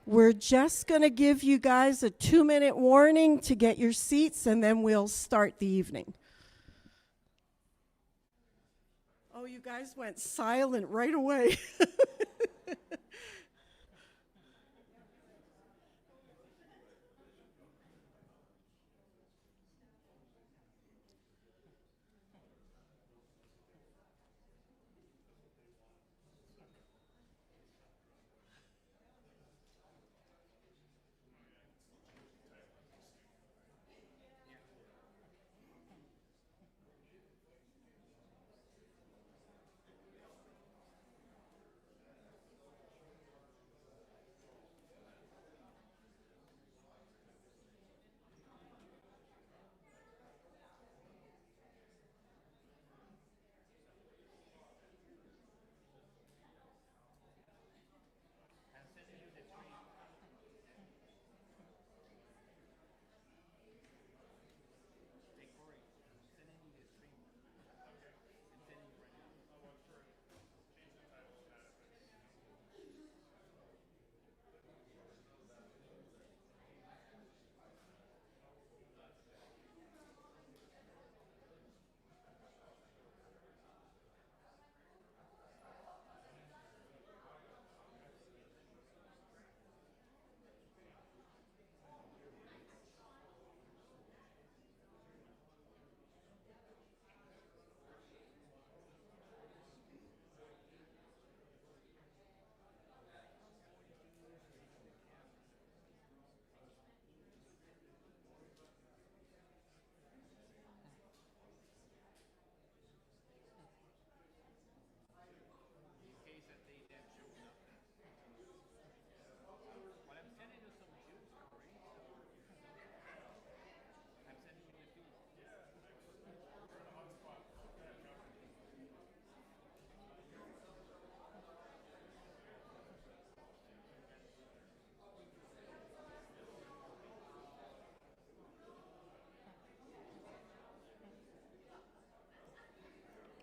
We're just going to give you guys a 2-minute warning to get your seats, and then we'll start the evening. Oh, you guys went silent right away.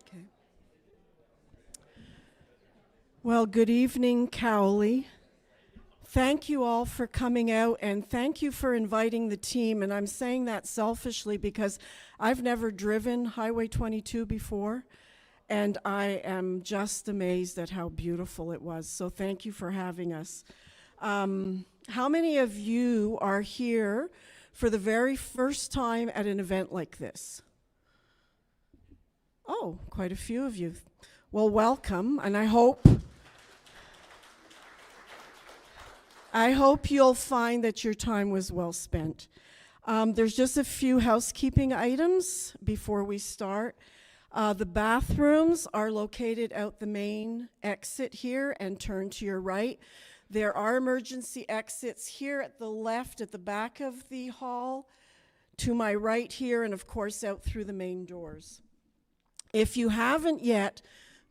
Okay. Well, good evening, Cowley. Thank you all for coming out, and thank you for inviting the team. And I'm saying that selfishly because I've never driven Highway 22 before, and I am just amazed at how beautiful it was. So thank you for having us. How many of you are here for the very first time at an event like this? Oh, quite a few of you. Well, welcome, and I hope you'll find that your time was well spent. There's just a few housekeeping items before we start. The bathrooms are located out the main exit here and turn to your right. There are emergency exits here at the left at the back of the hall, to my right here, and of course out through the main doors. If you haven't yet,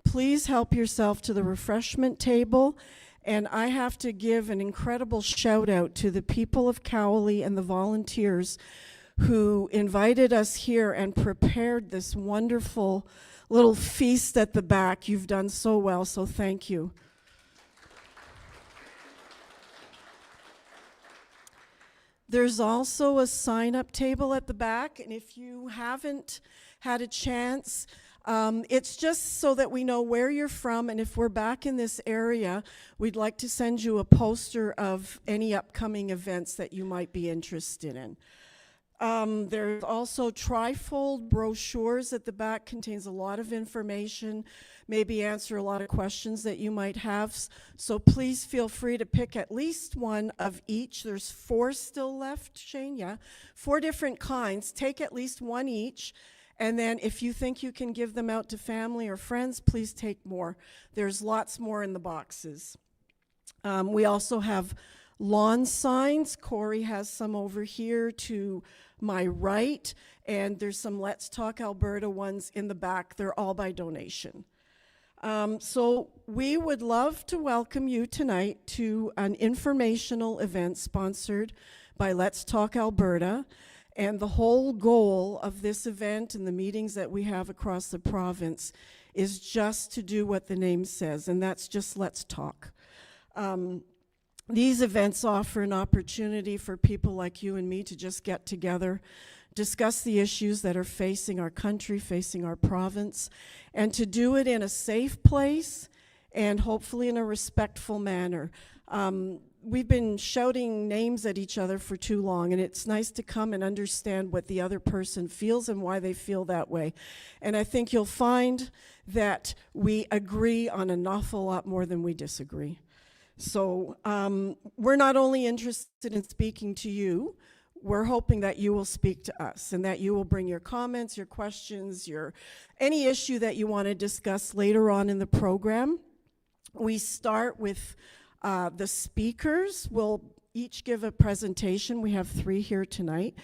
please help yourself to the refreshment table. And I have to give an incredible shout out to the people of Cowley and the volunteers who invited us here and prepared this wonderful little feast at the back. You've done so well, so thank you. There's also a sign-up table at the back, and if you haven't had a chance, it's just so that we know where you're from, and if we're back in this area, we'd like to send you a poster of any upcoming events that you might be interested in. There's also trifold brochures at the back, contains a lot of information, maybe answer a lot of questions that you might have. So please feel free to pick at least one of each. There's 4 still left, Shane, yeah? 4 different kinds. Take at least one each. And then if you think you can give them out to family or friends, please take more. There's lots more in the boxes. We also have lawn signs. Cory has some over here to my right, and there's some Let's Talk Alberta ones in the back. They're all by donation. So we would love to welcome you tonight to an informational event sponsored by Let's Talk Alberta. And the whole goal of this event and the meetings that we have across the province is just to do what the name says, and that's just let's talk. These events offer an opportunity for people like you and me to just get together, discuss the issues that are facing our country, facing our province, and to do it in a safe place and hopefully in a respectful manner. We've been shouting names at each other for too long, and it's nice to come and understand what the other person feels and why they feel that way. And I think you'll find that we agree on an awful lot more than we disagree. So we're not only interested in speaking to you, we're hoping that you will speak to us and that you will bring your comments, your questions, any issue that you want to discuss later on in the program. We start with the speakers. We'll each give a presentation. We have 3 here tonight.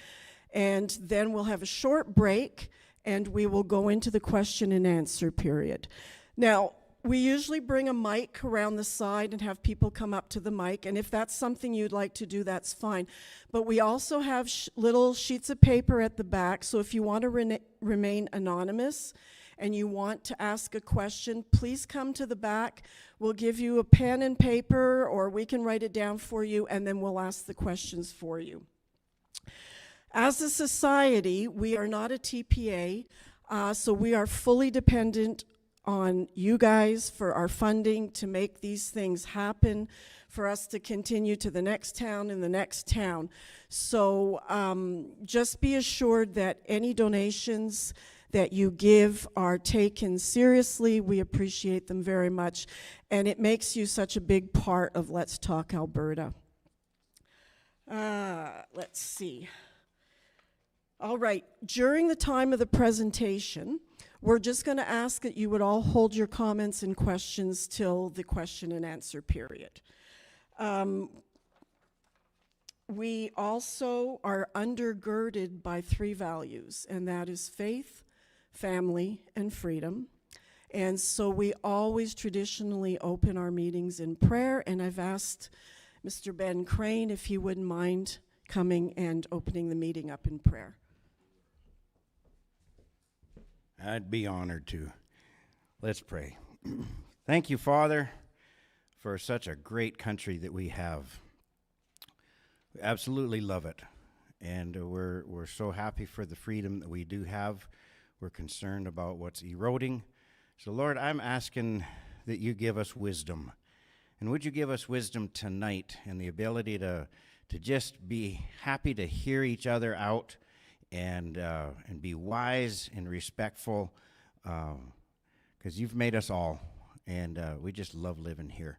And then we'll have a short break, and we will go into the question and answer period. Now, we usually bring a mic around the side and have people come up to the mic, and if that's something you'd like to do, that's fine. But we also have little sheets of paper at the back, so if you want to remain anonymous and you want to ask a question, please come to the back. We'll give you a pen and paper, or we can write it down for you, and then we'll ask the questions for you. As a society, we are not a TPA, so we are fully dependent on you guys for our funding to make these things happen, for us to continue to the next town and the next town. So just be assured that any donations that you give are taken seriously. We appreciate them very much, and it makes you such a big part of Let's Talk Alberta. Let's see. All right, during the time of the presentation, we're just going to ask that you would all hold your comments and questions till the question and answer period. We also are undergirded by 3 values, and that is faith, family, and freedom. And so we always traditionally open our meetings in prayer, and I've asked Mr. Ben Crane if he wouldn't mind coming and opening the meeting up in prayer. I'd be honored to. Let's pray. Thank you, Father, for such a great country that we have. We absolutely love it, and we're so happy for the freedom that we do have. We're concerned about what's eroding. So, Lord, I'm asking that you give us wisdom. And would you give us wisdom tonight and the ability to just be happy to hear each other out and be wise and respectful, because you've made us all, and we just love living here.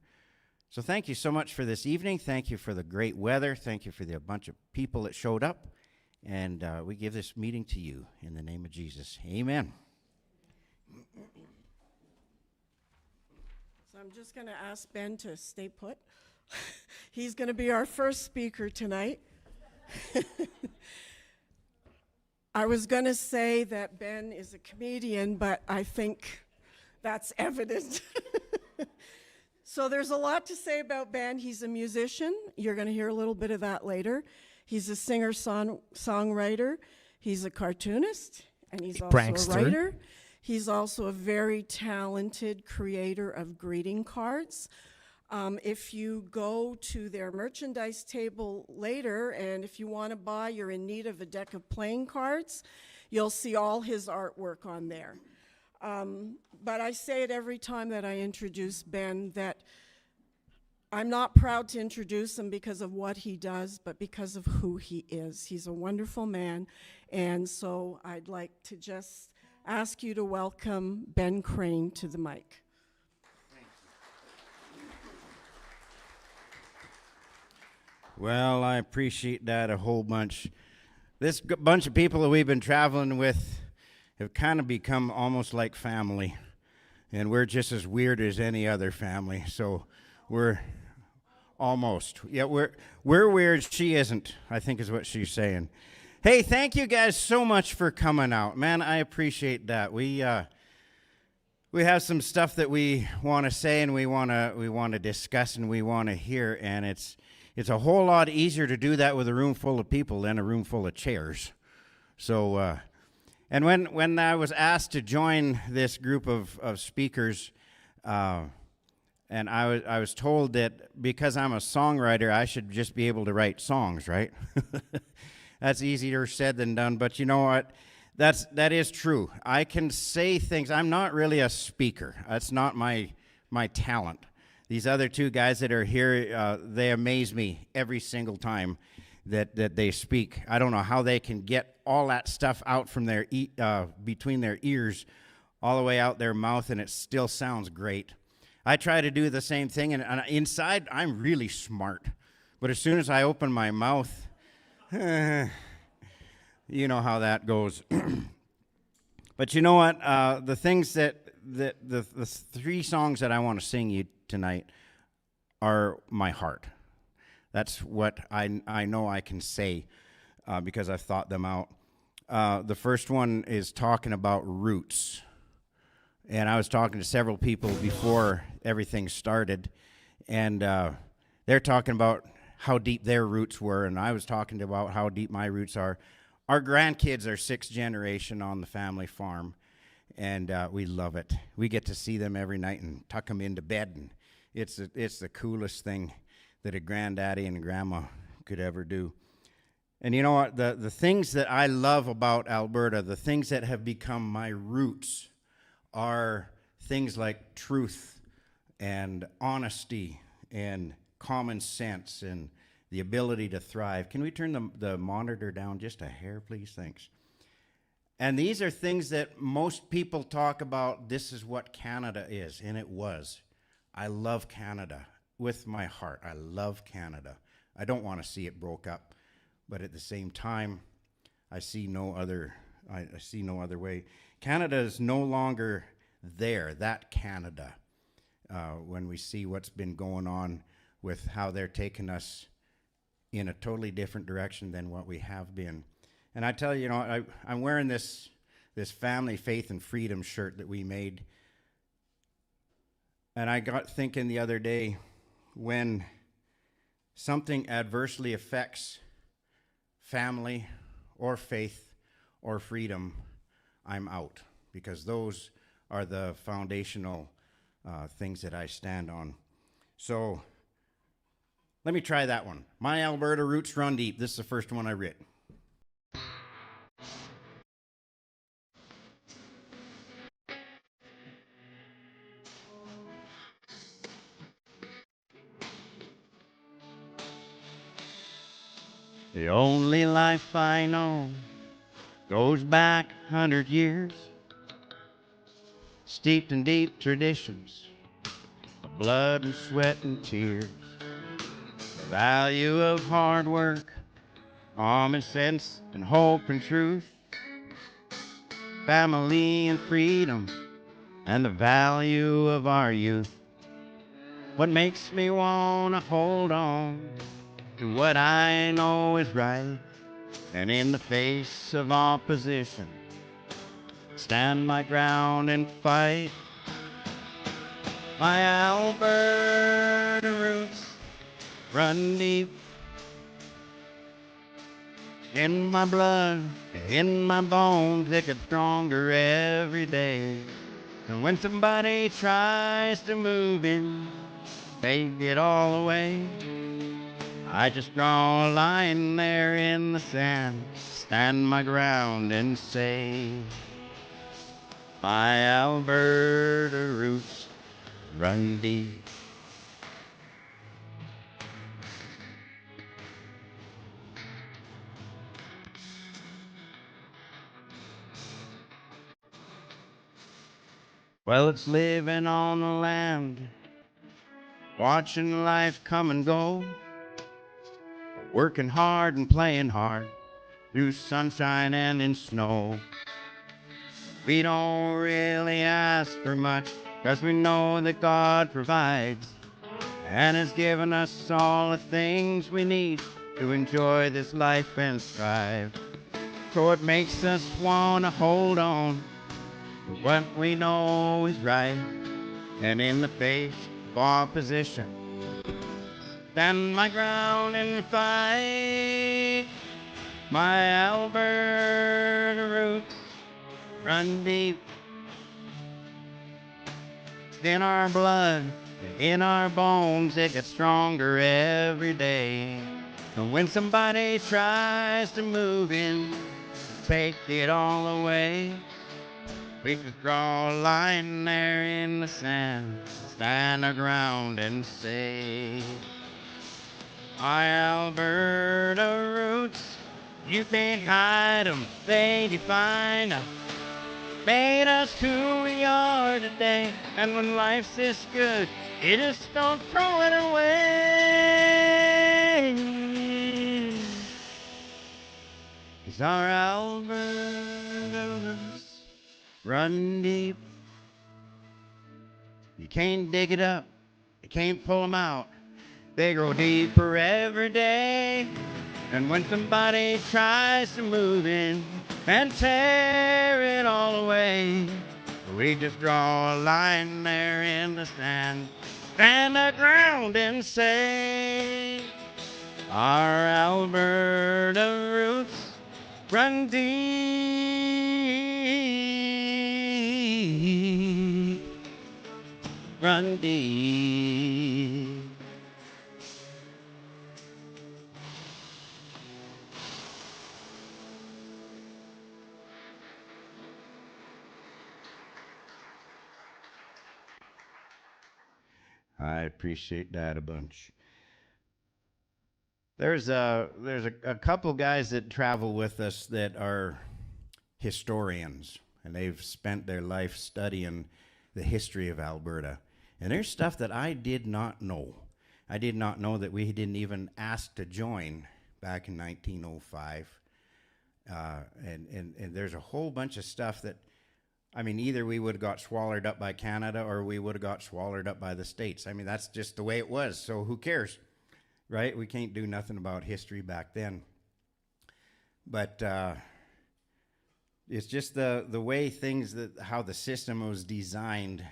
So thank you so much for this evening. Thank you for the great weather. Thank you for the bunch of people that showed up. And we give this meeting to you in the name of Jesus. Amen. So I'm just going to ask Ben to stay put. He's going to be our first speaker tonight. I was going to say that Ben is a comedian, but I think that's evident. So there's a lot to say about Ben. He's a musician. You're going to hear a little bit of that later. He's a singer-songwriter. He's a cartoonist, and he's also a writer. He's also a very talented creator of greeting cards. If you go to their merchandise table later, and if you want to buy, you're in need of a deck of playing cards, you'll see all his artwork on there. But I say it every time that I introduce Ben, that I'm not proud to introduce him because of what he does, but because of who he is. He's a wonderful man, and so I'd like to just ask you to welcome Ben Crane to the mic. Well, I appreciate that a whole bunch. This bunch of people that we've been traveling with have kind of become almost like family, and we're just as weird as any other family, so we're almost. Yeah, we're weird, she isn't, I think is what she's saying. Hey, thank you guys so much for coming out. Man, I appreciate that. We have some stuff that we want to say and we want to discuss and we want to hear, and it's a whole lot easier to do that with a room full of people than a room full of chairs. So, and when I was asked to join this group of speakers, and And I was told that because I'm a songwriter, I should just be able to write songs, right? That's easier said than done, but you know what? That is true. I can say things. I'm not really a speaker. That's not my talent. These other two guys that are here, they amaze me every single time that they speak. I don't know how they can get all that stuff out from their between their ears, all the way out their mouth, and it still sounds great. I try to do the same thing, and inside I'm really smart, but as soon as I open my mouth, you know how that goes. But you know what? The things the 3 songs that I want to sing you tonight are my heart. That's what I know I can say because I've thought them out. The first one is talking about roots. And I was talking to several people before everything started, and they're talking about how deep their roots were, and I was talking about how deep my roots are. Our grandkids are 6th generation on the family farm, and we love it. We get to see them every night and tuck them into bed, and it's the coolest thing that a granddaddy and a grandma could ever do. And you know what? The things that I love about Alberta, the things that have become my roots, are things like truth and honesty and common sense and the ability to thrive. Can we turn the monitor down just a hair, please? Thanks. And these are things that most people talk about. This is what Canada is, and it was. I love Canada with my heart. I love Canada. I don't want to see it broke up, but at the same time, I see no other way. Canada is no longer there, that Canada, when we see what's been going on with how they're taking us in a totally different direction than what we have been. And I tell you, I'm wearing this family, faith, and freedom shirt that we made. And I got thinking the other day, when something adversely affects family or faith or freedom, I'm out, because those are the foundational things that I stand on. So let me try that one. My Alberta roots run deep. This is the first one I writ. The only life I know goes back 100 years, steeped in deep traditions of blood and sweat and tears. The value of hard work, common sense and hope and truth, family and freedom, and the value of our youth. What makes me wanna hold on to what I know is right, and in the face of opposition, stand my ground and fight. My Alberta roots run deep in my blood, in my bones. They get stronger every day. And when somebody tries to move in, take it all away, I just draw a line there in the sand, stand my ground and say, my Alberta roots run deep. Well, it's living on the land, watching life come and go, working hard and playing hard through sunshine and in snow. We don't really ask for much, 'cause we know that God provides and has given us all the things we need to enjoy this life and strive. So it makes us want to hold on to what we know is right, and in the face of opposition, stand my ground and fight. My Alberta roots run deep in our blood, In our bones, it gets stronger every day. And when somebody tries to move in, take it all away, we just draw a line there in the sand, stand our ground and say, our Alberta roots, you can't hide them, they define us, made us who we are today. And when life's this good, you just don't throw it away. 'Cause our Alberta roots run deep. You can't dig it up, you can't pull them out. They grow deeper every day. And when somebody tries to move in and tear it all away, we just draw a line there in the sand, stand the ground and say, our Alberta roots run deep, run deep. I appreciate that a bunch. There's a couple guys that travel with us that are historians, and they've spent their life studying the history of Alberta. And there's stuff that I did not know. I did not know that we didn't even ask to join back in 1905. And there's a whole bunch of stuff that, I mean, either we would have got swallowed up by Canada or we would have got swallowed up by the States. I mean, that's just the way it was. So who cares, right? We can't do nothing about history back then. But it's just the way things, how the system was designed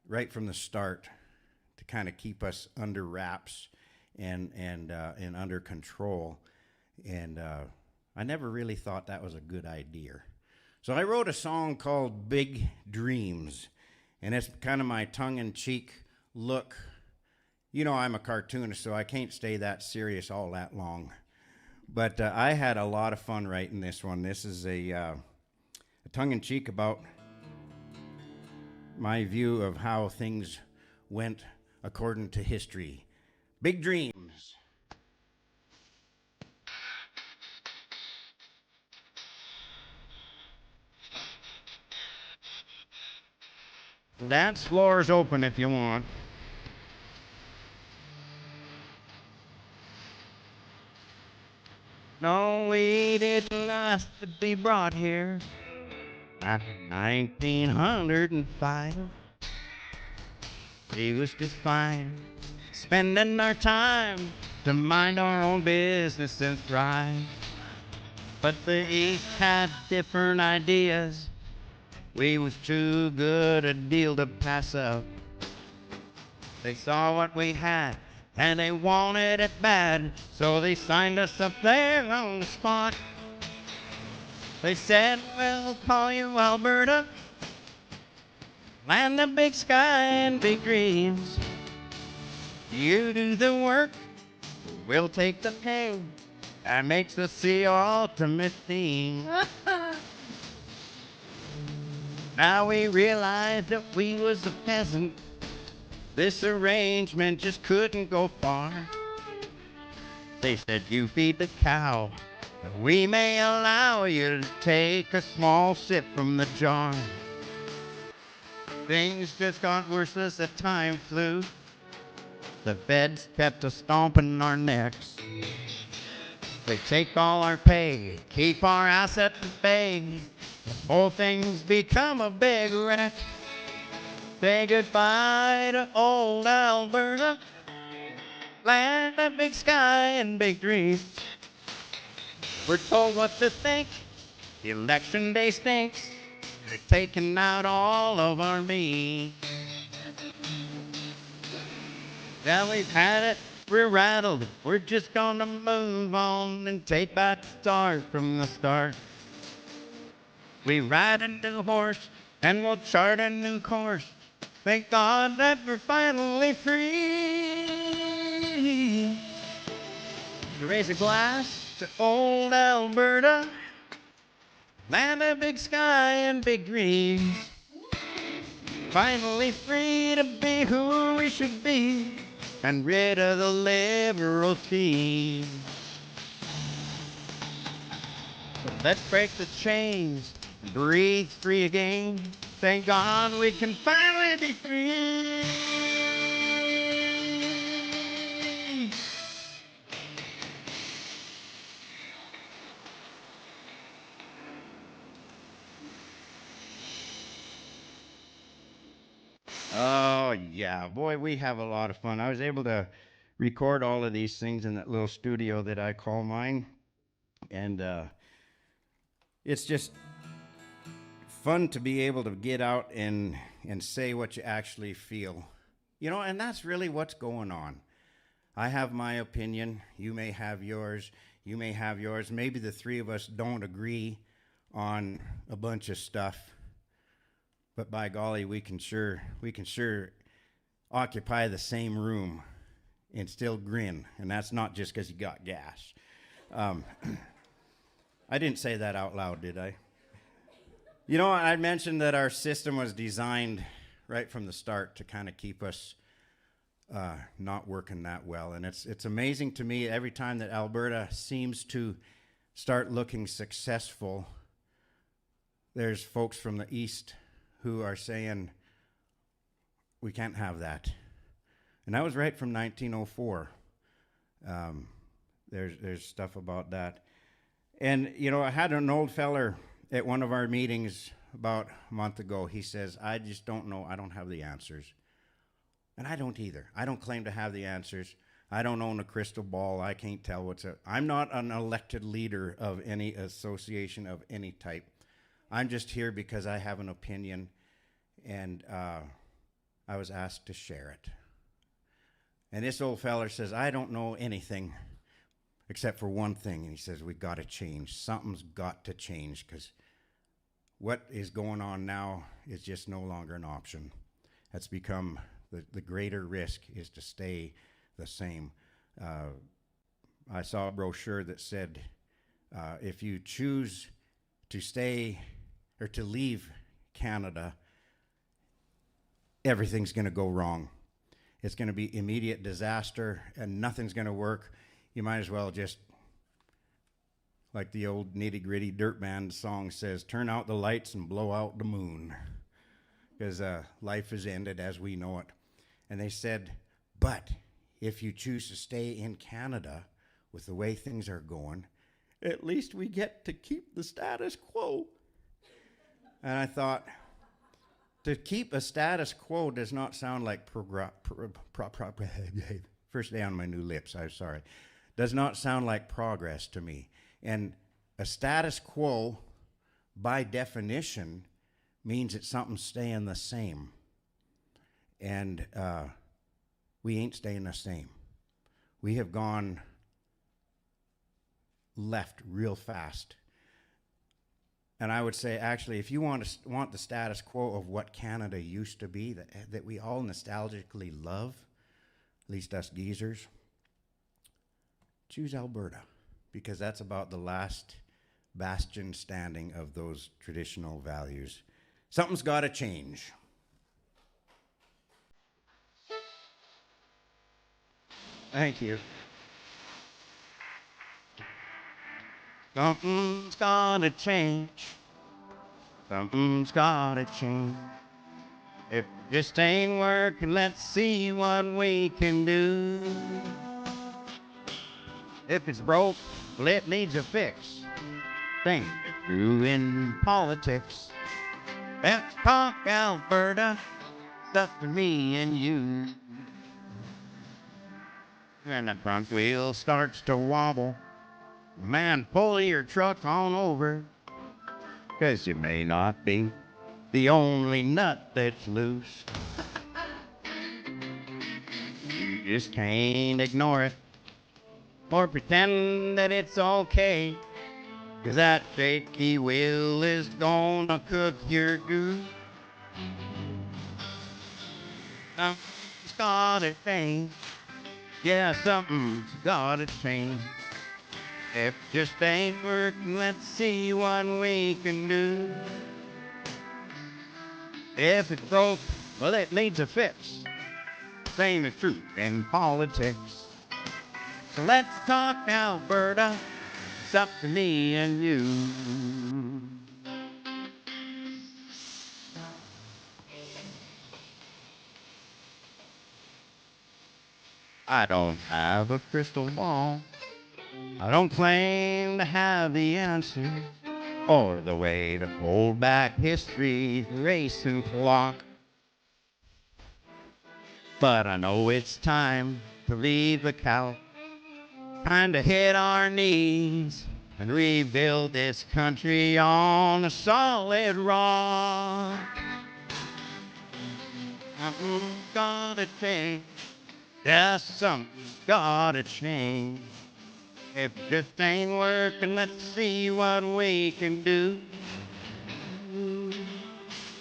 right from the start to kind of keep us under wraps and under control. And I never really thought that was a good idea. So I wrote a song called Big Dreams, and it's kind of my tongue-in-cheek look. You know, I'm a cartoonist, so I can't stay that serious all that long. But I had a lot of fun writing this one. This is a tongue-in-cheek about my view of how things went according to history. Big Dreams. Dance floor's open if you want. No, we didn't ask to be brought here back in 1905. We was just fine, spending our time to mind our own business and thrive. But the East had different ideas. We was too good a deal to pass up. They saw what we had, and they wanted it bad, so they signed us up there on the spot. They said, we'll call you Alberta, land of big sky and big dreams. You do the work, we'll take the pay. That makes us the ultimate theme. Now we realize that we was a peasant. This arrangement just couldn't go far. They said, you feed the cow, but we may allow you to take a small sip from the jar. Things just got worse as the time flew. The feds kept us stomping our necks. They take all our pay, keep our assets at bay. The whole thing's become a big wreck. Say goodbye to old Alberta, land of big sky and big dreams. We're told what to think, election day stinks. They're taking out all of our meat. Now we've had it, we're rattled, we're just gonna move on and take back the start from the start. We ride a new horse and we'll chart a new course. Thank God that we're finally free. Raise a glass to old Alberta, land of big sky and big dreams. Finally free to be who we should be, and rid of the liberal team. So let's break the chains, breathe free again. Thank God we can finally be free. Oh, yeah. Boy, we have a lot of fun. I was able to record all of these things in that little studio that I call mine. And it's just fun to be able to get out and say what you actually feel. You know, and that's really what's going on. I have my opinion. You may have yours. You may have yours. Maybe the three of us don't agree on a bunch of stuff. But by golly, we can sure occupy the same room and still grin. And that's not just because you got gas. I didn't say that out loud, did I? You know, I mentioned that our system was designed right from the start to kind of keep us not working that well. And it's amazing to me every time that Alberta seems to start looking successful, there's folks from the east who are saying, we can't have that. And that was right from 1904. There's stuff about that. And, you know, I had an old feller at one of our meetings about a month ago. He says, I just don't know. I don't have the answers. And I don't either. I don't claim to have the answers. I don't own a crystal ball. I can't tell what's up. I'm not an elected leader of any association of any type. I'm just here because I have an opinion, and I was asked to share it. And this old feller says, I don't know anything except for one thing. And he says, we've got to change. Something's got to change, because what is going on now is just no longer an option. That's become the greater risk is to stay the same. I saw a brochure that said, if you choose to stay or to leave Canada, everything's going to go wrong. It's going to be immediate disaster, and nothing's going to work. You might as well just, like the old nitty-gritty dirt band song says, turn out the lights and blow out the moon, because life is ended as we know it. And they said, but if you choose to stay in Canada with the way things are going, at least we get to keep the status quo. And I thought, to keep a status quo does not sound like first day on my new lips, I'm sorry. Does not sound like progress to me. And a status quo, by definition, means that something's staying the same. And we ain't staying the same. We have gone left real fast. And I would say, actually, if you want the status quo of what Canada used to be, that we all nostalgically love, at least us geezers, choose Alberta, because that's about the last bastion standing of those traditional values. Something's got to change. Thank you. Something's gotta change. Something's gotta change. If this ain't working, let's see what we can do. If it's broke, well, it needs a fix. Think it through in politics. Let's talk Alberta, stuff for me and you. And the front wheel starts to wobble. Man, pull your truck on over, 'cause you may not be the only nut that's loose. You just can't ignore it or pretend that it's okay, 'cause that shaky wheel is gonna cook your goose. Something's gotta change. Yeah, something's gotta change. If it just ain't working, let's see what we can do. If it broke, well, it needs a fix. Same is true in politics. So let's talk Alberta. It's up to me and you. I don't have a crystal ball. I don't claim to have the answer or the way to hold back history's racing clock. But I know it's time to leave the couch, time to hit our knees and rebuild this country on a solid rock. Something's gotta change. Yeah, something's gotta change. If it just ain't working, let's see what we can do.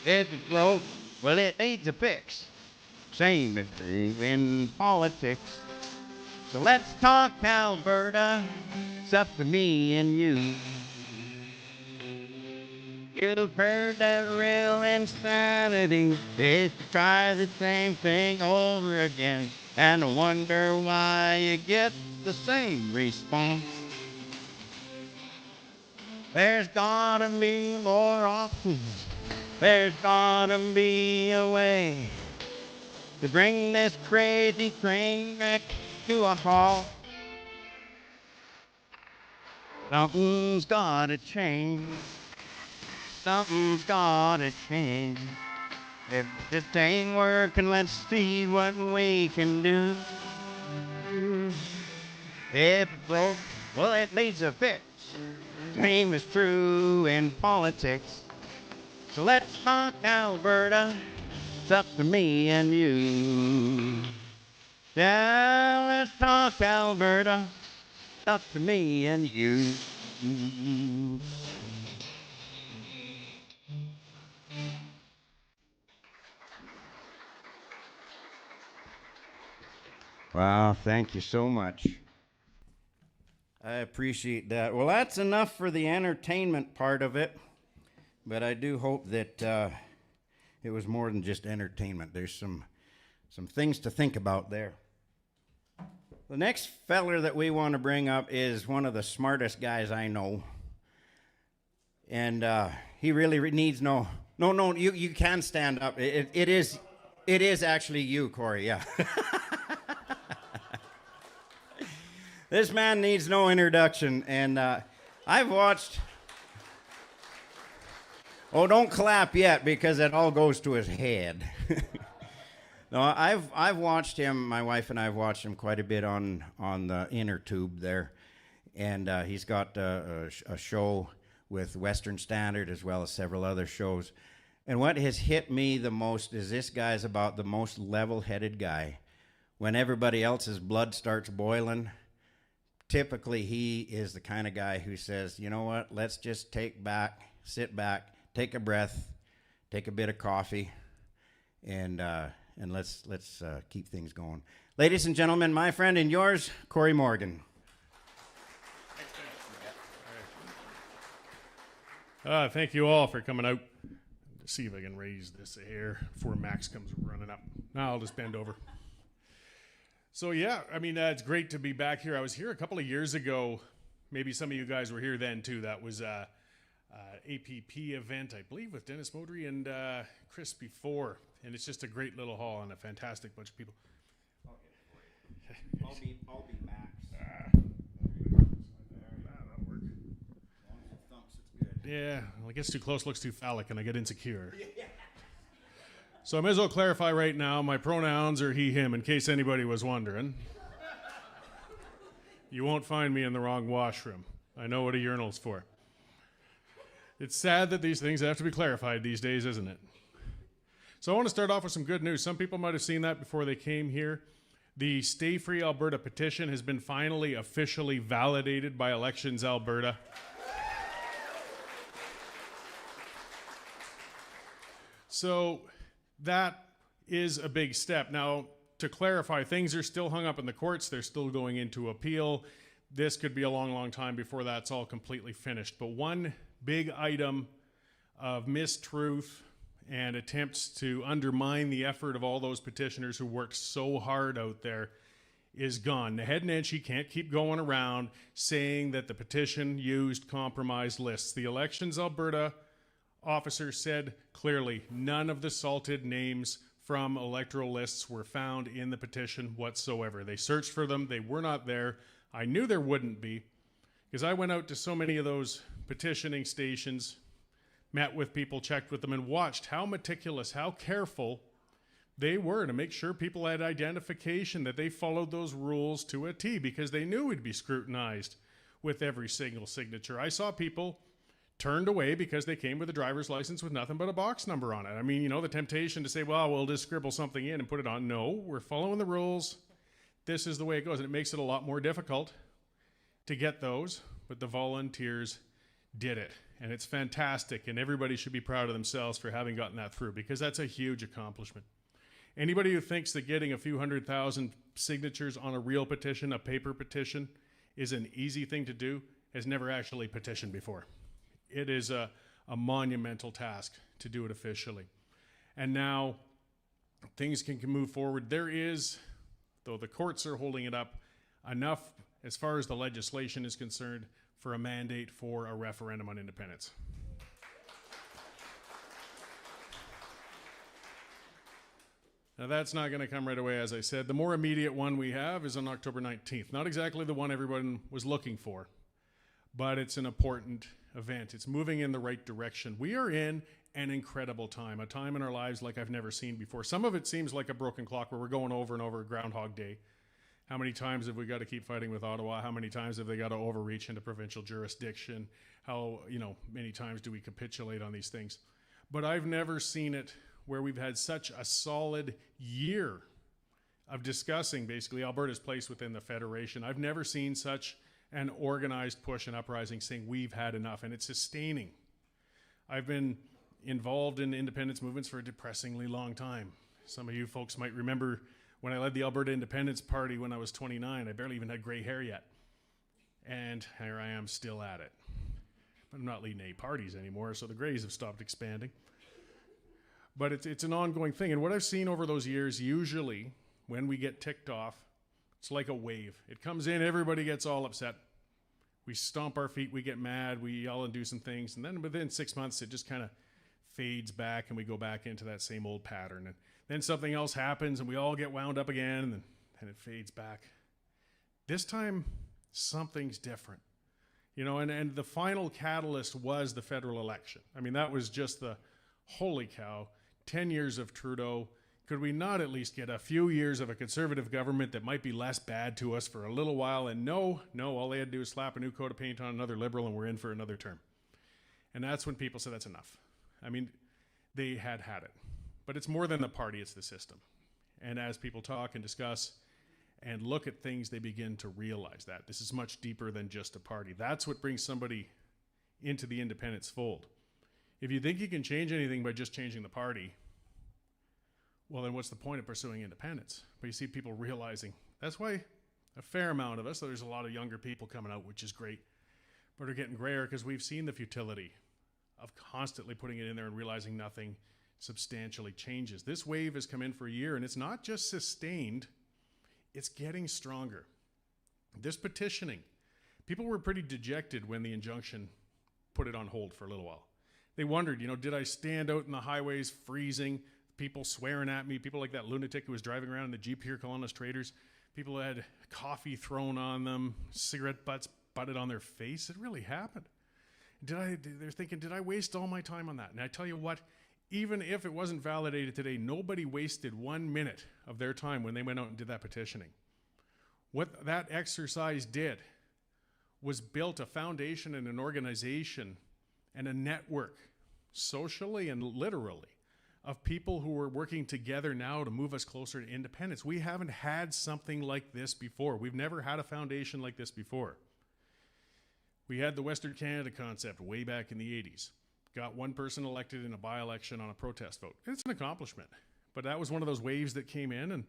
If it broke, well, it needs a fix. Same as in politics. So let's talk Alberta. It's up to me and you. You've heard that real insanity is to try the same thing over again and wonder why you get the same response. There's gotta be more options. There's gotta be a way to bring this crazy train wreck to a halt. Something's gotta change. Something's gotta change. If this ain't working, let's see what we can do. If it broke, well, it needs a fix. Same is true in politics. So let's talk Alberta. It's up to me and you. Yeah, let's talk Alberta. It's up to me and you. Wow, thank you so much. I appreciate that. Well, that's enough for the entertainment part of it, but I do hope that it was more than just entertainment. There's some things to think about there. The next feller that we want to bring up is one of the smartest guys I know, and he really needs no. You can stand up. It is actually you, Cory. Yeah. This man needs no introduction, and I've watched. Oh, don't clap yet, because it all goes to his head. No, I've watched him. My wife and I have watched him quite a bit on the inner tube there, and he's got a show with Western Standard as well as several other shows. And what has hit me the most is this guy's about the most level-headed guy. When everybody else's blood starts boiling, typically he is the kind of guy who says, you know what, let's just sit back, take a breath, take a bit of coffee, and let's keep things going. Ladies and gentlemen, my friend and yours, Cory Morgan. Thank you all for coming out. Let's see if I can raise this here before Max comes running up. Now I'll just bend over. So yeah, I mean, it's great to be back here. I was here a couple of years ago. Maybe some of you guys were here then too. That was APP event, I believe, with Dennis Modry and Chris before. And it's just a great little hall and a fantastic bunch of people. I'll be Max. That'll work. Yeah, well, it gets too close, looks too phallic, and I get insecure. So I may as well clarify right now, my pronouns are he, him, in case anybody was wondering. You won't find me in the wrong washroom. I know what a urinal's for. It's sad that these things have to be clarified these days, isn't it? So I want to start off with some good news. Some people might have seen that before they came here. The Stay Free Alberta petition has been finally officially validated by Elections Alberta. So that is a big step. Now, to clarify, things are still hung up in the courts. They're still going into appeal. This could be a long, long time before that's all completely finished. But one big item of mistruth and attempts to undermine the effort of all those petitioners who worked so hard out there is gone. The head Nenshi can't keep going around saying that the petition used compromised lists. The Elections Alberta officer said clearly none of the salted names from electoral lists were found in the petition whatsoever. They searched for them. They were not there. I knew there wouldn't be because I went out to so many of those petitioning stations, met with people, checked with them, and watched how meticulous, how careful they were to make sure people had identification, that they followed those rules to a T because they knew it'd be scrutinized with every single signature. I saw people turned away because they came with a driver's license with nothing but a box number on it. I mean, you know, the temptation to say, well, we'll just scribble something in and put it on. No, we're following the rules. This is the way it goes. And it makes it a lot more difficult to get those, but the volunteers did it. And it's fantastic. And everybody should be proud of themselves for having gotten that through because that's a huge accomplishment. Anybody who thinks that getting a few 100,000 signatures on a real petition, a paper petition, is an easy thing to do has never actually petitioned before. It is a monumental task to do it officially. And now things can move forward. There is, though the courts are holding it up, enough as far as the legislation is concerned for a mandate for a referendum on independence. Now that's not going to come right away, as I said. The more immediate one we have is on October 19th. Not exactly the one everyone was looking for, but it's an important event. It's moving in the right direction. We are in an incredible time, a time in our lives like I've never seen before. Some of it seems like a broken clock where we're going over and over Groundhog Day. How many times have we got to keep fighting with Ottawa? How many times have they got to overreach into provincial jurisdiction? How, many times do we capitulate on these things? But I've never seen it where we've had such a solid year of discussing basically Alberta's place within the Federation. I've never seen such an organized push and uprising saying we've had enough, and it's sustaining. I've been involved in independence movements for a depressingly long time. Some of you folks might remember when I led the Alberta Independence Party when I was 29. I barely even had gray hair yet. And here I am still at it. But I'm not leading any parties anymore, so the grays have stopped expanding. But it's an ongoing thing. And what I've seen over those years, usually when we get ticked off, it's like a wave. It comes in, everybody gets all upset. We stomp our feet, we get mad, we yell and do some things. And then within 6 months, it just kind of fades back and we go back into that same old pattern. And then something else happens and we all get wound up again and it fades back. This time, something's different. And the final catalyst was the federal election. I mean, that was just the holy cow, 10 years of Trudeau. Could we not at least get a few years of a conservative government that might be less bad to us for a little while? And no, all they had to do was slap a new coat of paint on another Liberal and we're in for another term. And that's when people said that's enough. I mean, they had it. But it's more than the party, it's the system. And as people talk and discuss and look at things, they begin to realize that. This is much deeper than just a party. That's what brings somebody into the independence fold. If you think you can change anything by just changing the party, well, then what's the point of pursuing independence? But you see people realizing that's why a fair amount of us, so there's a lot of younger people coming out, which is great, but are getting grayer because we've seen the futility of constantly putting it in there and realizing nothing substantially changes. This wave has come in for a year, and it's not just sustained, it's getting stronger. This petitioning, people were pretty dejected when the injunction put it on hold for a little while. They wondered, did I stand out in the highways freezing, people swearing at me, people like that lunatic who was driving around in the Jeep here calling us traitors, people who had coffee thrown on them, cigarette butts butted on their face. It really happened. They're thinking, did I waste all my time on that? And I tell you what, even if it wasn't validated today, nobody wasted 1 minute of their time when they went out and did that petitioning. What that exercise did was built a foundation and an organization and a network, socially and literally, of people who are working together now to move us closer to independence. We haven't had something like this before. We've never had a foundation like this before. We had the Western Canada concept way back in the 80s. Got one person elected in a by-election on a protest vote. It's an accomplishment. But that was one of those waves that came in and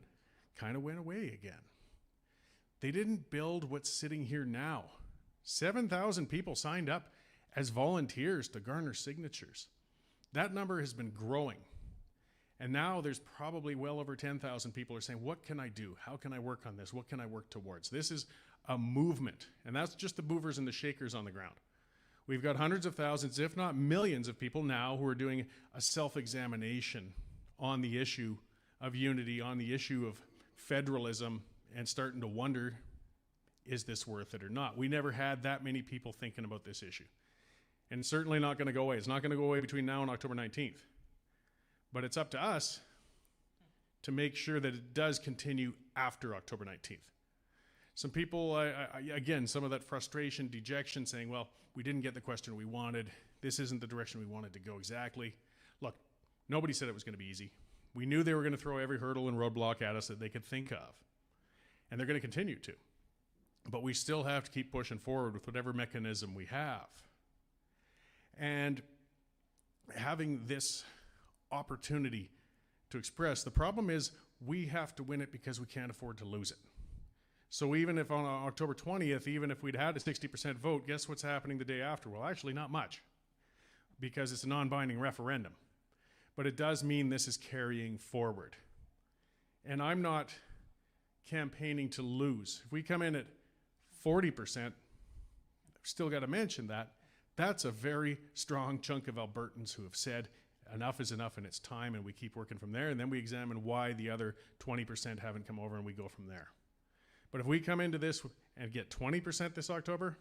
kind of went away again. They didn't build what's sitting here now. 7,000 people signed up as volunteers to garner signatures. That number has been growing. And now there's probably well over 10,000 people are saying, what can I do? How can I work on this? What can I work towards? This is a movement. And that's just the movers and the shakers on the ground. We've got hundreds of thousands, if not millions of people now who are doing a self-examination on the issue of unity, on the issue of federalism, and starting to wonder, is this worth it or not? We never had that many people thinking about this issue. And it's certainly not going to go away. It's not going to go away between now and October 19th. But it's up to us to make sure that it does continue after October 19th. Some people, again, some of that frustration, dejection, saying, well, we didn't get the question we wanted. This isn't the direction we wanted to go exactly. Look, nobody said it was going to be easy. We knew they were going to throw every hurdle and roadblock at us that they could think of. And they're going to continue to. But we still have to keep pushing forward with whatever mechanism we have. And having this opportunity to express, the problem is we have to win it because we can't afford to lose it. So even if on October 20th, even if we'd had a 60% vote, guess what's happening the day after? Well, actually not much, because it's a non-binding referendum. But it does mean this is carrying forward. And I'm not campaigning to lose. If we come in at 40%, I've still got to mention that, that's a very strong chunk of Albertans who have said enough is enough and it's time, and we keep working from there, and then we examine why the other 20% haven't come over and we go from there. But if we come into this and get 20% this October,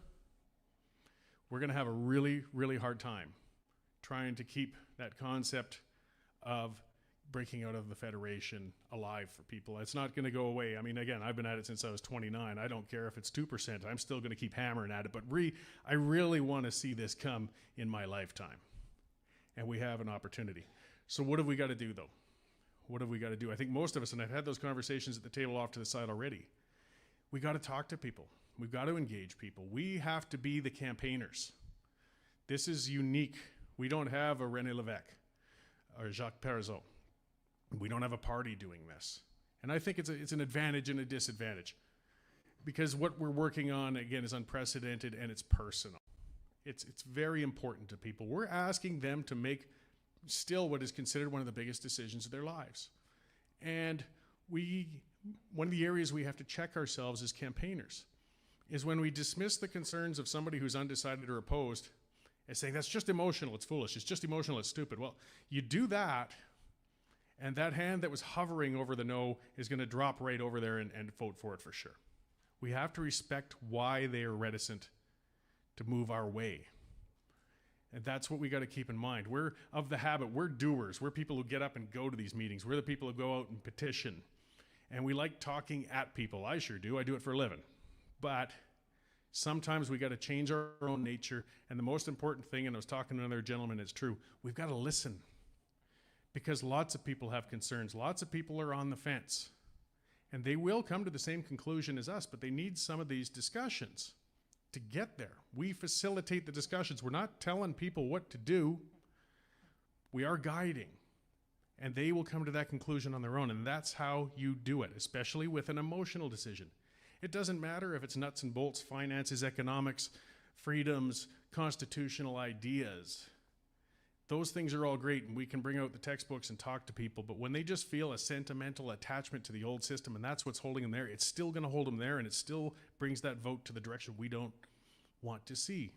we're going to have a really, really hard time trying to keep that concept of breaking out of the Federation alive for people. It's not going to go away. I mean, again, I've been at it since I was 29. I don't care if it's 2%. I'm still going to keep hammering at it. But I really want to see this come in my lifetime. And we have an opportunity. So what have we got to do, though? What have we got to do? I think most of us, and I've had those conversations at the table off to the side already, we got to talk to people. We've got to engage people. We have to be the campaigners. This is unique. We don't have a René Lévesque or Jacques Parizeau. We don't have a party doing this. And I think it's an advantage and a disadvantage, because what we're working on, again, is unprecedented and it's personal. It's very important to people. We're asking them to make still what is considered one of the biggest decisions of their lives. And one of the areas we have to check ourselves as campaigners is when we dismiss the concerns of somebody who's undecided or opposed as saying, that's just emotional, it's foolish, it's just emotional, it's stupid. Well, you do that, and that hand that was hovering over the no is going to drop right over there and vote for it for sure. We have to respect why they are reticent to move our way. And that's what we got to keep in mind. We're of the habit, we're doers. We're people who get up and go to these meetings. We're the people who go out and petition. And we like talking at people. I sure do. I do it for a living. But sometimes we got to change our own nature. And the most important thing, and I was talking to another gentleman, it's true, we've got to listen. Because lots of people have concerns. Lots of people are on the fence. And they will come to the same conclusion as us, but they need some of these discussions to get there. We facilitate the discussions. We're not telling people what to do. We are guiding. And they will come to that conclusion on their own. And that's how you do it, especially with an emotional decision. It doesn't matter if it's nuts and bolts, finances, economics, freedoms, constitutional ideas. Those things are all great, and we can bring out the textbooks and talk to people, but when they just feel a sentimental attachment to the old system and that's what's holding them there, it's still going to hold them there, and it still brings that vote to the direction we don't want to see.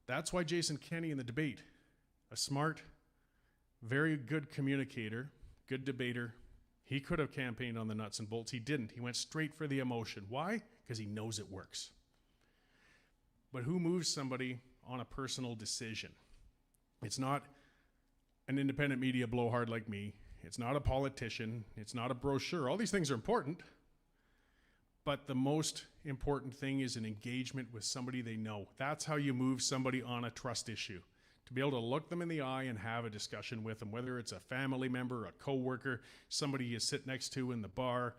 That's why Jason Kenney in the debate, a smart, very good communicator, good debater, he could have campaigned on the nuts and bolts. He didn't. He went straight for the emotion. Why? Because he knows it works. But who moves somebody on a personal decision? It's not an independent media blowhard like me. It's not a politician. It's not a brochure. All these things are important. But the most important thing is an engagement with somebody they know. That's how you move somebody on a trust issue. To be able to look them in the eye and have a discussion with them, whether it's a family member, a coworker, somebody you sit next to in the bar,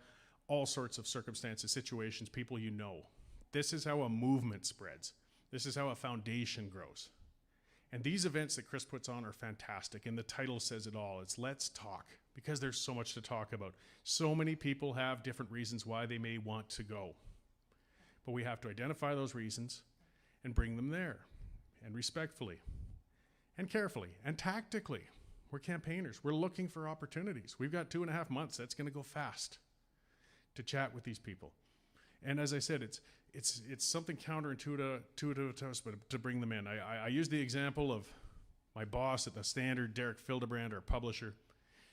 all sorts of circumstances, situations, people you know. This is how a movement spreads. This is how a foundation grows. And these events that Chris puts on are fantastic, and the title says it all. It's Let's Talk, because there's so much to talk about. So many people have different reasons why they may want to go. But we have to identify those reasons and bring them there, and respectfully, and carefully, and tactically. We're campaigners. We're looking for opportunities. We've got 2.5 months. That's going to go fast to chat with these people. And as I said, it's something counterintuitive to us, but to bring them in. I use the example of my boss at the Standard, Derek Fildebrand, our publisher,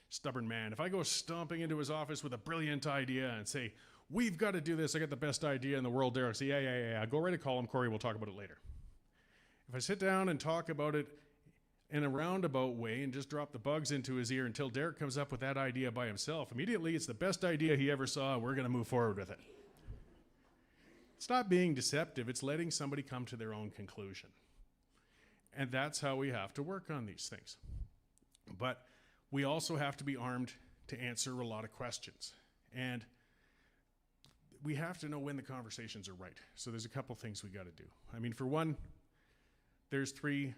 stubborn man. If I go stomping into his office with a brilliant idea and say, we've got to do this, I got the best idea in the world, Derek, say, yeah, go right and call him, Cory, we'll talk about it later. If I sit down and talk about it in a roundabout way and just drop the bugs into his ear until Derek comes up with that idea by himself, immediately it's the best idea he ever saw, and we're going to move forward with it. It's not being deceptive, it's letting somebody come to their own conclusion. And that's how we have to work on these things. But we also have to be armed to answer a lot of questions. And we have to know when the conversations are right. So there's a couple things we got to do. I mean, for one, there's 3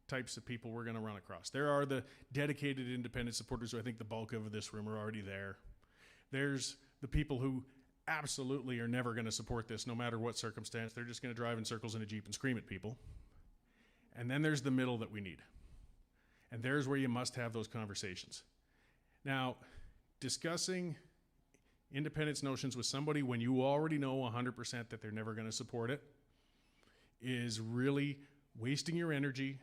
types of people we're going to run across. There are the dedicated independent supporters who I think the bulk of this room are already there. There's the people who absolutely are never going to support this no matter what circumstance. They're just going to drive in circles in a Jeep and scream at people. And then there's the middle that we need. And there's where you must have those conversations. Now, discussing independence notions with somebody when you already know 100% that they're never going to support it is really wasting your energy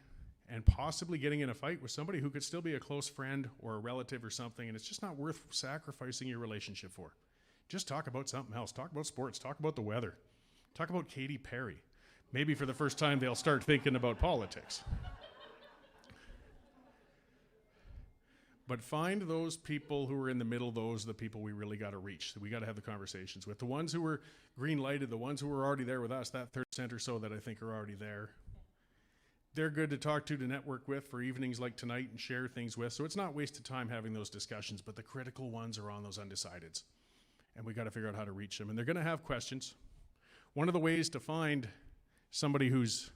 and possibly getting in a fight with somebody who could still be a close friend or a relative or something, and it's just not worth sacrificing your relationship for. Just talk about something else. Talk about sports. Talk about the weather. Talk about Katy Perry. Maybe for the first time they'll start thinking about politics. But find those people who are in the middle. Those are the people we really got to reach. So we got to have the conversations with. The ones who were green lighted, the ones who were already there with us, that 30% or so that I think are already there. They're good to talk to network with for evenings like tonight and share things with. So it's not wasted time having those discussions, but the critical ones are on those undecideds. And we got to figure out how to reach them. And they're going to have questions. One of the ways to find somebody who's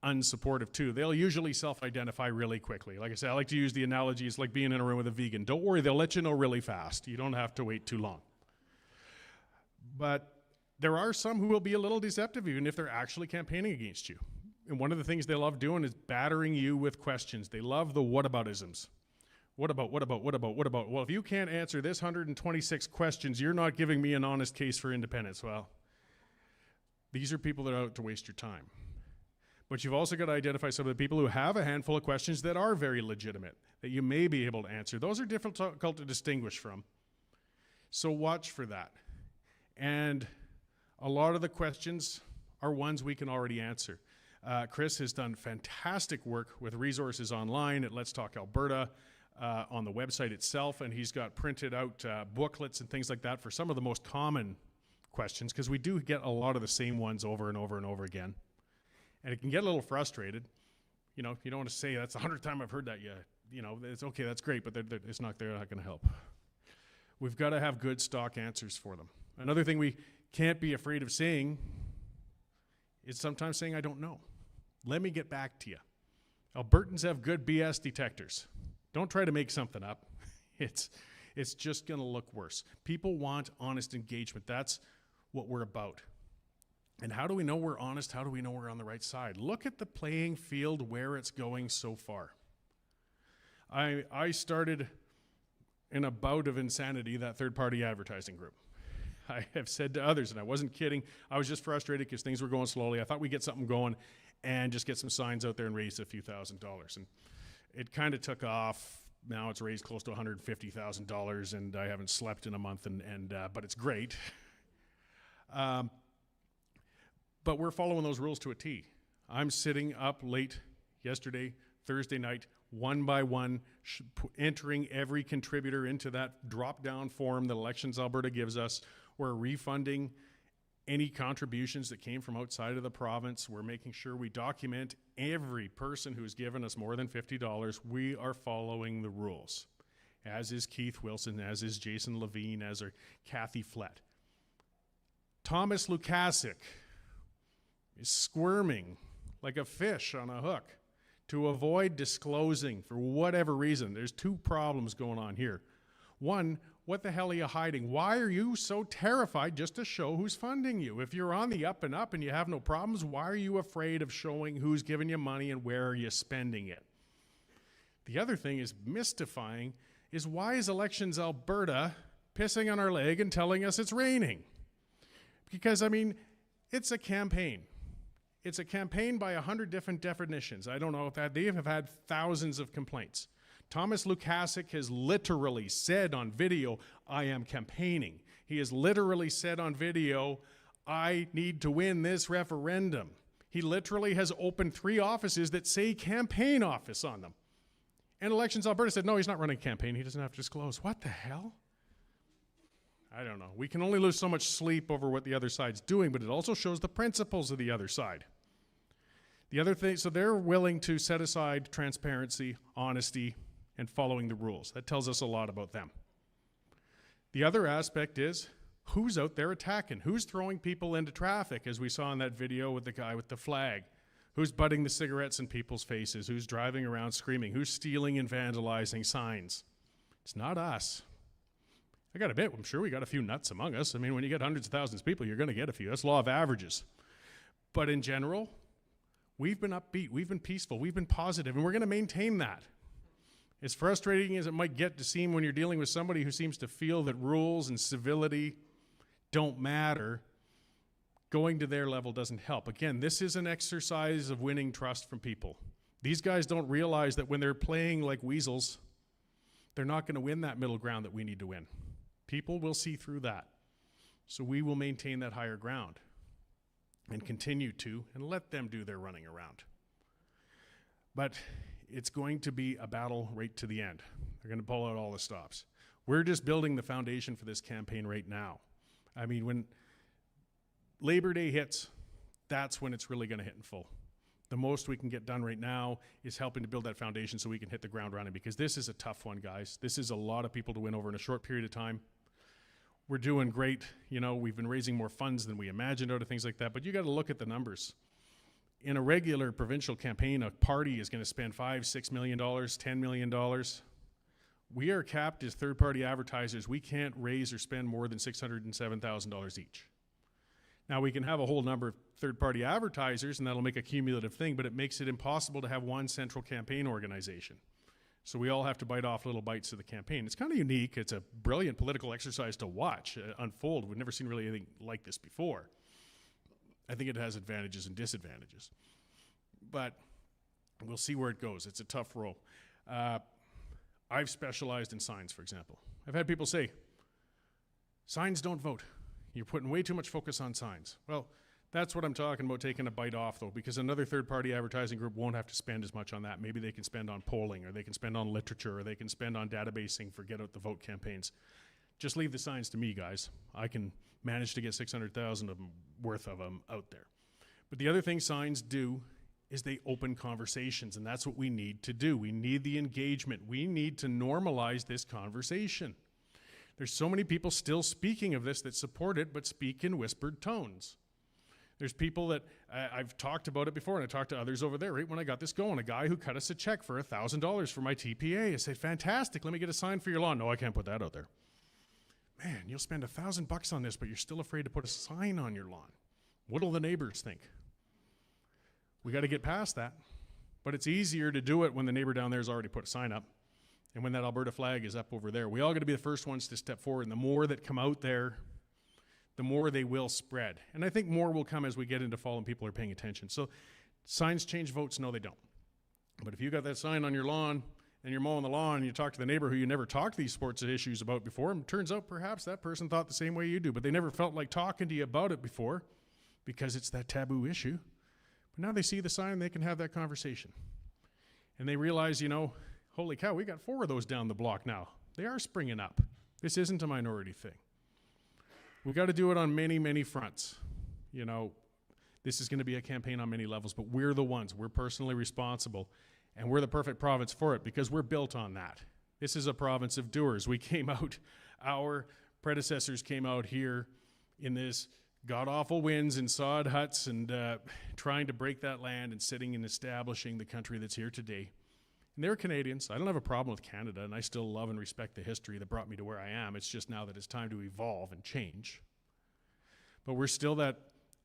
unsupportive too, they'll usually self-identify really quickly. Like I said, I like to use the analogy, it's like being in a room with a vegan. Don't worry, they'll let you know really fast. You don't have to wait too long. But there are some who will be a little deceptive even if they're actually campaigning against you. And one of the things they love doing is battering you with questions. They love the whataboutisms. What about? Well, if you can't answer this 126 questions, you're not giving me an honest case for independence. Well, these are people that are out to waste your time. But you've also got to identify some of the people who have a handful of questions that are very legitimate, that you may be able to answer. Those are difficult to distinguish from. So watch for that. And a lot of the questions are ones we can already answer. Chris has done fantastic work with resources online at Let's Talk Alberta, on the website itself, and he's got printed out booklets and things like that for some of the most common questions, because we do get a lot of the same ones over and over and over again. And it can get a little frustrated. You know, you don't want to say, that's the 100th time I've heard that yet. You know, it's okay, that's great, but they're not going to help. We've got to have good stock answers for them. Another thing we can't be afraid of saying is sometimes saying, I don't know. Let me get back to you. Albertans have good BS detectors. Don't try to make something up. It's just going to look worse. People want honest engagement. That's what we're about. And how do we know we're honest? How do we know we're on the right side? Look at the playing field where it's going so far. I started in a bout of insanity, that third-party advertising group. I have said to others, and I wasn't kidding, I was just frustrated because things were going slowly. I thought we'd get something going and just get some signs out there and raise a few $1,000s. And it kind of took off. Now it's raised close to $150,000, and I haven't slept in a month, but it's great. But we're following those rules to a T. I'm sitting up late yesterday, Thursday night, one by one, entering every contributor into that drop-down form that Elections Alberta gives us. We're refunding any contributions that came from outside of the province. We're making sure we document every person who's given us more than $50. We are following the rules, as is Keith Wilson, as is Jason Levine, as are Kathy Flett. Thomas Lukasik is squirming like a fish on a hook to avoid disclosing for whatever reason. There's two problems going on here. One, what the hell are you hiding? Why are you so terrified just to show who's funding you? If you're on the up and up and you have no problems, why are you afraid of showing who's giving you money and where are you spending it? The other thing is mystifying is why is Elections Alberta pissing on our leg and telling us it's raining? Because, I mean, it's a campaign. It's a campaign by 100 different definitions. I don't know if that, they have had thousands of complaints. Thomas Lukasik has literally said on video, I am campaigning. He has literally said on video, I need to win this referendum. He literally has opened 3 offices that say campaign office on them. And Elections Alberta said, no, he's not running a campaign. He doesn't have to disclose. What the hell? I don't know. We can only lose so much sleep over what the other side's doing, but it also shows the principles of the other side. The other thing, so they're willing to set aside transparency, honesty, and following the rules. That tells us a lot about them. The other aspect is who's out there attacking? Who's throwing people into traffic, as we saw in that video with the guy with the flag? Who's butting the cigarettes in people's faces? Who's driving around screaming? Who's stealing and vandalizing signs? It's not us. I got to admit, I'm sure we got a few nuts among us. I mean, when you get hundreds of thousands of people, you're going to get a few. That's law of averages. But in general, we've been upbeat, we've been peaceful, we've been positive, and we're going to maintain that. As frustrating as it might get to seem when you're dealing with somebody who seems to feel that rules and civility don't matter, going to their level doesn't help. Again, this is an exercise of winning trust from people. These guys don't realize that when they're playing like weasels, they're not going to win that middle ground that we need to win. People will see through that. So we will maintain that higher ground and continue to, and let them do their running around. But it's going to be a battle right to the end. They're going to pull out all the stops. We're just building the foundation for this campaign right now. I mean, when Labor Day hits, that's when it's really going to hit in full. The most we can get done right now is helping to build that foundation so we can hit the ground running, because this is a tough one, guys. This is a lot of people to win over in a short period of time. We're doing great. You know, we've been raising more funds than we imagined out of things like that, but you got to look at the numbers. In a regular provincial campaign, a party is going to spend $5, $6 million, $10 million. We are capped as third-party advertisers. We can't raise or spend more than $607,000 each. Now, we can have a whole number of third-party advertisers, and that'll make a cumulative thing, but it makes it impossible to have one central campaign organization. So we all have to bite off little bites of the campaign. It's kind of unique. It's a brilliant political exercise to watch unfold. We've never seen really anything like this before. I think it has advantages and disadvantages. But we'll see where it goes. It's a tough role. I've specialized in signs, for example. I've had people say, signs don't vote. You're putting way too much focus on signs. Well, that's what I'm talking about, taking a bite off, though, because another third-party advertising group won't have to spend as much on that. Maybe they can spend on polling, or they can spend on literature, or they can spend on databasing for get-out-the-vote campaigns. Just leave the signs to me, guys. I can manage to get 600,000 of them worth of them out there. But the other thing signs do is they open conversations, and that's what we need to do. We need the engagement. We need to normalize this conversation. There's so many people still speaking of this that support it, but speak in whispered tones. There's people that, I've talked about it before, and I talked to others over there, right when I got this going, a guy who cut us a check for $1,000 for my TPA. I said, fantastic, let me get a sign for your lawn. No, I can't put that out there. Man, you'll spend $1,000 on this, but you're still afraid to put a sign on your lawn. What'll the neighbors think? We got to get past that. But it's easier to do it when the neighbor down there has already put a sign up, and when that Alberta flag is up over there. We all got to be the first ones to step forward, and the more that come out there, the more they will spread. And I think more will come as we get into fall and people are paying attention. So signs change votes? No, they don't. But if you got that sign on your lawn and you're mowing the lawn and you talk to the neighbor who you never talked these sports issues about before, and it turns out perhaps that person thought the same way you do, but they never felt like talking to you about it before because it's that taboo issue. But now they see the sign and they can have that conversation. And they realize, you know, holy cow, we got 4 of those down the block now. They are springing up. This isn't a minority thing. We've got to do it on many, many fronts. You know, this is going to be a campaign on many levels, but we're the ones. We're personally responsible, and we're the perfect province for it because we're built on that. This is a province of doers. We came out, our predecessors came out here in this god-awful winds and sod huts and trying to break that land and sitting and establishing the country that's here today. And they're Canadians. I don't have a problem with Canada, and I still love and respect the history that brought me to where I am. It's just now that it's time to evolve and change. But we're still that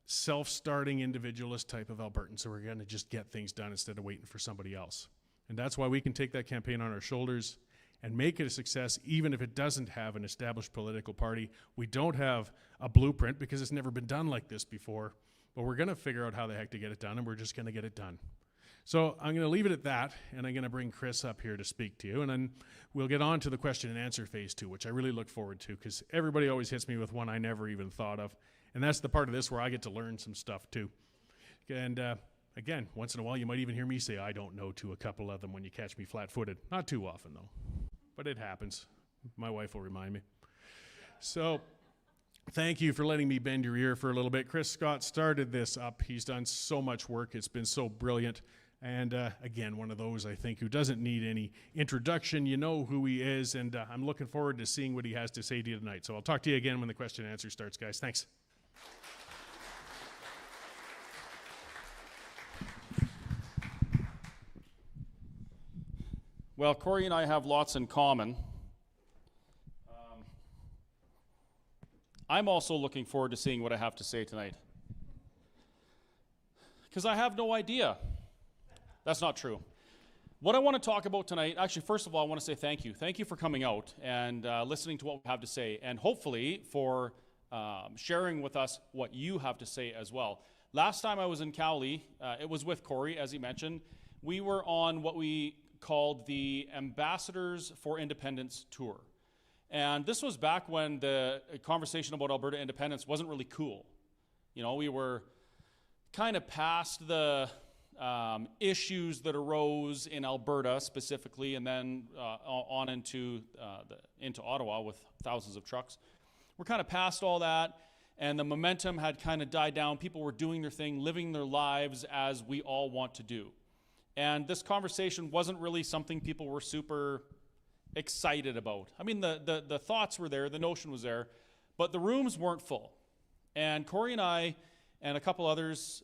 self-starting individualist type of Albertan, so we're going to just get things done instead of waiting for somebody else. And that's why we can take that campaign on our shoulders and make it a success, even if it doesn't have an established political party. We don't have a blueprint because it's never been done like this before, but we're going to figure out how the heck to get it done, and we're just going to get it done. So I'm going to leave it at that, and I'm going to bring Chris up here to speak to you, and then we'll get on to the question and answer phase 2, which I really look forward to, because everybody always hits me with one I never even thought of, and that's the part of this where I get to learn some stuff too. And again, once in a while you might even hear me say I don't know to a couple of them when you catch me flat-footed. Not too often though, but it happens. My wife will remind me. So thank you for letting me bend your ear for a little bit. Chris Scott started this up. He's done so much work. It's been so brilliant. And again, one of those, I think, who doesn't need any introduction. You know who he is, and I'm looking forward to seeing what he has to say to you tonight. So I'll talk to you again when the question and answer starts, guys. Thanks. Well, Cory and I have lots in common. I'm also looking forward to seeing what I have to say tonight, because I have no idea. That's not true. What I want to talk about tonight, actually, first of all, I want to say thank you. Thank you for coming out and listening to what we have to say, and hopefully for sharing with us what you have to say as well. Last time I was in Cowley, it was with Cory, as he mentioned. We were on what we called the Ambassadors for Independence tour. And this was back when the conversation about Alberta independence wasn't really cool. You know, we were kind of past the issues that arose in Alberta specifically, and then on into Ottawa with thousands of trucks. We're kind of past all that, and the momentum had kind of died down. People were doing their thing, living their lives as we all want to do. And this conversation wasn't really something people were super excited about. I mean, the thoughts were there, the notion was there, but the rooms weren't full. And Cory and I and a couple others,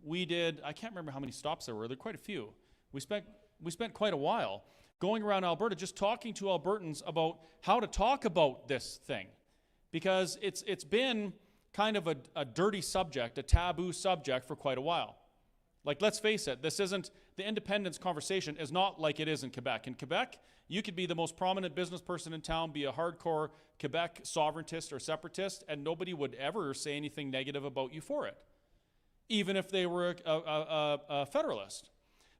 we did, I can't remember how many stops there were quite a few. We spent quite a while going around Alberta just talking to Albertans about how to talk about this thing. Because it's been kind of a dirty subject, a taboo subject for quite a while. Like, let's face it, the independence conversation is not like it is in Quebec. In Quebec, you could be the most prominent business person in town, be a hardcore Quebec sovereigntist or separatist, and nobody would ever say anything negative about you for it, even if they were a federalist.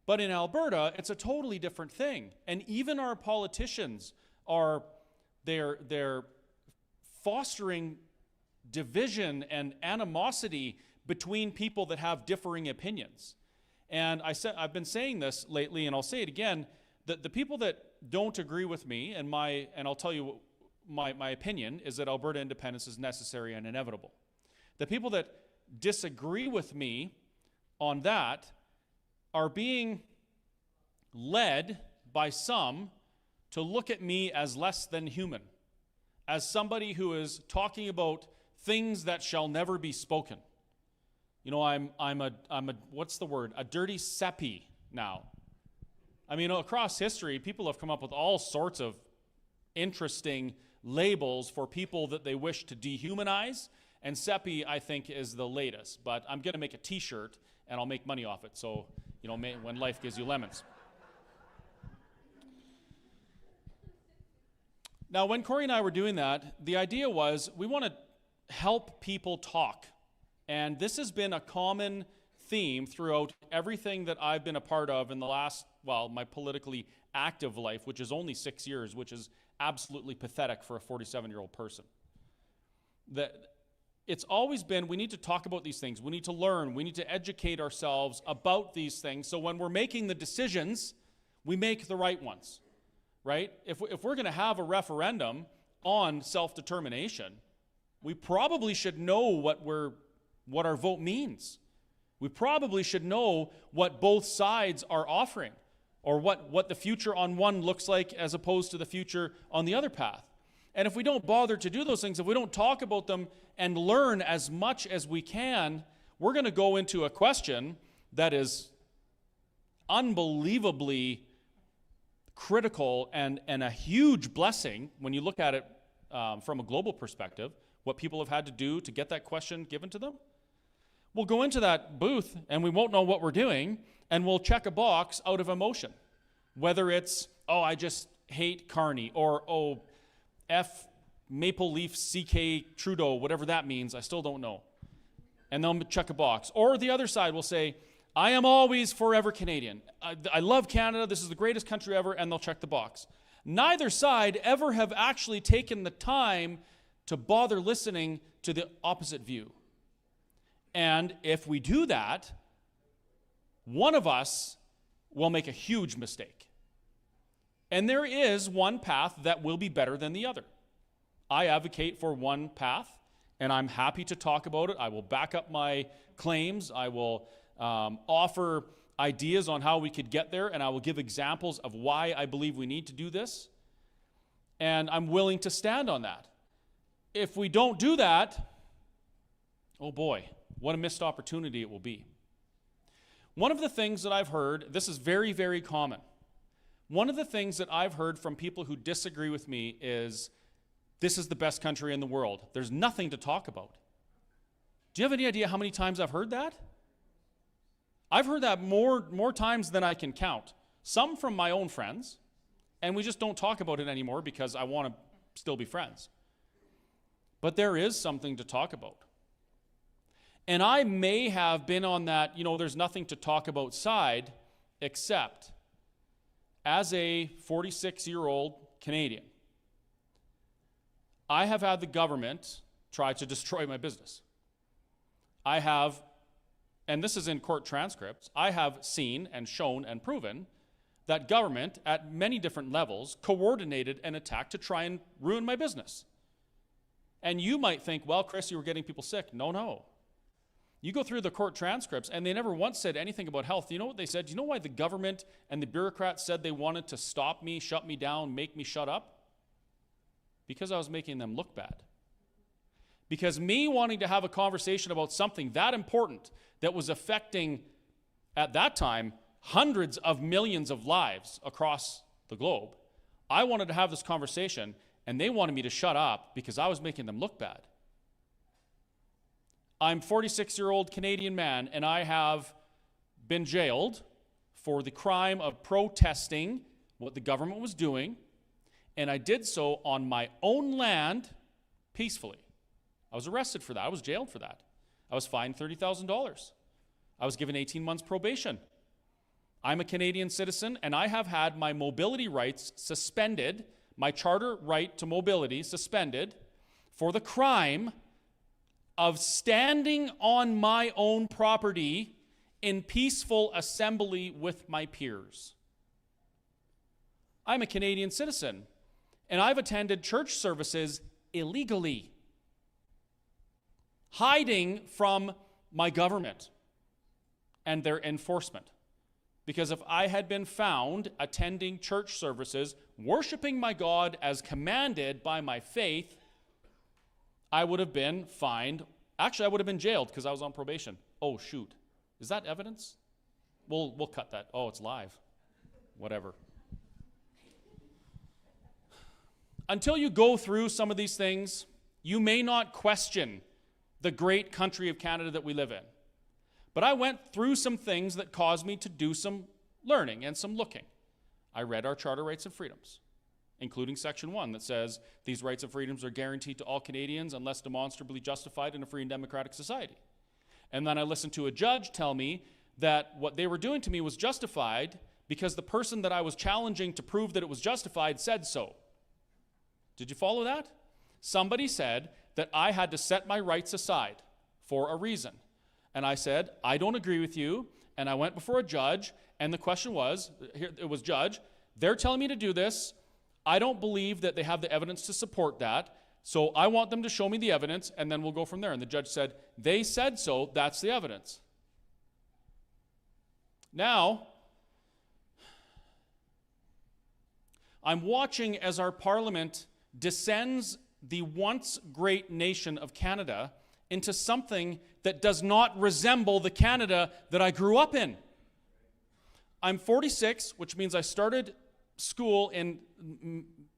But in Alberta, it's a totally different thing. And even our politicians they're fostering division and animosity between people that have differing opinions. And I've been saying this lately, and I'll say it again, that the people that don't agree with me, and I'll tell you my opinion is that Alberta independence is necessary and inevitable. The people that disagree with me on that are being led by some to look at me as less than human, as somebody who is talking about things that shall never be spoken. You know, I'm a what's the word? A dirty seppy now. I mean, across history, people have come up with all sorts of interesting labels for people that they wish to dehumanize, and seppy, I think, is the latest. But I'm going to make a T-shirt, and I'll make money off it. So, you know, when life gives you lemons. Now, when Cory and I were doing that, the idea was we want to help people talk. And this has been a common theme throughout everything that I've been a part of in the last, my politically active life, which is only 6 years, which is absolutely pathetic for a 47-year-old person. It's always been, we need to talk about these things. We need to learn. We need to educate ourselves about these things. So when we're making the decisions, we make the right ones, right? If we're going to have a referendum on self-determination, we probably should know what our vote means. We probably should know what both sides are offering, or what the future on one looks like as opposed to the future on the other path. And if we don't bother to do those things, if we don't talk about them and learn as much as we can, we're going to go into a question that is unbelievably critical and a huge blessing when you look at it from a global perspective, what people have had to do to get that question given to them. We'll go into that booth and we won't know what we're doing, and we'll check a box out of emotion. Whether it's, oh, I just hate Carney, or, oh, F Maple Leaf CK Trudeau, whatever that means, I still don't know. And they'll check a box. Or the other side will say, I am always forever Canadian. I love Canada, this is the greatest country ever, and they'll check the box. Neither side ever have actually taken the time to bother listening to the opposite view. And if we do that, one of us will make a huge mistake. And there is one path that will be better than the other. I advocate for one path, and I'm happy to talk about it. I will back up my claims. I will offer ideas on how we could get there, and I will give examples of why I believe we need to do this. And I'm willing to stand on that. If we don't do that, oh boy, what a missed opportunity it will be. One of the things that I've heard, this is very, very common. One of the things that I've heard from people who disagree with me is, this is the best country in the world. There's nothing to talk about. Do you have any idea how many times I've heard that? I've heard that more times than I can count. Some from my own friends, and we just don't talk about it anymore because I want to still be friends. But there is something to talk about. And I may have been on that, there's nothing to talk about side, except as a 46-year-old Canadian, I have had the government try to destroy my business. I have, and this is in court transcripts, I have seen and shown and proven that government at many different levels coordinated an attack to try and ruin my business. And you might think, well, Chris, you were getting people sick. No. You go through the court transcripts, and they never once said anything about health. You know what they said? Do you know why the government and the bureaucrats said they wanted to stop me, shut me down, make me shut up? Because I was making them look bad. Because me wanting to have a conversation about something that important that was affecting, at that time, hundreds of millions of lives across the globe, I wanted to have this conversation, and they wanted me to shut up because I was making them look bad. I'm a 46-year-old Canadian man, and I have been jailed for the crime of protesting what the government was doing, and I did so on my own land peacefully. I was arrested for that. I was jailed for that. I was fined $30,000. I was given 18 months probation. I'm a Canadian citizen, and I have had my mobility rights suspended, my charter right to mobility suspended, for the crime of standing on my own property in peaceful assembly with my peers. I'm a Canadian citizen, and I've attended church services illegally, hiding from my government and their enforcement. Because if I had been found attending church services, worshiping my God as commanded by my faith, I would have been fined. Actually, I would have been jailed because I was on probation. Oh, shoot. Is that evidence? We'll cut that. Oh, it's live. Whatever. Until you go through some of these things, you may not question the great country of Canada that we live in. But I went through some things that caused me to do some learning and some looking. I read our Charter Rights and Freedoms, including Section 1 that says these rights and freedoms are guaranteed to all Canadians unless demonstrably justified in a free and democratic society. And then I listened to a judge tell me that what they were doing to me was justified because the person that I was challenging to prove that it was justified said so. Did you follow that? Somebody said that I had to set my rights aside for a reason. And I said, I don't agree with you. And I went before a judge, and the question was, it was, Judge, they're telling me to do this. I don't believe that they have the evidence to support that, so I want them to show me the evidence, and then we'll go from there. And the judge said, they said so, that's the evidence. Now, I'm watching as our parliament descends the once great nation of Canada into something that does not resemble the Canada that I grew up in. I'm 46, which means I started school in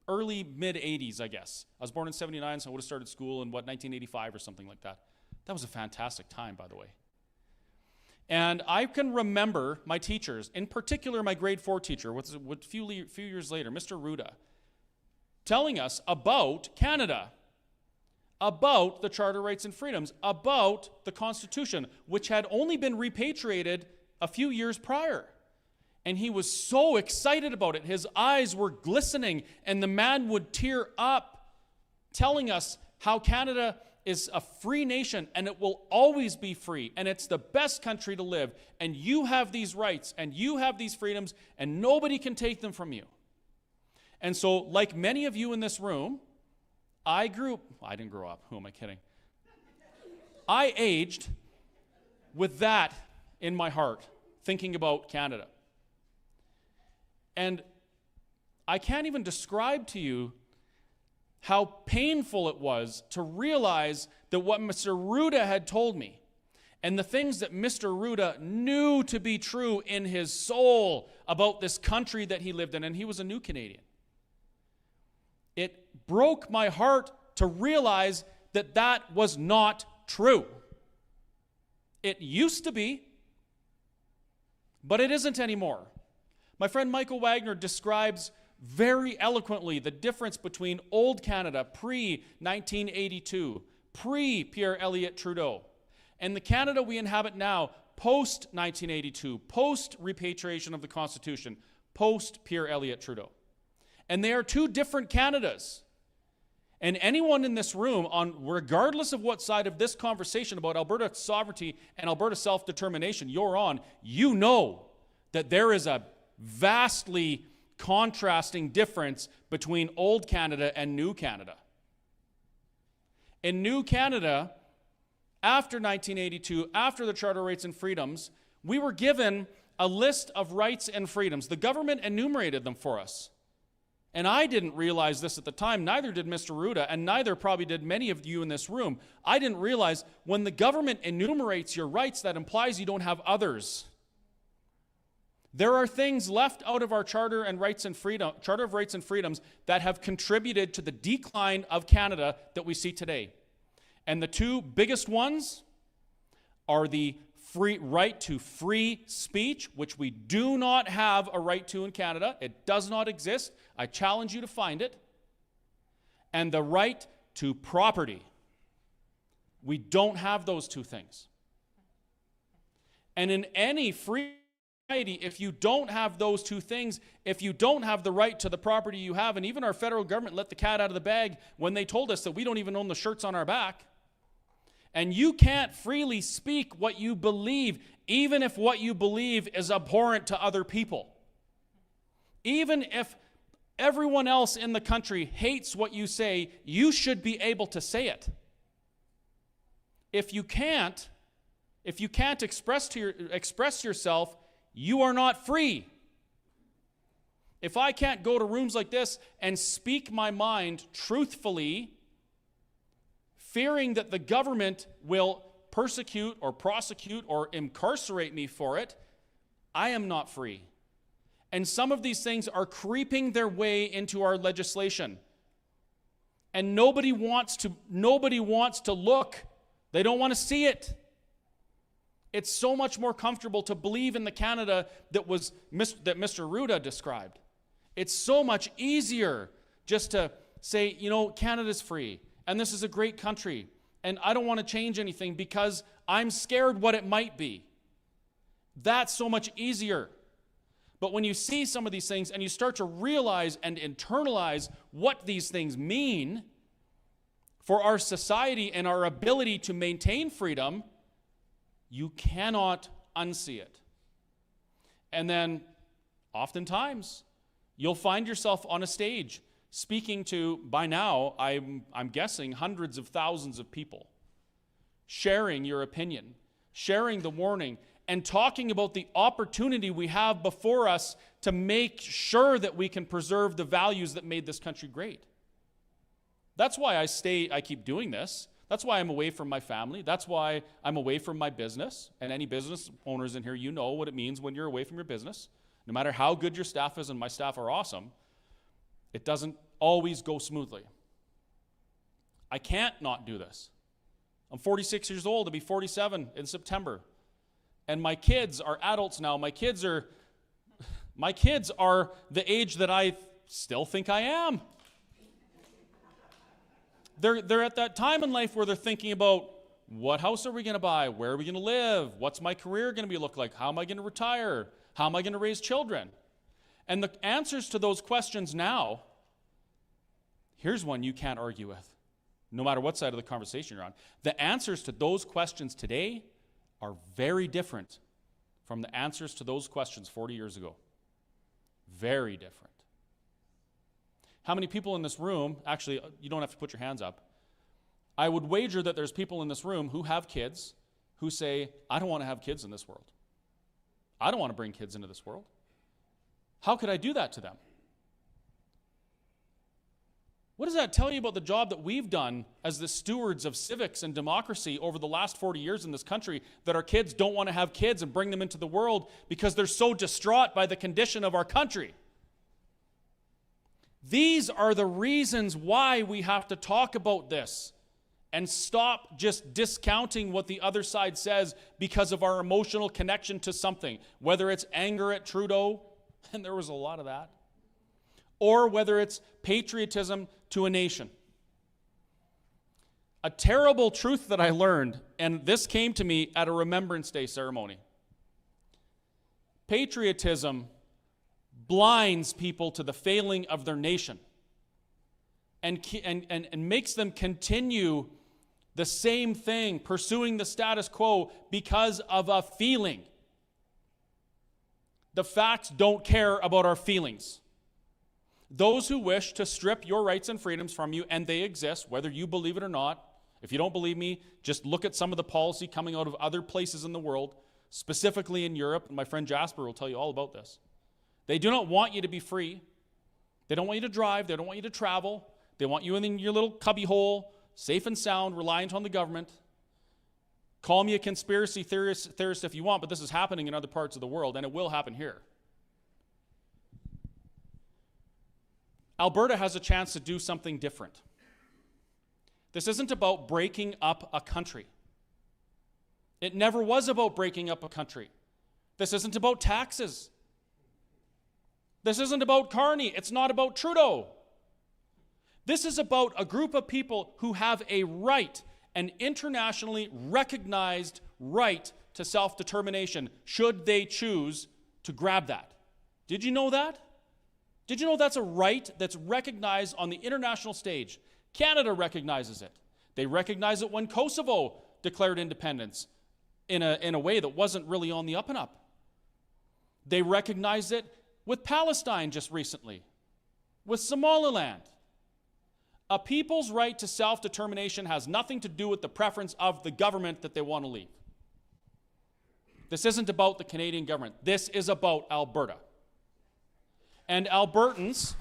early mid-80s, I guess. I was born in 79, so I would have started school in, 1985 or something like that. That was a fantastic time, by the way. And I can remember my teachers, in particular my grade 4 teacher, a few years later, Mr. Ruda, telling us about Canada, about the Charter Rights and Freedoms, about the Constitution, which had only been repatriated a few years prior. And he was so excited about it. His eyes were glistening, and the man would tear up, telling us how Canada is a free nation, and it will always be free, and it's the best country to live, and you have these rights, and you have these freedoms, and nobody can take them from you. And so, like many of you in this room, I didn't grow up. Who am I kidding? I aged with that in my heart, thinking about Canada. And I can't even describe to you how painful it was to realize that what Mr. Ruda had told me and the things that Mr. Ruda knew to be true in his soul about this country that he lived in, and he was a new Canadian. It broke my heart to realize that that was not true. It used to be, but it isn't anymore. My friend Michael Wagner describes very eloquently the difference between old Canada pre-1982, pre-Pierre Elliott Trudeau, and the Canada we inhabit now post-1982, post-repatriation of the Constitution, post-Pierre Elliott Trudeau. And they are two different Canadas. And anyone in this room, regardless of what side of this conversation about Alberta sovereignty and Alberta self-determination you're on, you know that there is a vastly contrasting difference between old Canada and new Canada. In new Canada, after 1982, after the Charter Rights and Freedoms, we were given a list of rights and freedoms. The government enumerated them for us. And I didn't realize this at the time, neither did Mr. Ruda, and neither probably did many of you in this room. I didn't realize when the government enumerates your rights, that implies you don't have others. There are things left out of our Charter of Rights and Freedoms that have contributed to the decline of Canada that we see today. And the two biggest ones are the right to free speech, which we do not have a right to in Canada. It does not exist. I challenge you to find it. And the right to property. We don't have those two things. And in any free society, if you don't have those two things, if you don't have the right to the property you have, and even our federal government let the cat out of the bag when they told us that we don't even own the shirts on our back, and you can't freely speak what you believe, even if what you believe is abhorrent to other people. Even if everyone else in the country hates what you say, you should be able to say it. If you can't express yourself, you are not free. If I can't go to rooms like this and speak my mind truthfully, fearing that the government will persecute or prosecute or incarcerate me for it, I am not free. And some of these things are creeping their way into our legislation. And nobody wants to look. They don't want to see it. It's so much more comfortable to believe in the Canada that Mr. Ruda described. It's so much easier just to say, Canada's free, and this is a great country, and I don't want to change anything because I'm scared what it might be. That's so much easier. But when you see some of these things and you start to realize and internalize what these things mean for our society and our ability to maintain freedom, you cannot unsee it. And then, oftentimes, you'll find yourself on a stage speaking to, by now, I'm guessing, hundreds of thousands of people, sharing your opinion, sharing the warning, and talking about the opportunity we have before us to make sure that we can preserve the values that made this country great. That's why I keep doing this. That's why I'm away from my family. That's why I'm away from my business. And any business owners in here, you know what it means when you're away from your business. No matter how good your staff is, and my staff are awesome, it doesn't always go smoothly. I can't not do this. I'm 46 years old. I'll be 47 in September. And my kids are adults now. My kids are the age that I still think I am. They're at that time in life where they're thinking about, what house are we going to buy? Where are we going to live? What's my career going to look like? How am I going to retire? How am I going to raise children? And the answers to those questions now, here's one you can't argue with, no matter what side of the conversation you're on. The answers to those questions today are very different from the answers to those questions 40 years ago. Very different. How many people in this room, actually, you don't have to put your hands up. I would wager that there's people in this room who have kids who say, I don't want to have kids in this world. I don't want to bring kids into this world. How could I do that to them? What does that tell you about the job that we've done as the stewards of civics and democracy over the last 40 years in this country, that our kids don't want to have kids and bring them into the world because they're so distraught by the condition of our country? These are the reasons why we have to talk about this and stop just discounting what the other side says because of our emotional connection to something, whether it's anger at Trudeau, and there was a lot of that, or whether it's patriotism to a nation. A terrible truth that I learned, and this came to me at a Remembrance Day ceremony. Patriotism blinds people to the failing of their nation and makes them continue the same thing, pursuing the status quo because of a feeling. The facts don't care about our feelings. Those who wish to strip your rights and freedoms from you, and they exist, whether you believe it or not. If you don't believe me, just look at some of the policy coming out of other places in the world, specifically in Europe, and my friend Jasper will tell you all about this. They do not want you to be free. They don't want you to drive. They don't want you to travel. They want you in your little cubby hole, safe and sound, reliant on the government. Call me a conspiracy theorist if you want, but this is happening in other parts of the world, and it will happen here. Alberta has a chance to do something different. This isn't about breaking up a country. It never was about breaking up a country. This isn't about taxes. This isn't about Carney. It's not about Trudeau. This is about a group of people who have a right, an internationally recognized right to self-determination, should they choose to grab that. Did you know that? Did you know that's a right that's recognized on the international stage? Canada recognizes it. They recognized it when Kosovo declared independence in a way that wasn't really on the up and up. They recognized it with Palestine just recently, with Somaliland. A people's right to self-determination has nothing to do with the preference of the government that they want to leave. This isn't about the Canadian government. This is about Alberta. And Albertans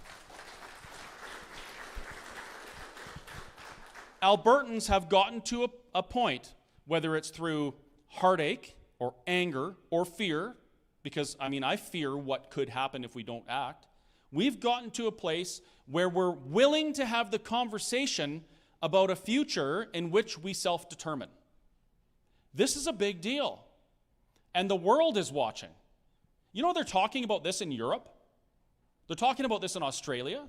have gotten to a point, whether it's through heartache or anger or fear, because, I fear what could happen if we don't act. We've gotten to a place where we're willing to have the conversation about a future in which we self-determine. This is a big deal. And the world is watching. You know, they're talking about this in Europe. They're talking about this in Australia.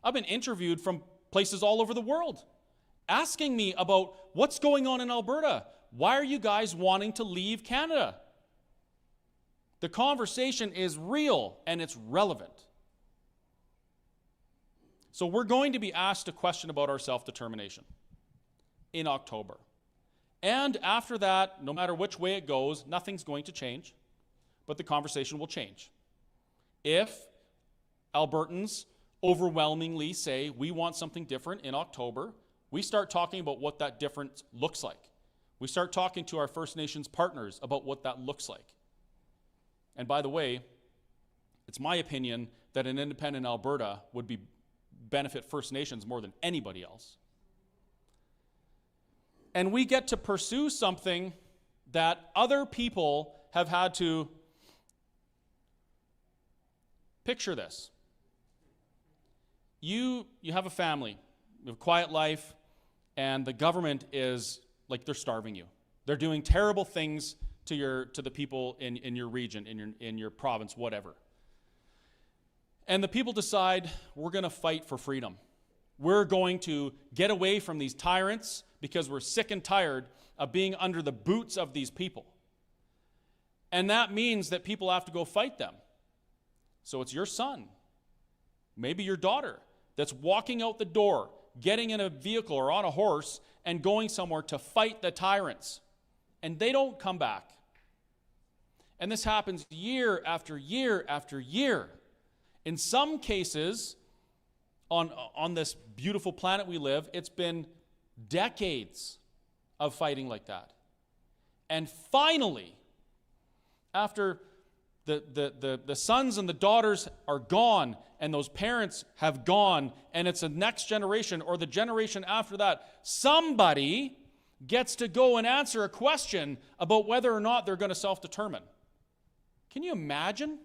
I've been interviewed from places all over the world asking me about what's going on in Alberta. Why are you guys wanting to leave Canada? The conversation is real and it's relevant. So we're going to be asked a question about our self-determination in October. And after that, no matter which way it goes, nothing's going to change, but the conversation will change. If Albertans overwhelmingly say we want something different in October, we start talking about what that difference looks like. We start talking to our First Nations partners about what that looks like. And by the way, it's my opinion that an independent Alberta would be benefit First Nations more than anybody else. And we get to pursue something that other people have had to picture this. You have a family, you have a quiet life, and the government is like they're starving you. They're doing terrible things to the people in your region, in your province, whatever. And the people decide, we're going to fight for freedom. We're going to get away from these tyrants because we're sick and tired of being under the boots of these people. And that means that people have to go fight them. So it's your son, maybe your daughter, that's walking out the door, getting in a vehicle or on a horse and going somewhere to fight the tyrants. And they don't come back. And this happens year after year after year. In some cases, on this beautiful planet we live, it's been decades of fighting like that. And finally, after the sons and the daughters are gone, and those parents have gone, and it's the next generation or the generation after that, somebody gets to go and answer a question about whether or not they're going to self-determine. Can you imagine?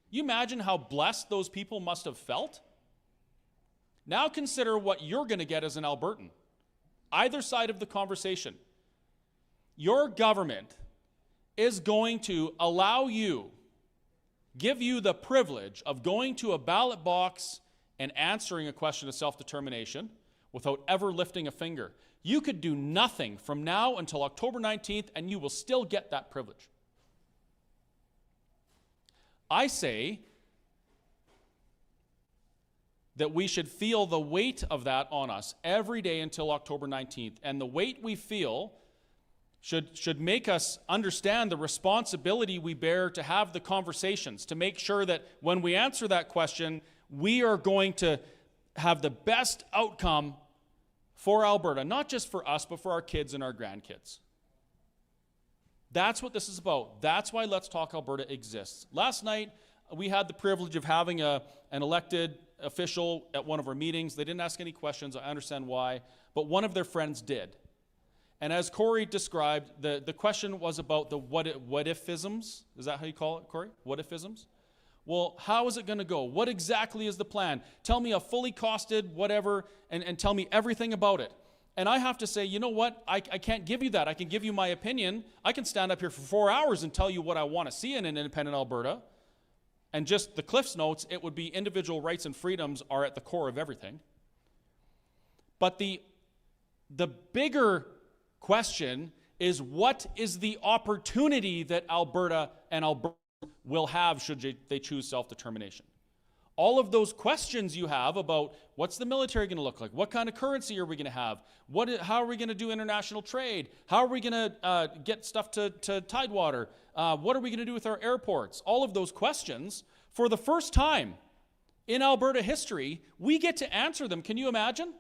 You imagine how blessed those people must have felt? Now consider what you're going to get as an Albertan. Either side of the conversation. Your government is going to allow you, give you the privilege of going to a ballot box and answering a question of self-determination without ever lifting a finger. You could do nothing from now until October 19th, and you will still get that privilege. I say that we should feel the weight of that on us every day until October 19th. And the weight we feel should make us understand the responsibility we bear to have the conversations, to make sure that when we answer that question, we are going to have the best outcome for Alberta, not just for us, but for our kids and our grandkids. That's what this is about. That's why Let's Talk Alberta exists. Last night, we had the privilege of having an elected official at one of our meetings. They didn't ask any questions. I understand why. But one of their friends did. And as Cory described, the question was about the what-if-isms. Is that how you call it, Cory? What-if-isms? Well, how is it going to go? What exactly is the plan? Tell me a fully costed whatever, and tell me everything about it. And I have to say, you know what? I can't give you that. I can give you my opinion. I can stand up here for 4 hours and tell you what I want to see in an independent Alberta. And just the Cliff's Notes, it would be individual rights and freedoms are at the core of everything. But the bigger question is, what is the opportunity that Alberta and Alberta will have should they choose self-determination? All of those questions you have about what's the military going to look like? What kind of currency are we going to have? How are we going to do international trade? How are we going to get stuff to Tidewater? What are we going to do with our airports? All of those questions, for the first time in Alberta history, we get to answer them. Can you imagine?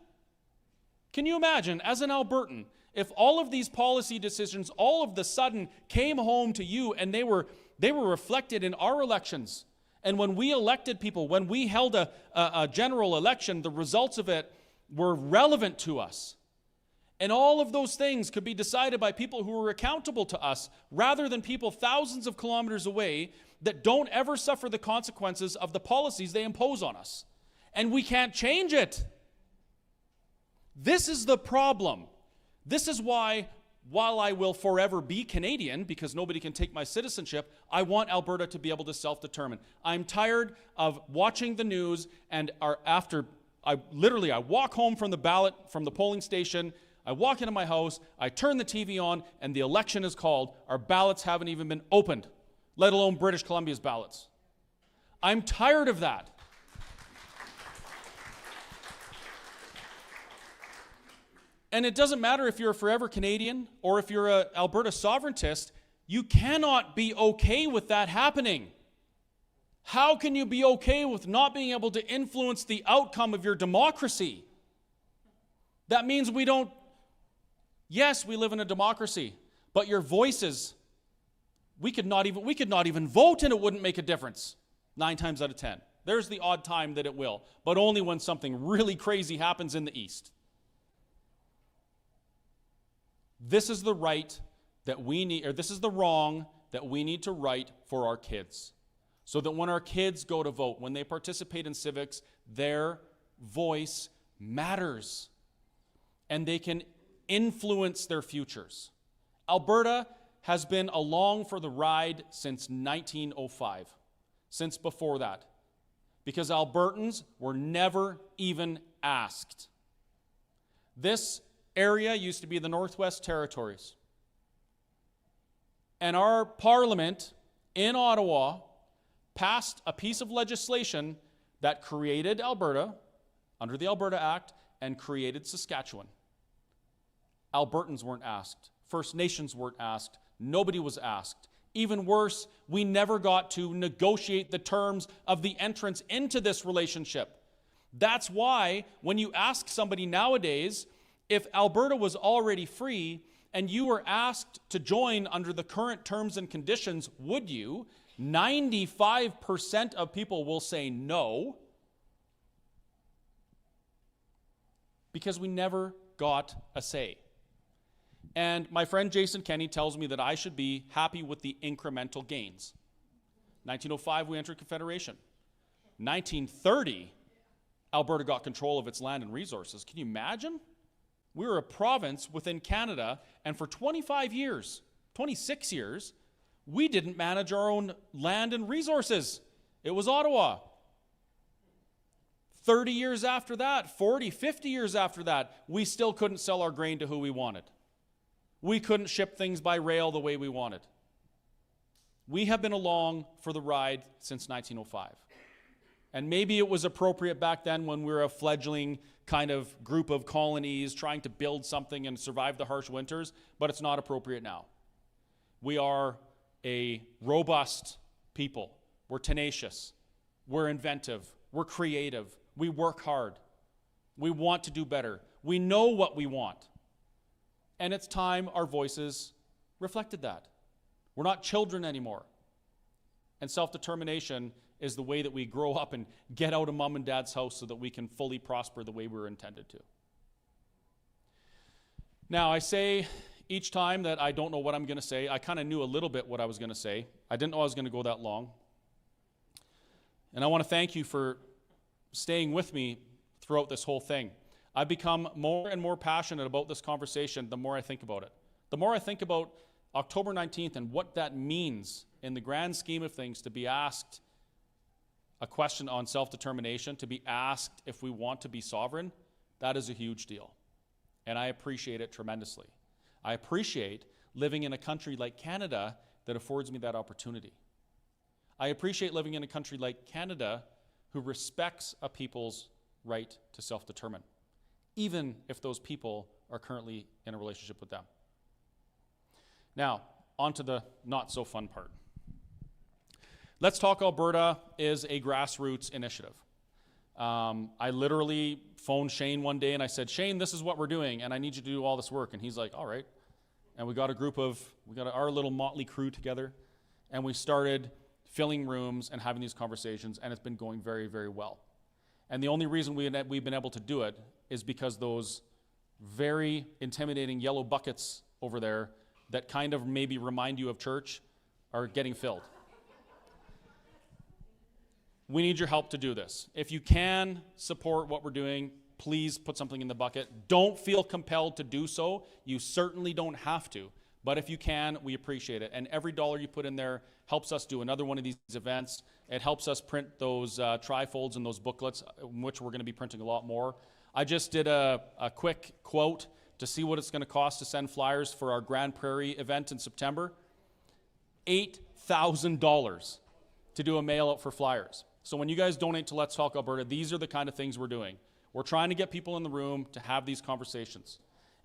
Can you imagine, as an Albertan, if all of these policy decisions all of the sudden came home to you and they were reflected in our elections? And when we elected people, when we held a general election, the results of it were relevant to us. And all of those things could be decided by people who were accountable to us, rather than people thousands of kilometers away that don't ever suffer the consequences of the policies they impose on us. And we can't change it. This is the problem. This is why, while I will forever be Canadian, because nobody can take my citizenship, I want Alberta to be able to self-determine. I'm tired of watching the news, and I walk home from the ballot, from the polling station, I walk into my house, I turn the TV on, and the election is called. Our ballots haven't even been opened, let alone British Columbia's ballots. I'm tired of that. And it doesn't matter if you're a forever Canadian or if you're an Alberta sovereigntist, you cannot be okay with that happening. How can you be okay with not being able to influence the outcome of your democracy? That means yes, we live in a democracy, but your voices, we could not even vote and it wouldn't make a difference 9 times out of 10. There's the odd time that it will, but only when something really crazy happens in the east. This is the right that we need, or this is the wrong that we need to right for our kids. So that when our kids go to vote, when they participate in civics, their voice matters. And they can influence their futures. Alberta has been along for the ride since 1905, since before that, because Albertans were never even asked. This area used to be the Northwest Territories. And our parliament in Ottawa passed a piece of legislation that created Alberta under the Alberta Act and created Saskatchewan. Albertans weren't asked. First Nations weren't asked. Nobody was asked. Even worse, we never got to negotiate the terms of the entrance into this relationship. That's why when you ask somebody nowadays, if Alberta was already free and you were asked to join under the current terms and conditions, would you? 95% of people will say no, because we never got a say. And my friend Jason Kenney tells me that I should be happy with the incremental gains. 1905, we entered Confederation. 1930, Alberta got control of its land and resources. Can you imagine? We were a province within Canada, and for 25 years, 26 years, we didn't manage our own land and resources. It was Ottawa. 30 years after that, 40, 50 years after that, we still couldn't sell our grain to who we wanted. We couldn't ship things by rail the way we wanted. We have been along for the ride since 1905. And maybe it was appropriate back then when we were a fledgling kind of group of colonies trying to build something and survive the harsh winters, but it's not appropriate now. We are a robust people. We're tenacious. We're inventive. We're creative. We work hard. We want to do better. We know what we want. And it's time our voices reflected that. We're not children anymore. And self-determination is the way that we grow up and get out of mom and dad's house so that we can fully prosper the way we were intended to. Now, I say each time that I don't know what I'm going to say. I kind of knew a little bit what I was going to say. I didn't know I was going to go that long. And I want to thank you for staying with me throughout this whole thing. I've become more and more passionate about this conversation the more I think about it. The more I think about October 19th and what that means in the grand scheme of things to be asked a question on self-determination, to be asked if we want to be sovereign, that is a huge deal. And I appreciate it tremendously. I appreciate living in a country like Canada that affords me that opportunity. I appreciate living in a country like Canada who respects a people's right to self-determine, even if those people are currently in a relationship with them. Now, on to the not-so-fun part. Let's Talk Alberta is a grassroots initiative. I literally phoned Shane one day and I said, Shane, this is what we're doing, and I need you to do all this work. And he's like, all right. And we got our little motley crew together, and we started filling rooms and having these conversations, and it's been going very, very well. And the only reason we've been able to do it is because those very intimidating yellow buckets over there that kind of maybe remind you of church are getting filled. We need your help to do this. If you can support what we're doing, please put something in the bucket. Don't feel compelled to do so. You certainly don't have to. But if you can, we appreciate it. And every dollar you put in there helps us do another one of these events. It helps us print those trifolds and those booklets, which we're going to be printing a lot more. I just did a quick quote to see what it's going to cost to send flyers for our Grand Prairie event in September. $8,000 to do a mail out for flyers. So when you guys donate to Let's Talk Alberta, these are the kind of things we're doing. We're trying to get people in the room to have these conversations,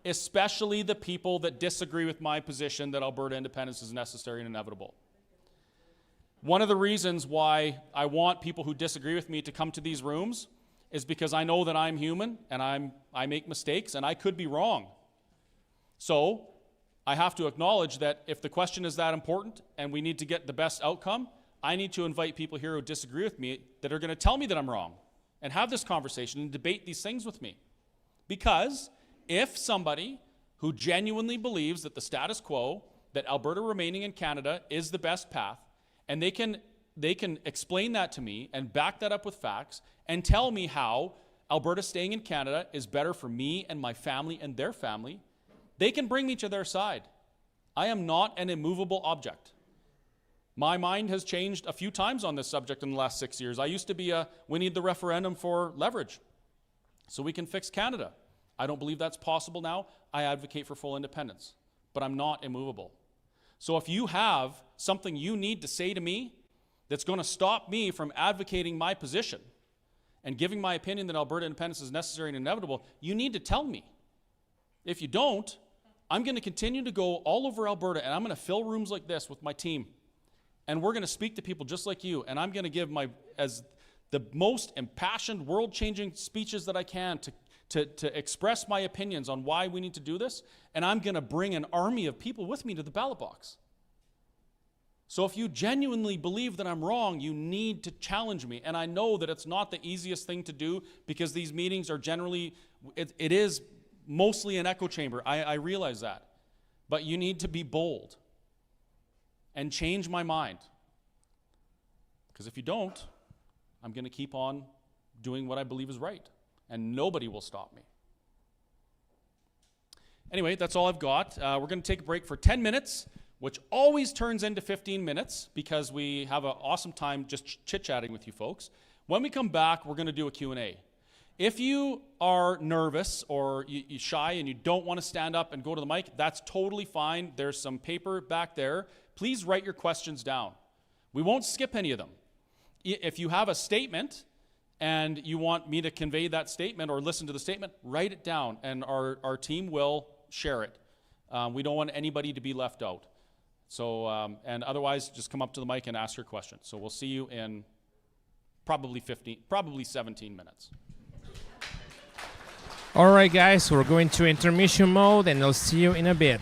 especially the people that disagree with my position that Alberta independence is necessary and inevitable. One of the reasons why I want people who disagree with me to come to these rooms is because I know that I'm human and I make mistakes and I could be wrong. So I have to acknowledge that if the question is that important and we need to get the best outcome, I need to invite people here who disagree with me that are going to tell me that I'm wrong and have this conversation and debate these things with me. Because if somebody who genuinely believes that the status quo, that Alberta remaining in Canada is the best path, and they can explain that to me and back that up with facts and tell me how Alberta staying in Canada is better for me and my family and their family, they can bring me to their side. I am not an immovable object. My mind has changed a few times on this subject in the last 6 years. I used to be we need the referendum for leverage so we can fix Canada. I don't believe that's possible now. I advocate for full independence, but I'm not immovable. So if you have something you need to say to me that's going to stop me from advocating my position and giving my opinion that Alberta independence is necessary and inevitable, you need to tell me. If you don't, I'm going to continue to go all over Alberta, and I'm going to fill rooms like this with my team. And we're going to speak to people just like you, and I'm going to give as the most impassioned, world-changing speeches that I can to express my opinions on why we need to do this, and I'm going to bring an army of people with me to the ballot box. So if you genuinely believe that I'm wrong, you need to challenge me. And I know that it's not the easiest thing to do because these meetings are generally, it is mostly an echo chamber. I realize that. But you need to be bold and change my mind. Because if you don't, I'm going to keep on doing what I believe is right. And nobody will stop me. Anyway, that's all I've got. We're going to take a break for 10 minutes, which always turns into 15 minutes because we have an awesome time just chit-chatting with you folks. When we come back, we're going to do a Q&A. If you are nervous or you're shy and you don't want to stand up and go to the mic, that's totally fine. There's some paper back there. Please write your questions down. We won't skip any of them. If you have a statement and you want me to convey that statement or listen to the statement, write it down and our team will share it. We don't want anybody to be left out. So, and otherwise, just come up to the mic and ask your question. So we'll see you in probably 17 minutes. All right, guys, we're going to intermission mode, and I'll see you in a bit.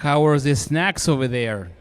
How are the snacks over there?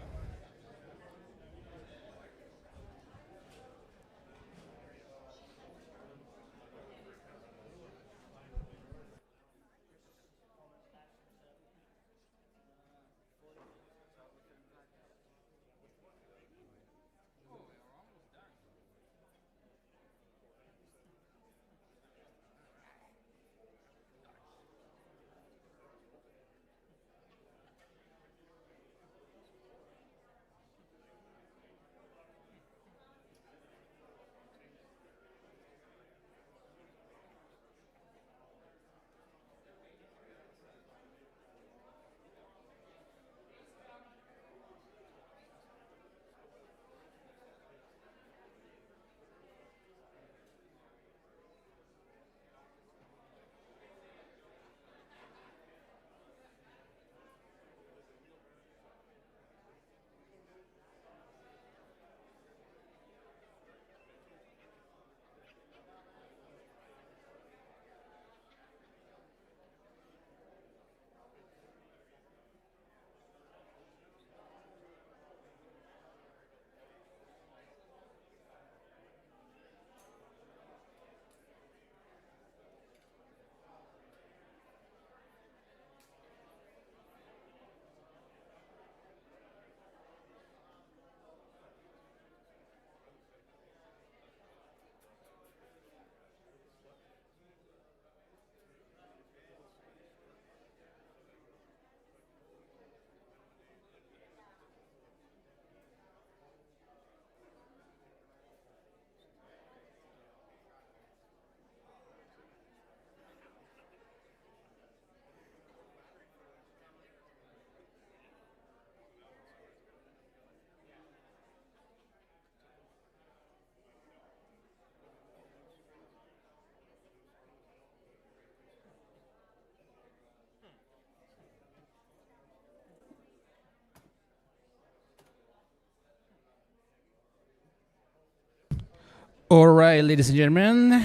All right, ladies and gentlemen,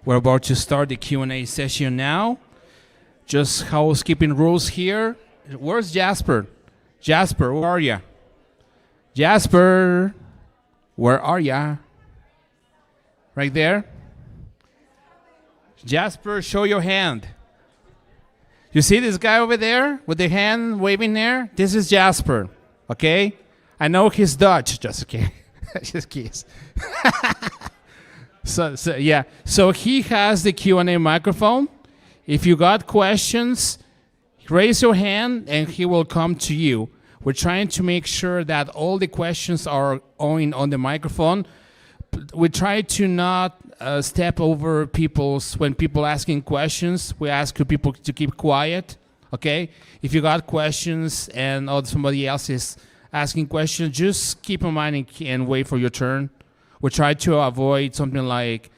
we're about to start the Q&A session now. Just housekeeping rules here. Where's Jasper? Jasper, where are ya? Jasper, where are ya? Right there? Jasper, show your hand. You see this guy over there with the hand waving there? This is Jasper, okay? I know he's Dutch, just okay. Just kidding. So he has the Q&A microphone. If you got questions, raise your hand and he will come to you. We're trying to make sure that all the questions are on the microphone. We try to not step over when people asking questions. We ask people to keep quiet, okay? If you got questions and somebody else is asking questions, just keep in mind and wait for your turn. We try to avoid something like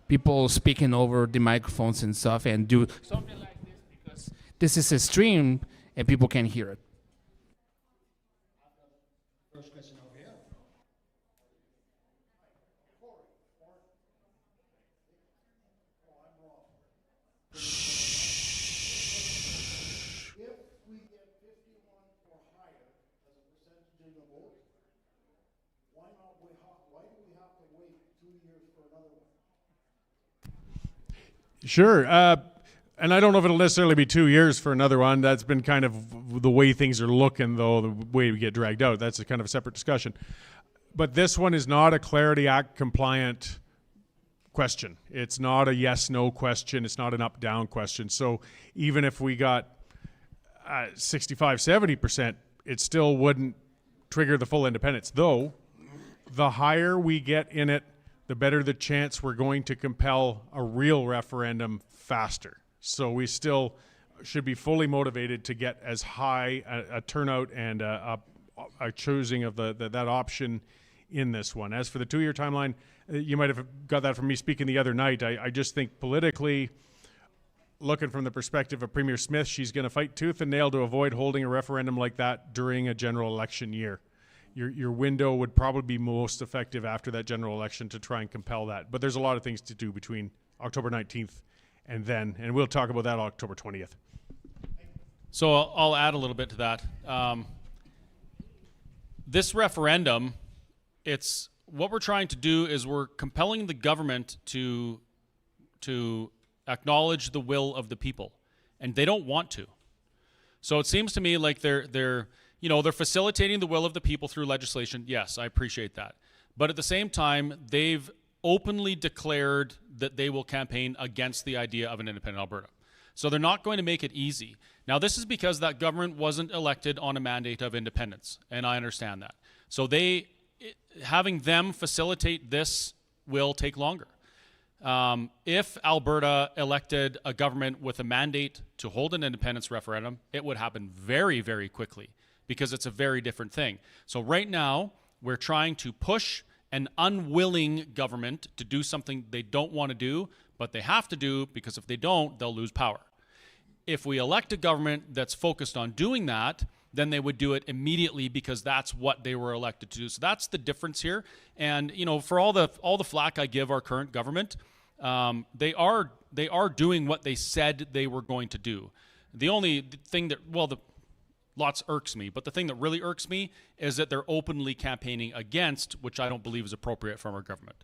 people speaking over the microphones and stuff and do something like this because this is a stream and people can hear it. First question over here. If we get 51 or higher as a percentage of the vote, why do we have to wait 2 years for another one? Sure. And I don't know if it'll necessarily be 2 years for another one. That's been kind of the way things are looking, though, the way we get dragged out. That's a kind of a separate discussion. But this one is not a Clarity Act compliant question. It's not a yes-no question. It's not an up-down question. So even if we got 65, 70%, it still wouldn't trigger the full independence. Though, the higher we get in it, the better the chance we're going to compel a real referendum faster. So we still should be fully motivated to get as high a turnout and a choosing of that option in this one. As for the 2-year timeline, you might have got that from me speaking the other night. I just think politically, looking from the perspective of Premier Smith, she's going to fight tooth and nail to avoid holding a referendum like that during a general election year. Your window would probably be most effective after that general election to try and compel that. But there's a lot of things to do between October 19th and then, and we'll talk about that on October 20th. So I'll add a little bit to that. This referendum, it's what we're trying to do is we're compelling the government to acknowledge the will of the people, and they don't want to. So it seems to me like they're facilitating the will of the people through legislation. Yes, I appreciate that. But at the same time, they've openly declared that they will campaign against the idea of an independent Alberta. So they're not going to make it easy. Now, this is because that government wasn't elected on a mandate of independence, and I understand that. So having them facilitate this will take longer. If Alberta elected a government with a mandate to hold an independence referendum, it would happen very, very quickly because it's a very different thing. So right now, we're trying to push an unwilling government to do something they don't want to do, but they have to do because if they don't, they'll lose power. If we elect a government that's focused on doing that, then they would do it immediately because that's what they were elected to do. So that's the difference here. And for all the flack I give our current government, they are doing what they said they were going to do. The only thing that lots irks me, but the thing that really irks me is that they're openly campaigning against, which I don't believe is appropriate from our government.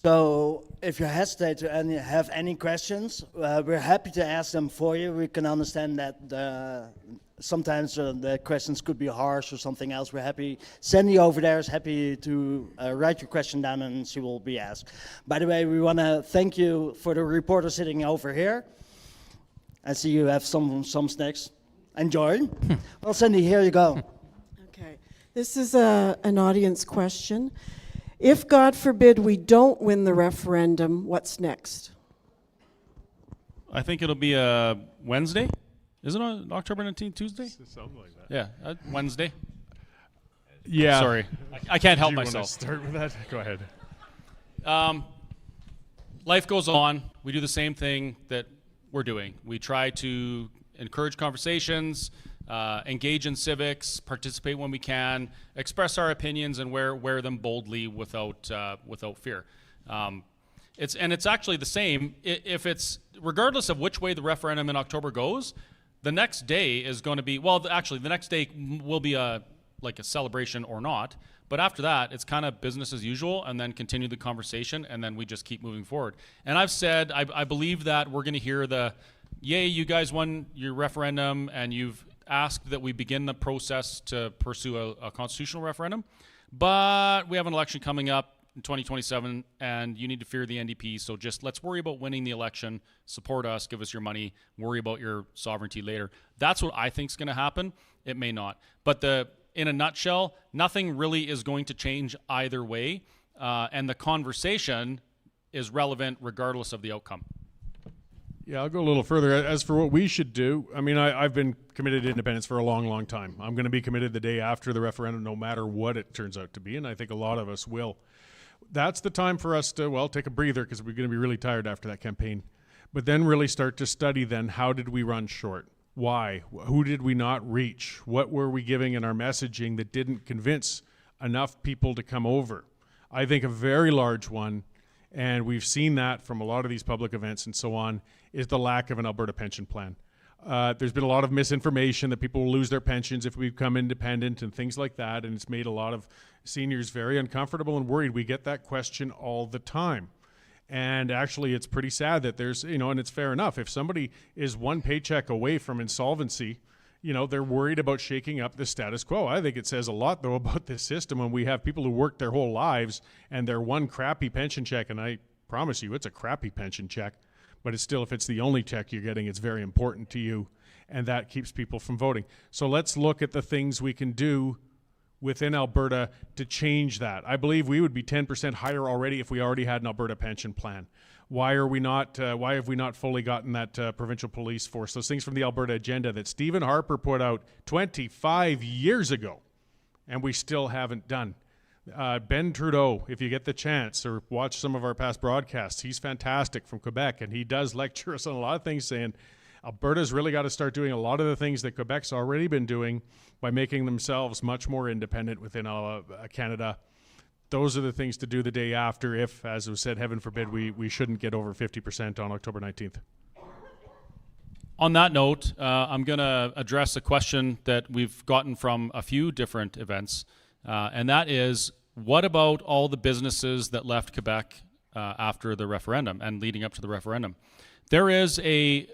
So if you hesitate to have any questions, we're happy to ask them for you. We can understand that sometimes the questions could be harsh or something else. We're happy. Sandy over there is happy to write your question down and she will be asked. By the way, we want to thank you for the reporter sitting over here. I see you have some snacks. Enjoy. Well, Sandy, here you go. Okay. This is an audience question. If, God forbid, we don't win the referendum, what's next? I think it'll be a Wednesday. Is it on October 19th, Tuesday? Something like that. Yeah, Wednesday. Yeah. Sorry, I can't help Do you myself. want to start with that? Go ahead. Life goes on. We do the same thing that we're doing. We try to encourage conversations, engage in civics, participate when we can, express our opinions, and wear them boldly without fear. It's actually the same. If it's regardless of which way the referendum in October goes, the next day is going to be the next day will be a celebration or not. But after that, it's kind of business as usual, and then continue the conversation, and then we just keep moving forward. And I've said I believe that we're going to hear yay, you guys won your referendum, and you've asked that we begin the process to pursue a constitutional referendum. But we have an election coming up in 2027, and you need to fear the NDP. So just let's worry about winning the election, support us, give us your money, worry about your sovereignty later. That's what I think is going to happen. It may not. But in a nutshell, nothing really is going to change either way. And the conversation is relevant regardless of the outcome. Yeah, I'll go a little further. As for what we should do, I mean, I've been committed to independence for a long, long time. I'm going to be committed the day after the referendum, no matter what it turns out to be, and I think a lot of us will. That's the time for us to, take a breather, because we're going to be really tired after that campaign. But then really start to study then, how did we run short? Why? Who did we not reach? What were we giving in our messaging that didn't convince enough people to come over? I think a very large one, and we've seen that from a lot of these public events and so on, is the lack of an Alberta pension plan. There's been a lot of misinformation that people will lose their pensions if we become independent and things like that, and it's made a lot of seniors very uncomfortable and worried. We get that question all the time. And actually, it's pretty sad that there's, and it's fair enough. If somebody is one paycheck away from insolvency, they're worried about shaking up the status quo. I think it says a lot, though, about this system when we have people who work their whole lives and their one crappy pension check, and I promise you it's a crappy pension check, but it's still, if it's the only check you're getting, it's very important to you, and that keeps people from voting. So let's look at the things we can do within Alberta to change that. I believe we would be 10% higher already if we already had an Alberta pension plan. Why have we not fully gotten that provincial police force? Those things from the Alberta agenda that Stephen Harper put out 25 years ago, and we still haven't done. Ben Trudeau, if you get the chance, or watch some of our past broadcasts, he's fantastic from Quebec, and he does lecture us on a lot of things, saying Alberta's really got to start doing a lot of the things that Quebec's already been doing by making themselves much more independent within Canada. Those are the things to do the day after if, as was said, heaven forbid, we shouldn't get over 50% on October 19th. On that note, I'm going to address a question that we've gotten from a few different events, and that is, what about all the businesses that left Quebec after the referendum and leading up to the referendum? There is a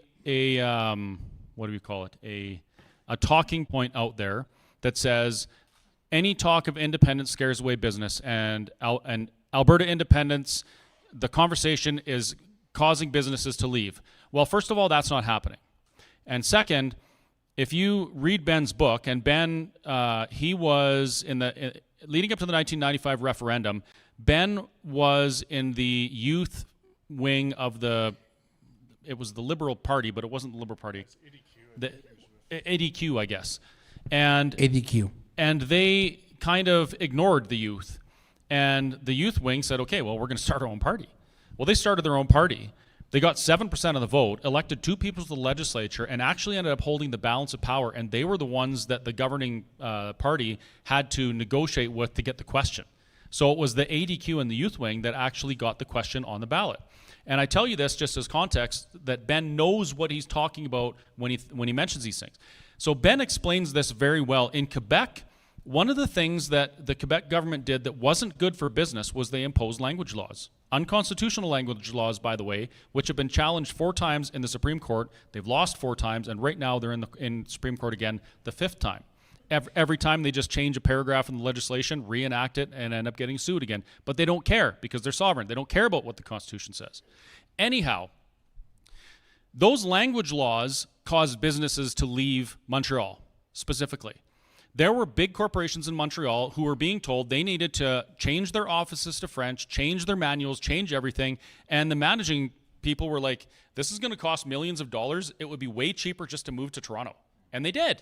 what do we call it? A talking point out there that says any talk of independence scares away business, and Alberta independence, the conversation is causing businesses to leave. Well, first of all, that's not happening. And second, if you read Ben's book, and Ben, he was leading up to the 1995 referendum, Ben was in the youth wing of it was the Liberal Party, but it wasn't the Liberal Party. The ADQ, I guess. And ADQ. And they kind of ignored the youth. And the youth wing said, okay, well, we're going to start our own party. Well, they started their own party. They got 7% of the vote, elected 2 people to the legislature, and actually ended up holding the balance of power. And they were the ones that the governing party had to negotiate with to get the question. So it was the ADQ and the youth wing that actually got the question on the ballot. And I tell you this just as context, that Ben knows what he's talking about when he mentions these things. So Ben explains this very well. In Quebec, one of the things that the Quebec government did that wasn't good for business was they imposed language laws. Unconstitutional language laws, by the way, which have been challenged 4 times in the Supreme Court. They've lost 4 times, and right now they're in Supreme Court again the 5th time. Every time they just change a paragraph in the legislation, reenact it, and end up getting sued again. But they don't care because they're sovereign. They don't care about what the Constitution says. Anyhow, those language laws caused businesses to leave Montreal, specifically. There were big corporations in Montreal who were being told they needed to change their offices to French, change their manuals, change everything, and the managing people were like, this is going to cost millions of dollars. It would be way cheaper just to move to Toronto. And they did.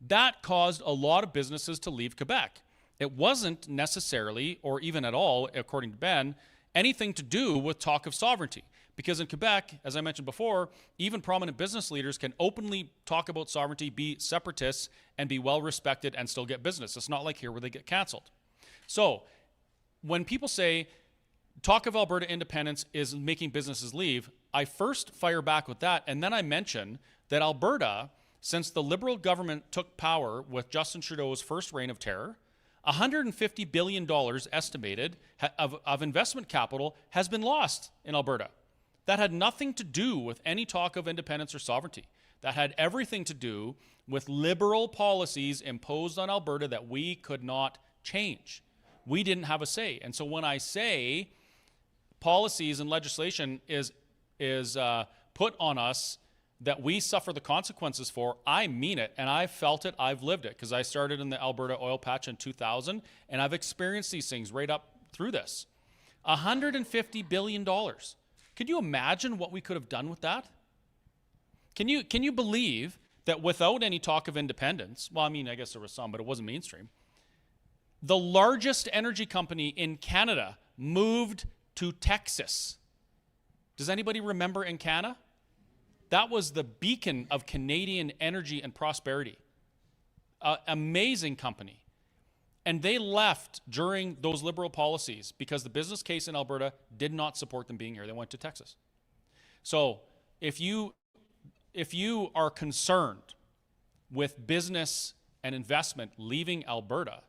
That caused a lot of businesses to leave Quebec. It wasn't necessarily, or even at all, according to Ben, anything to do with talk of sovereignty. Because in Quebec, as I mentioned before, even prominent business leaders can openly talk about sovereignty, be separatists, and be well respected and still get business. It's not like here where they get canceled. So when people say talk of Alberta independence is making businesses leave, I first fire back with that, and then I mention that Alberta, since the Liberal government took power with Justin Trudeau's first reign of terror, $150 billion estimated of investment capital has been lost in Alberta. That had nothing to do with any talk of independence or sovereignty. That had everything to do with liberal policies imposed on Alberta that we could not change. We didn't have a say. And so when I say policies and legislation is put on us that we suffer the consequences for, I mean it, and I've felt it, I've lived it, because I started in the Alberta oil patch in 2000, and I've experienced these things right up through this. $150 billion. Could you imagine what we could have done with that? Can you believe that without any talk of independence, well, I mean, I guess there was some, but it wasn't mainstream, the largest energy company in Canada moved to Texas. Does anybody remember Encana? That was the beacon of Canadian energy and prosperity. Amazing company. And they left during those liberal policies because the business case in Alberta did not support them being here. They went to Texas. So if you are concerned with business and investment leaving Alberta,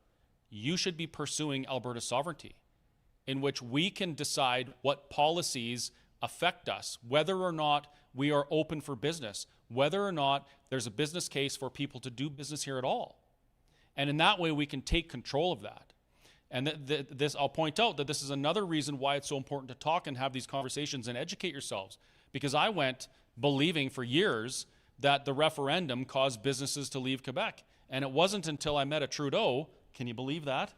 you should be pursuing Alberta sovereignty, in which we can decide what policies affect us, whether or not we are open for business, whether or not there's a business case for people to do business here at all. And in that way, we can take control of that. And this, I'll point out that this is another reason why it's so important to talk and have these conversations and educate yourselves. Because I went believing for years that the referendum caused businesses to leave Quebec. And it wasn't until I met a Trudeau, can you believe that,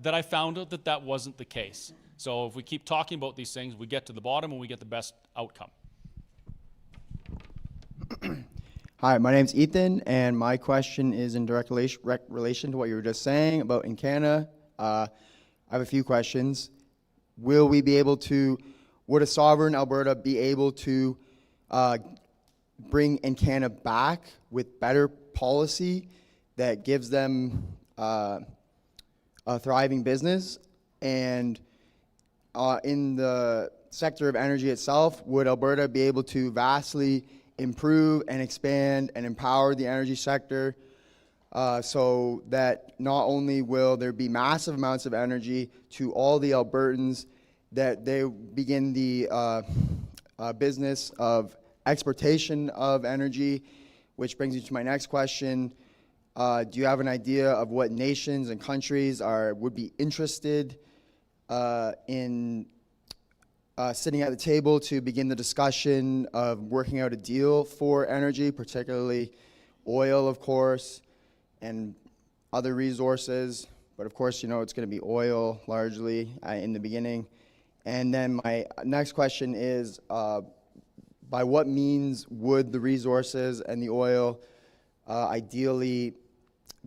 that I found out that that wasn't the case. So if we keep talking about these things, we get to the bottom and we get the best outcome. Hi, my name's Ethan, and my question is in direct relation to what you were just saying about Encana. I have a few questions. Would a sovereign Alberta be able to bring Encana back with better policy that gives them a thriving business? And in the sector of energy itself, would Alberta be able to vastly improve and expand and empower the energy sector, so that not only will there be massive amounts of energy to all the Albertans, that they begin the business of exportation of energy, which brings me to my next question. Do you have an idea of what nations and countries would be interested in sitting at the table to begin the discussion of working out a deal for energy, particularly oil, of course, and other resources? But of course, it's going to be oil largely in the beginning. And then my next question is, by what means would the resources and the oil ideally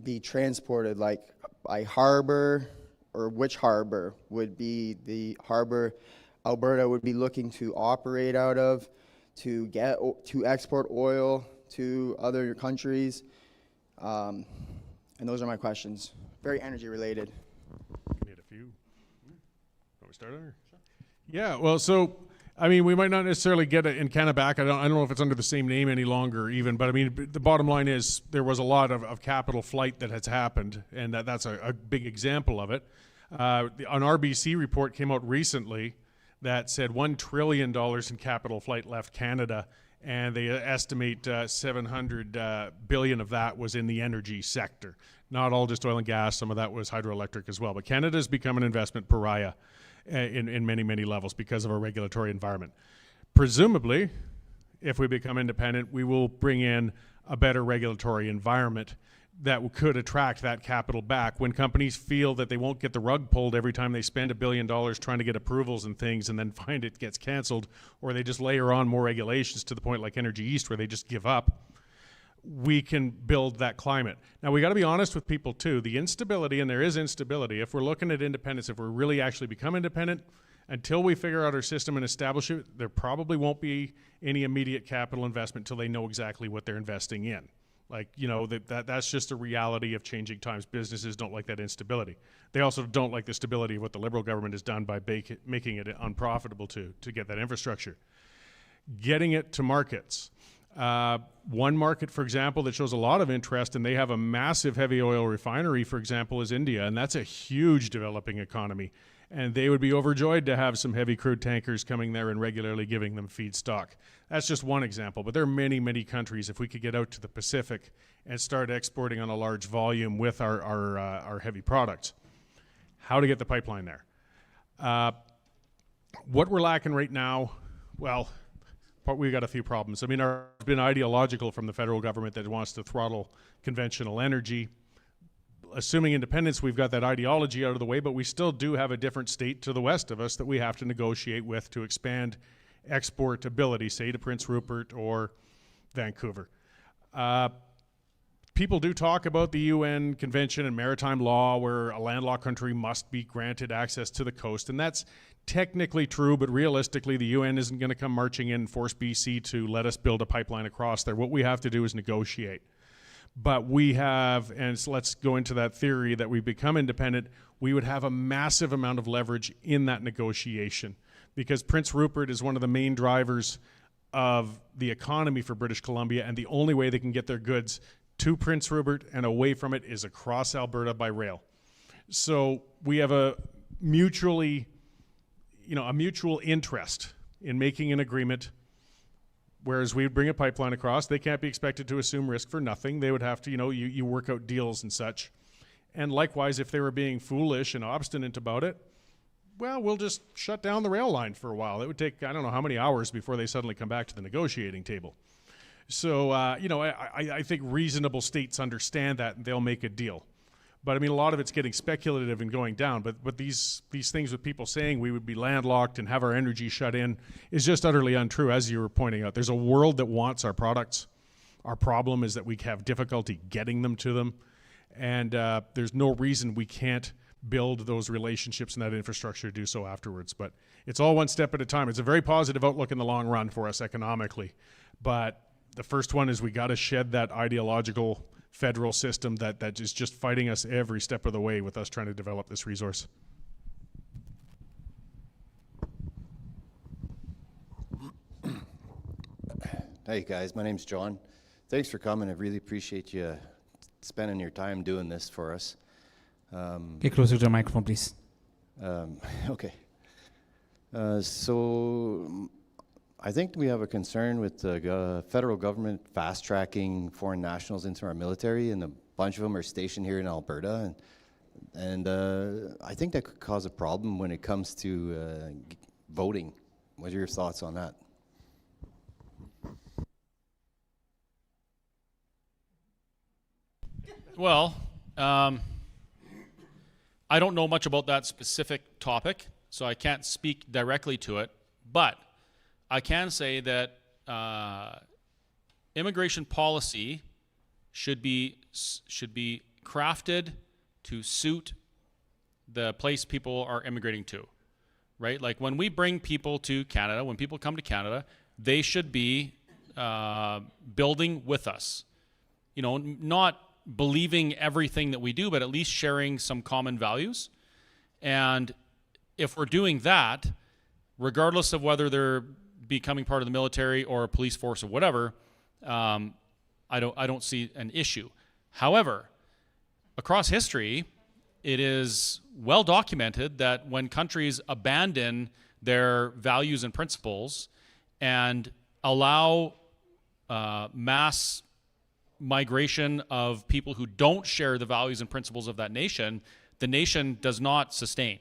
be transported? Like by harbor, or which harbor would be the harbor Alberta would be looking to operate out of to export oil to other countries? And those are my questions. Very energy related. Need a few. Want me to start on her? Yeah, well, so, I mean, we might not necessarily get it in Canada back. I don't know if it's under the same name any longer even, but I mean, the bottom line is there was a lot of capital flight that has happened, and that's a big example of it. An RBC report came out recently that said $1 trillion in capital flight left Canada, and they estimate 700 billion of that was in the energy sector. Not all just oil and gas, some of that was hydroelectric as well. But Canada has become an investment pariah in many, many levels because of our regulatory environment. Presumably, if we become independent, we will bring in a better regulatory environment that could attract that capital back. When companies feel that they won't get the rug pulled every time they spend $1 billion trying to get approvals and things and then find it gets canceled, or they just layer on more regulations to the point like Energy East where they just give up, we can build that climate. Now, we got to be honest with people too. The instability, and there is instability, if we're looking at independence, if we really actually become independent, until we figure out our system and establish it, there probably won't be any immediate capital investment until they know exactly what they're investing in. Like, that's just a reality of changing times. Businesses don't like that instability. They also don't like the stability of what the Liberal government has done by making it unprofitable to get that infrastructure. Getting it to markets. One market, for example, that shows a lot of interest, and they have a massive heavy oil refinery, for example, is India, and that's a huge developing economy. And they would be overjoyed to have some heavy crude tankers coming there and regularly giving them feedstock. That's just one example, but there are many, many countries. If we could get out to the Pacific and start exporting on a large volume with our heavy products. How to get the pipeline there? What we're lacking right now, well, we've got a few problems. I mean, it's been ideological from the federal government that it wants to throttle conventional energy. Assuming independence, we've got that ideology out of the way, but we still do have a different state to the west of us that we have to negotiate with to expand export ability, say to Prince Rupert or Vancouver. People do talk about the UN Convention and Maritime Law where a landlocked country must be granted access to the coast, and that's technically true, but realistically the UN isn't going to come marching in and force BC to let us build a pipeline across there. What we have to do is negotiate. But we have, and so let's go into that theory that we become independent, we would have a massive amount of leverage in that negotiation because Prince Rupert is one of the main drivers of the economy for British Columbia, and the only way they can get their goods to Prince Rupert and away from it is across Alberta by rail. So we have a mutual interest in making an agreement. Whereas we would bring a pipeline across, they can't be expected to assume risk for nothing. They would have to, you work out deals and such. And likewise, if they were being foolish and obstinate about it, well, we'll just shut down the rail line for a while. It would take, I don't know how many hours before they suddenly come back to the negotiating table. So, I think reasonable states understand that and they'll make a deal. But I mean, a lot of it's getting speculative and going down. But these things with people saying we would be landlocked and have our energy shut in is just utterly untrue, as you were pointing out. There's a world that wants our products. Our problem is that we have difficulty getting them to them. And there's no reason we can't build those relationships and that infrastructure to do so afterwards. But it's all one step at a time. It's a very positive outlook in the long run for us economically. But the first one is we got to shed that ideological federal system that is just fighting us every step of the way with us trying to develop this resource. Hey guys, my name's John. Thanks for coming. I really appreciate you spending your time doing this for us. Get closer to the microphone, please. Okay. So I think we have a concern with the federal government fast-tracking foreign nationals into our military, and a bunch of them are stationed here in Alberta. And I think that could cause a problem when it comes to voting. What are your thoughts on that? Well, I don't know much about that specific topic, so I can't speak directly to it. But I can say that immigration policy should be crafted to suit the place people are immigrating to, right? Like when we bring people to Canada, when people come to Canada, they should be building with us. You know, not believing everything that we do, but at least sharing some common values. And if we're doing that, regardless of whether they're becoming part of the military or a police force or whatever, I don't see an issue. However, across history, it is well documented that when countries abandon their values and principles and allow mass migration of people who don't share the values and principles of that nation, the nation does not sustain.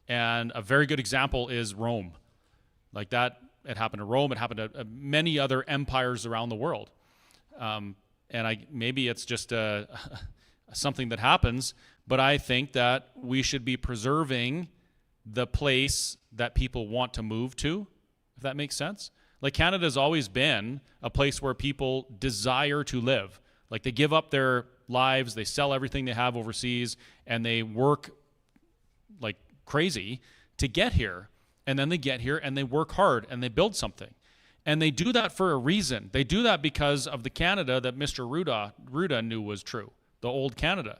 And a very good example is Rome. Like that, it happened to Rome, it happened to many other empires around the world. And maybe it's just something that happens, but I think that we should be preserving the place that people want to move to, if that makes sense. Like Canada's always been a place where people desire to live. Like they give up their lives, they sell everything they have overseas, and they work like crazy to get here. And then they get here and they work hard and they build something. And they do that for a reason. They do that because of the Canada that Mr. Ruda knew was true, the old Canada.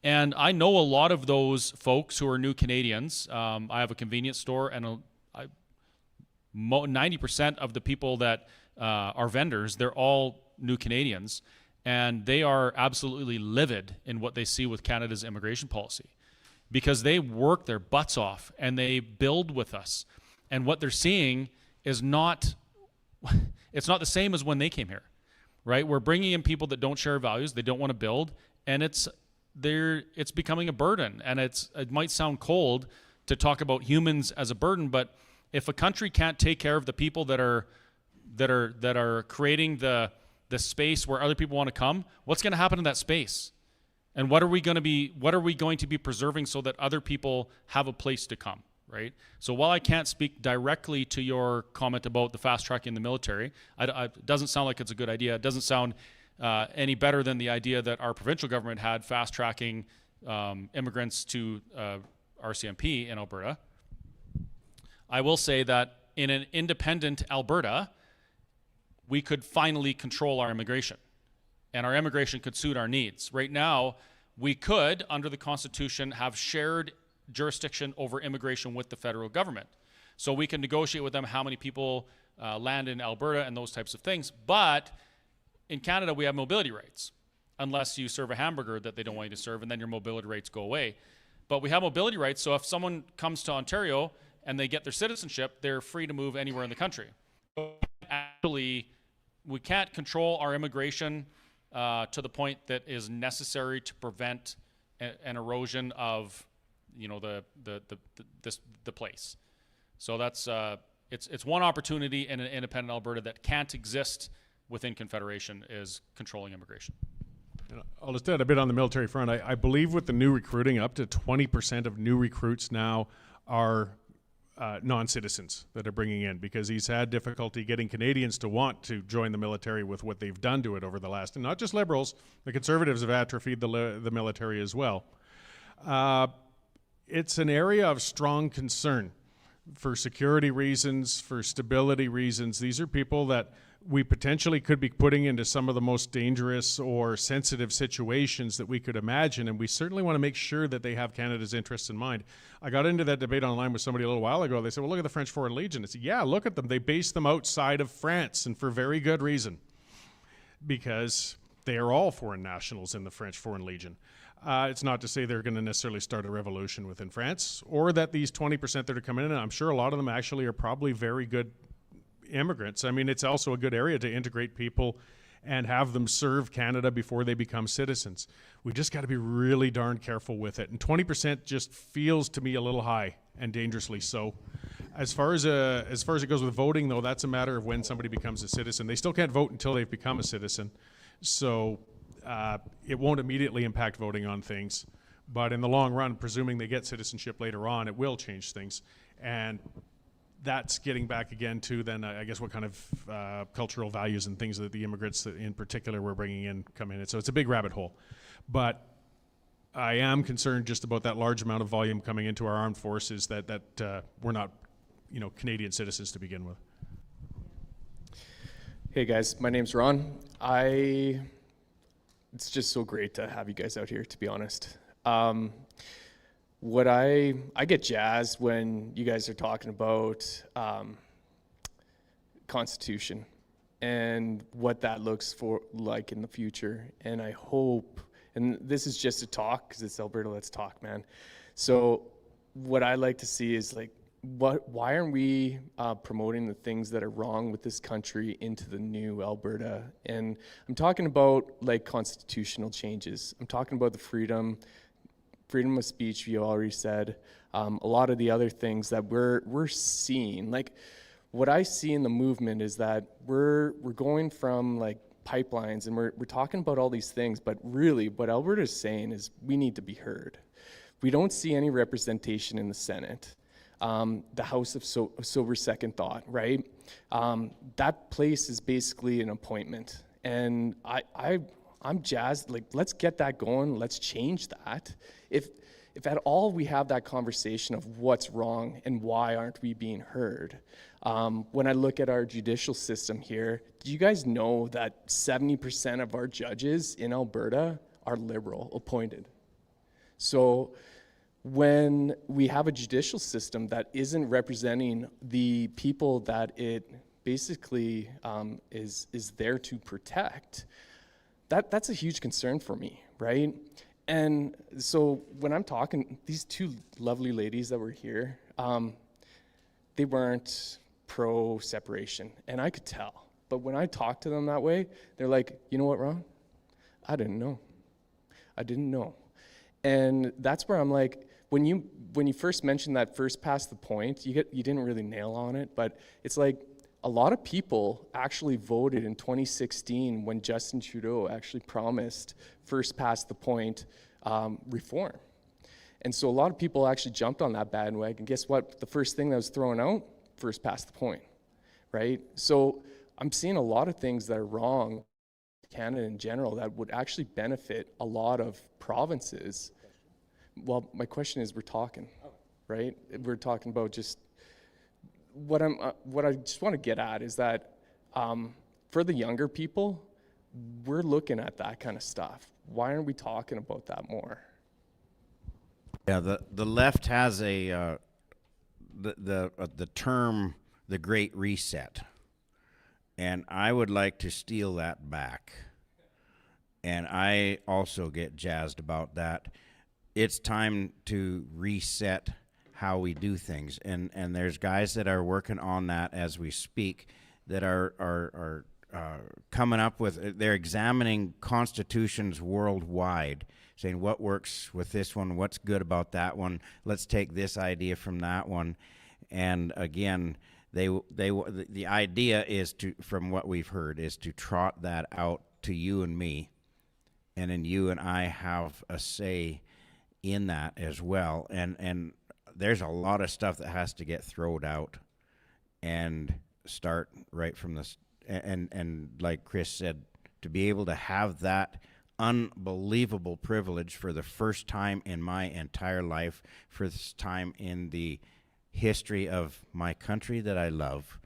And I know a lot of those folks who are new Canadians. I have a convenience store, and 90% of the people that are vendors, they're all new Canadians, and they are absolutely livid in what they see with Canada's immigration policy because they work their butts off and they build with us. And what they're seeing is it's not the same as when they came here, right? We're bringing in people that don't share values, they don't want to build, and it's becoming a burden. And it might sound cold to talk about humans as a burden, but if a country can't take care of the people that are creating the space where other people want to come, what's going to happen in that space? And what are we going to be preserving so that other people have a place to come, right? So while I can't speak directly to your comment about the fast tracking the military, it doesn't sound like it's a good idea. It doesn't sound any better than the idea that our provincial government had fast tracking immigrants to RCMP in Alberta. I will say that in an independent Alberta, we could finally control our immigration, and our immigration could suit our needs. Right now, we could, under the Constitution, have shared jurisdiction over immigration with the federal government. So we can negotiate with them how many people land in Alberta and those types of things. But in Canada, we have mobility rights, unless you serve a hamburger that they don't want you to serve, and then your mobility rights go away. But we have mobility rights, so if someone comes to Ontario and they get their citizenship, they're free to move anywhere in the country. Actually, we can't control our immigration to the point that is necessary to prevent an erosion of, the place. So that's it's one opportunity in an independent Alberta that can't exist within Confederation is controlling immigration. I'll just add a bit on the military front. I believe with the new recruiting, up to 20% of new recruits now are non-citizens that are bringing in, because he's had difficulty getting Canadians to want to join the military with what they've done to it over the last, and not just Liberals, the Conservatives have atrophied the military as well. It's an area of strong concern for security reasons, for stability reasons. These are people that we potentially could be putting into some of the most dangerous or sensitive situations that we could imagine, and we certainly want to make sure that they have Canada's interests in mind. I got into that debate online with somebody a little while ago. They said, well, look at the French Foreign Legion. I said, yeah, look at them. They base them outside of France, and for very good reason, because they are all foreign nationals in the French Foreign Legion. It's not to say they're going to necessarily start a revolution within France, or that these 20% that are coming in, and I'm sure a lot of them actually are probably very good immigrants. I mean, it's also a good area to integrate people and have them serve Canada before they become citizens. We just got to be really darn careful with it. And 20% just feels to me a little high, and dangerously so. As far as it goes with voting, though, that's a matter of when somebody becomes a citizen. They still can't vote until they've become a citizen. So it won't immediately impact voting on things. But in the long run, presuming they get citizenship later on, it will change things. And that's getting back again to then, I guess, what kind of cultural values and things that the immigrants that in particular we're bringing in come in. So it's a big rabbit hole. But I am concerned just about that large amount of volume coming into our armed forces that we're not, Canadian citizens to begin with. Hey guys, my name's Ron. It's just so great to have you guys out here, to be honest. What I get jazzed when you guys are talking about Constitution and what that looks like in the future. And I hope, and this is just a talk because it's Alberta, let's talk, man. So what I like to see is like, why aren't we promoting the things that are wrong with this country into the new Alberta? And I'm talking about like constitutional changes. I'm talking about the freedom of speech, you already said, a lot of the other things that we're seeing. Like what I see in the movement is that we're going from like pipelines and we're talking about all these things, but really what Alberta is saying is we need to be heard. We don't see any representation in the Senate. The House of Sober Second Thought, right? That place is basically an appointment. And I'm jazzed, like, let's get that going, let's change that. If at all we have that conversation of what's wrong and why aren't we being heard. When I look at our judicial system here, do you guys know that 70% of our judges in Alberta are Liberal appointed? So when we have a judicial system that isn't representing the people that it basically is there to protect, that's a huge concern for me, right? And so when I'm talking, these two lovely ladies that were here, they weren't pro-separation, and I could tell. But when I talk to them that way, they're like, you know what, Ron? I didn't know. And that's where I'm like, when you first mentioned that first past the point, you didn't really nail on it, but it's like a lot of people actually voted in 2016 when Justin Trudeau actually promised first past the point reform. And so a lot of people actually jumped on that bandwagon. Guess what? The first thing that was thrown out, first past the point, right? So I'm seeing a lot of things that are wrong in Canada in general that would actually benefit a lot of provinces. Well, my question is, we're talking, right? We're talking about just what I just want to get at is that for the younger people, we're looking at that kind of stuff. Why aren't we talking about that more? Yeah, the left has the term the Great Reset, and I would like to steal that back. And I also get jazzed about that. It's time to reset how we do things, and there's guys that are working on that as we speak that are coming up with, they're examining constitutions worldwide, saying what works with this one, what's good about that one, let's take this idea from that one. And again, the idea is to, from what we've heard, is to trot that out to you and me, and then you and I have a say in that as well. And there's a lot of stuff that has to get thrown out and start right from this. And like Chris said, to be able to have that unbelievable privilege for the first time in my entire life, first time in the history of my country that I love,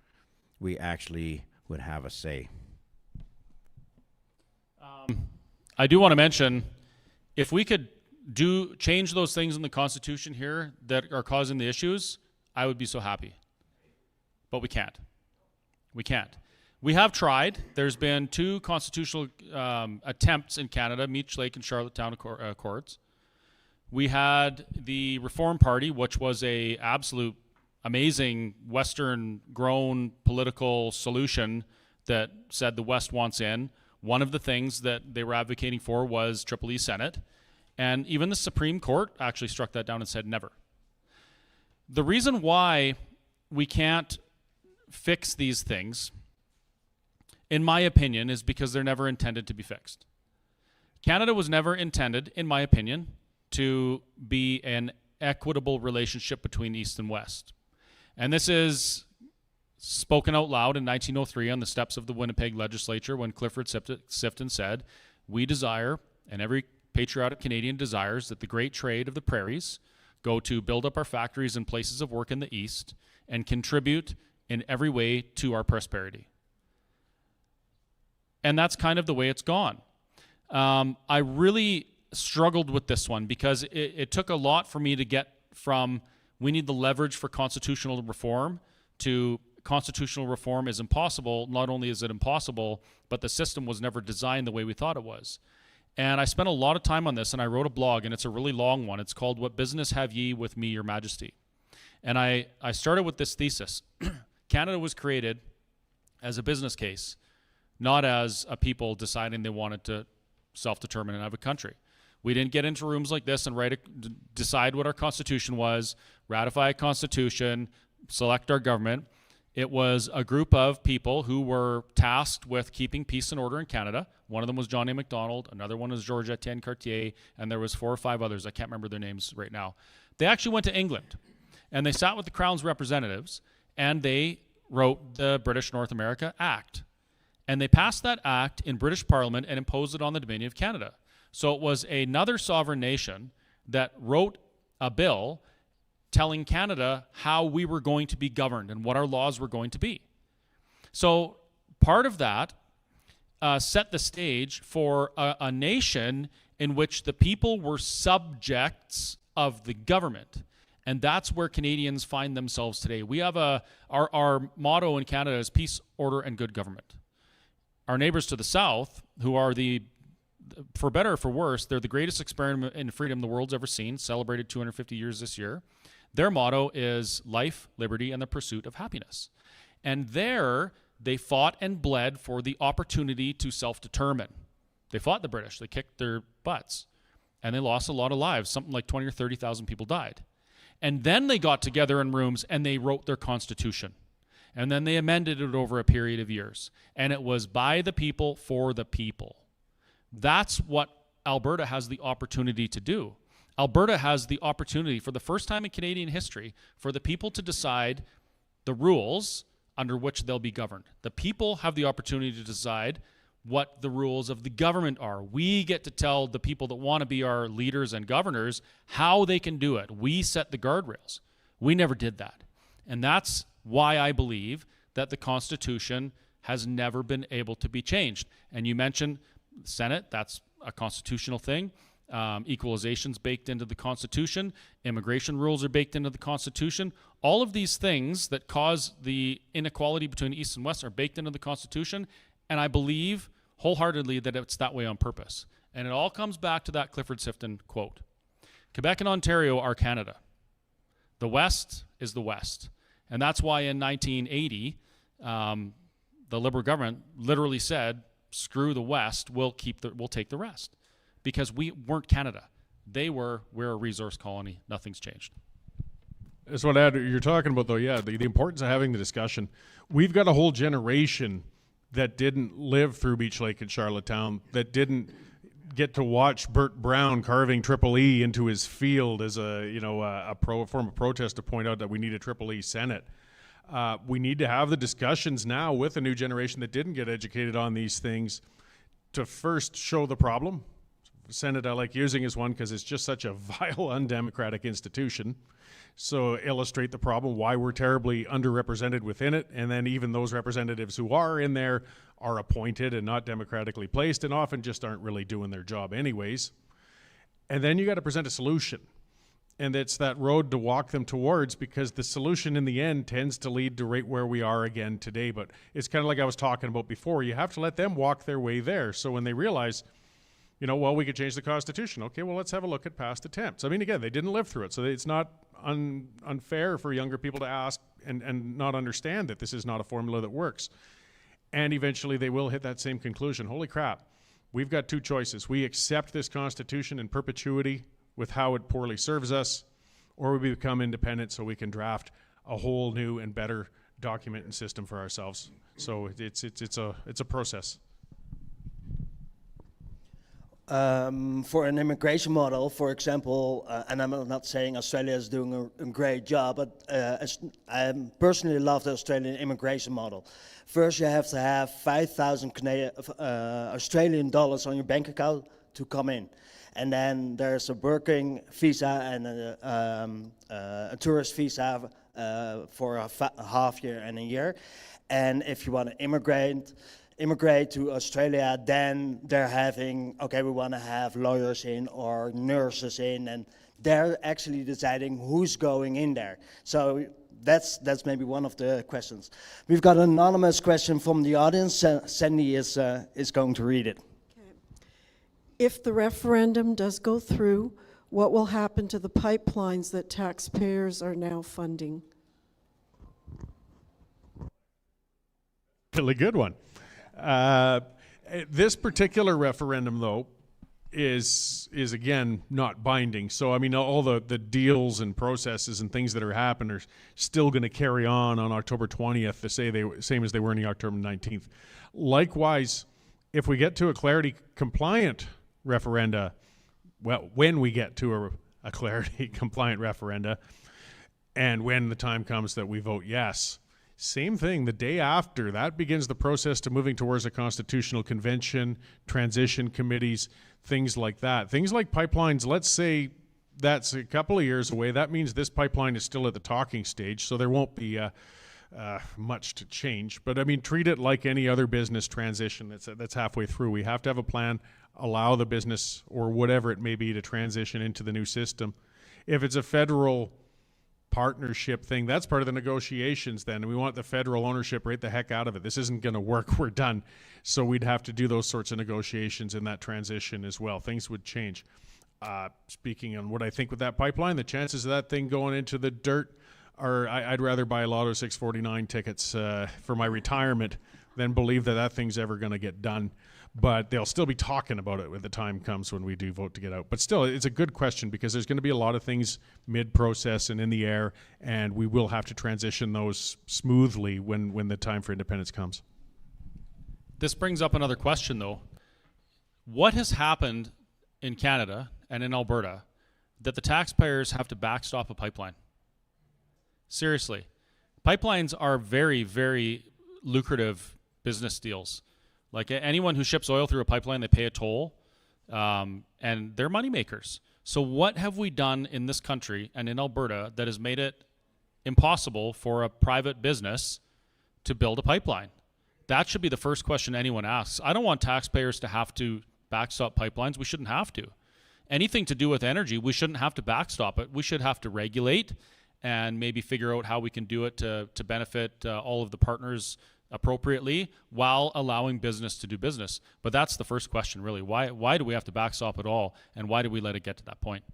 we actually would have a say. I do want to mention, if we could change those things in the Constitution here that are causing the issues, I would be so happy. But we can't. We can't. We have tried. There's been 2 constitutional attempts in Canada, Meech Lake and Charlottetown Accords. We had the Reform Party, which was a absolute amazing Western-grown political solution that said the West wants in. One of the things that they were advocating for was Triple E Senate. And even the Supreme Court actually struck that down and said never. The reason why we can't fix these things, in my opinion, is because they're never intended to be fixed. Canada was never intended, in my opinion, to be an equitable relationship between East and West. And this is spoken out loud in 1903 on the steps of the Winnipeg legislature when Clifford Sifton said, "We desire, and every patriotic Canadian desires, that the great trade of the prairies go to build up our factories and places of work in the East and contribute in every way to our prosperity." And that's kind of the way it's gone. I really struggled with this one because it took a lot for me to get from we need the leverage for constitutional reform to constitutional reform is impossible. Not only is it impossible, but the system was never designed the way we thought it was. And I spent a lot of time on this, and I wrote a blog, and it's a really long one. It's called "What Business Have Ye with Me, Your Majesty?" And I started with this thesis. Canada was created as a business case, not as a people deciding they wanted to self-determine and have a country. We didn't get into rooms like this and decide what our constitution was, ratify a constitution, select our government. It was a group of people who were tasked with keeping peace and order in Canada. One of them was John A. Macdonald, another one was Georges Etienne Cartier, and there was 4 or 5 others. I can't remember their names right now. They actually went to England, and they sat with the Crown's representatives, and they wrote the British North America Act. And they passed that act in British Parliament and imposed it on the Dominion of Canada. So it was another sovereign nation that wrote a bill telling Canada how we were going to be governed and what our laws were going to be. So part of that set the stage for a nation in which the people were subjects of the government. And that's where Canadians find themselves today. We have our motto in Canada is peace, order, and good government. Our neighbors to the south, who are for better or for worse, they're the greatest experiment in freedom the world's ever seen, celebrated 250 years this year. Their motto is life, liberty, and the pursuit of happiness. And there, they fought and bled for the opportunity to self-determine. They fought the British. They kicked their butts. And they lost a lot of lives. Something like 20 or 30,000 people died. And then they got together in rooms and they wrote their constitution. And then they amended it over a period of years. And it was by the people, for the people. That's what Alberta has the opportunity to do. Alberta has the opportunity, for the first time in Canadian history, for the people to decide the rules under which they'll be governed. The people have the opportunity to decide what the rules of the government are. We get to tell the people that want to be our leaders and governors how they can do it. We set the guardrails. We never did that. And that's why I believe that the Constitution has never been able to be changed. And you mentioned the Senate, that's a constitutional thing. Equalization's baked into the Constitution. Immigration rules are baked into the Constitution. All of these things that cause the inequality between East and West are baked into the Constitution. And I believe wholeheartedly that it's that way on purpose. And it all comes back to that Clifford Sifton quote. Quebec and Ontario are Canada. The West is the West. And that's why in 1980, the Liberal government literally said, screw the West, we'll take the rest. Because we weren't Canada. We're a resource colony. Nothing's changed. That's what you're talking about, though. Yeah, the importance of having the discussion. We've got a whole generation that didn't live through Beach Lake and Charlottetown, that didn't get to watch Bert Brown carving Triple E into his field as a form of protest to point out that we need a Triple E Senate. We need to have the discussions now with a new generation that didn't get educated on these things to first show the problem. Senate I like using is one because it's just such a vile, undemocratic institution. So illustrate the problem, why we're terribly underrepresented within it, and then even those representatives who are in there are appointed and not democratically placed and often just aren't really doing their job anyways. And then you got to present a solution. And it's that road to walk them towards, because the solution in the end tends to lead to right where we are again today. But it's kind of like I was talking about before. You have to let them walk their way there. So when they realize, you know, well, we could change the Constitution. Okay, well, let's have a look at past attempts. I mean, again, they didn't live through it. So it's not unfair for younger people to ask and not understand that this is not a formula that works. And eventually they will hit that same conclusion. Holy crap, we've got two choices. We accept this Constitution in perpetuity with how it poorly serves us, or we become independent so we can draft a whole new and better document and system for ourselves. So it's a process. For an immigration model, for example, and I'm not saying Australia is doing a great job, but I personally love the Australian immigration model. First, you have to have 5,000 Australian dollars on your bank account to come in. And then there's a working visa and a tourist visa for a half year and a year. And if you want to immigrate to Australia, then they're having, okay, we want to have lawyers in or nurses in, and they're actually deciding who's going in there. So that's maybe one of the questions. We've got an anonymous question from the audience. Sandy is going to read it. If the referendum does go through, what will happen to the pipelines that taxpayers are now funding? Really good one. This particular referendum, though, is again not binding. So I mean, all the deals and processes and things that are happening are still going to carry on October 20th, the same as they were on the October 19th. Likewise, if we get to a clarity compliant referenda, well, when we get to a clarity compliant referenda, and when the time comes that we vote yes, same thing, the day after, that begins the process to moving towards a constitutional convention, transition committees, things like that. Things like pipelines, let's say that's a couple of years away. That means this pipeline is still at the talking stage, so there won't be much to change. But I mean, treat it like any other business transition that's halfway through. We have to have a plan, allow the business or whatever it may be to transition into the new system. If it's a federal partnership thing, that's part of the negotiations then, and we want the federal ownership right the heck out of it. This isn't going to work, we're done. So we'd have to do those sorts of negotiations in that transition as well. Things would change. Speaking on what I think with that pipeline, the chances of that thing going into the dirt are, I'd rather buy Lotto 649 tickets for my retirement than believe that thing's ever going to get done. But they'll still be talking about it when the time comes when we do vote to get out. But still, it's a good question because there's going to be a lot of things mid-process and in the air, and we will have to transition those smoothly when the time for independence comes. This brings up another question, though. What has happened in Canada and in Alberta that the taxpayers have to backstop a pipeline? Seriously. Pipelines are very, very lucrative business deals. Like anyone who ships oil through a pipeline, they pay a toll, and they're money makers. So what have we done in this country and in Alberta that has made it impossible for a private business to build a pipeline? That should be the first question anyone asks. I don't want taxpayers to have to backstop pipelines. We shouldn't have to. Anything to do with energy, we shouldn't have to backstop it. We should have to regulate and maybe figure out how we can do it to benefit all of the partners appropriately while allowing business to do business. But that's the first question, really. Why do we have to backstop at all, and why do we let it get to that point?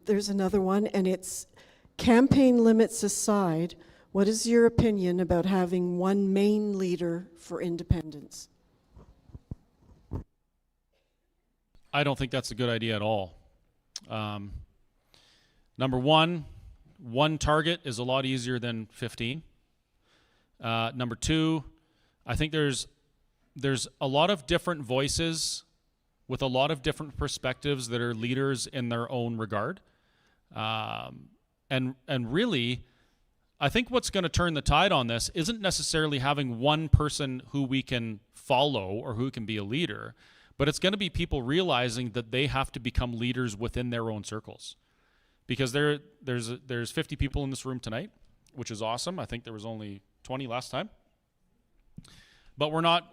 There's another one, and it's campaign limits aside, what is your opinion about having one main leader for independence? I don't think that's a good idea at all. Number one target is a lot easier than 15. Number two, I think there's a lot of different voices with a lot of different perspectives that are leaders in their own regard. And really, I think what's going to turn the tide on this isn't necessarily having one person who we can follow or who can be a leader, but it's going to be people realizing that they have to become leaders within their own circles. Because there's 50 people in this room tonight, which is awesome. I think there was only 20 last time. But we're not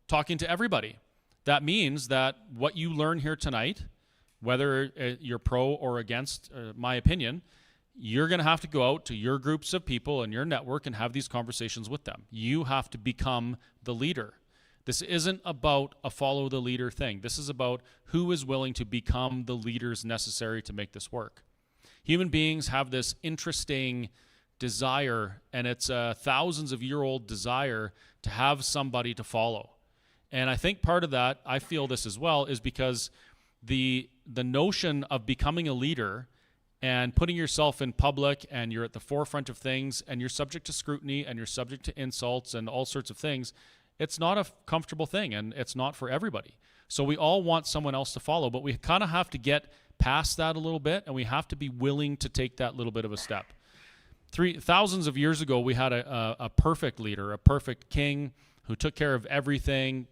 talking to everybody. That means that what you learn here tonight, whether you're pro or against my opinion, you're going to have to go out to your groups of people and your network and have these conversations with them. You have to become the leader. This isn't about a follow the leader thing. This is about who is willing to become the leaders necessary to make this work. Human beings have this interesting desire, and it's a thousands of year old desire to have somebody to follow. And I think part of that, I feel this as well, is because the notion of becoming a leader and putting yourself in public and you're at the forefront of things and you're subject to scrutiny and you're subject to insults and all sorts of things, it's not a comfortable thing and it's not for everybody. So we all want someone else to follow, but we kind of have to get past that a little bit and we have to be willing to take that little bit of a step. Thousands of years ago, we had a perfect leader, a perfect king who took care of everything,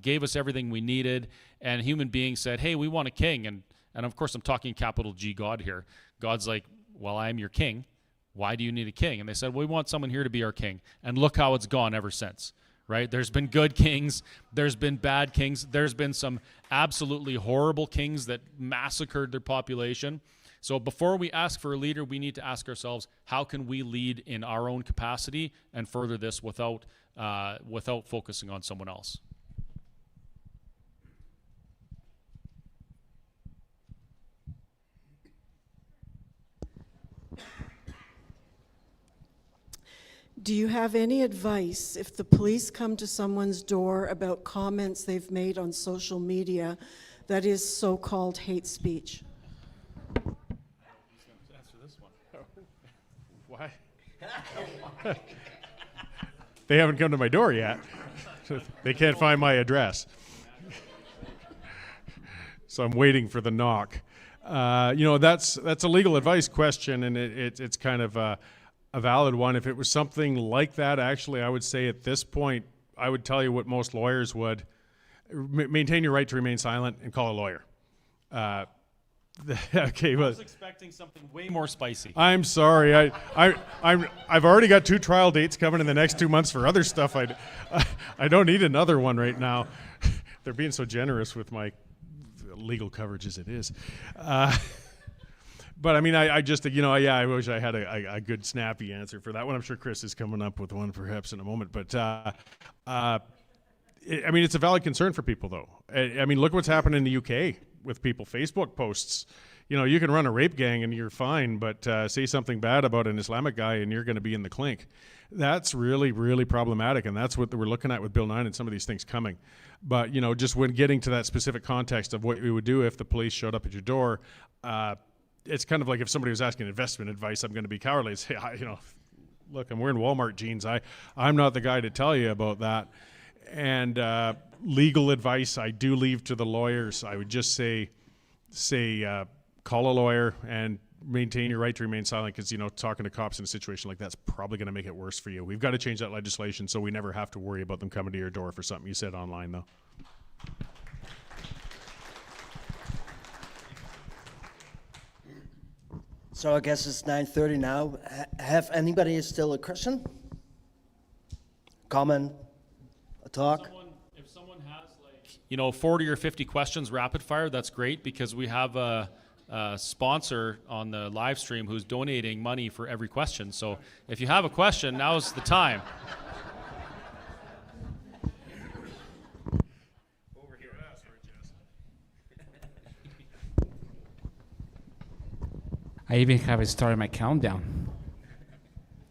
gave us everything we needed, and human beings said, hey, we want a king. And of course, I'm talking capital G God here. God's like, well, I am your king. Why do you need a king? And they said, well, we want someone here to be our king. And look how it's gone ever since, right? There's been good kings. There's been bad kings. There's been some absolutely horrible kings that massacred their population. So before we ask for a leader, we need to ask ourselves, how can we lead in our own capacity and further this without focusing on someone else? Do you have any advice if the police come to someone's door about comments they've made on social media that is so-called hate speech? Answer this one. Why? They haven't come to my door yet. They can't find my address. So I'm waiting for the knock. That's a legal advice question, and it's kind of a valid one. If it was something like that, actually, I would say at this point, I would tell you what most lawyers would. Maintain your right to remain silent and call a lawyer. Okay, well, I was expecting something way more spicy. I'm sorry. I've already got 2 trial dates coming in the next 2 months for other stuff. I don't need another one right now. They're being so generous with my legal coverage as it is. But I mean, I just, I wish I had a good snappy answer for that one. I'm sure Chris is coming up with one perhaps in a moment. But it's a valid concern for people, though. I mean, look what's happened in the UK with people. Facebook posts. You can run a rape gang and you're fine, but say something bad about an Islamic guy and you're going to be in the clink. That's really, really problematic, and that's what we're looking at with Bill 9 and some of these things coming. But, just when getting to that specific context of what we would do if the police showed up at your door, it's kind of like if somebody was asking investment advice, I'm going to be cowardly and say, look, I'm wearing Walmart jeans. I'm not the guy to tell you about that. And legal advice, I do leave to the lawyers. I would just say call a lawyer and maintain your right to remain silent, because talking to cops in a situation like that's probably going to make it worse for you. We've got to change that legislation so we never have to worry about them coming to your door for something you said online, though. So I guess it's 9:30 now. Have anybody still a question? Comment? A talk? If someone has 40 or 50 questions rapid fire, that's great, because we have a sponsor on the live stream who's donating money for every question. So if you have a question, now's the time. Over here. I even have it started my countdown.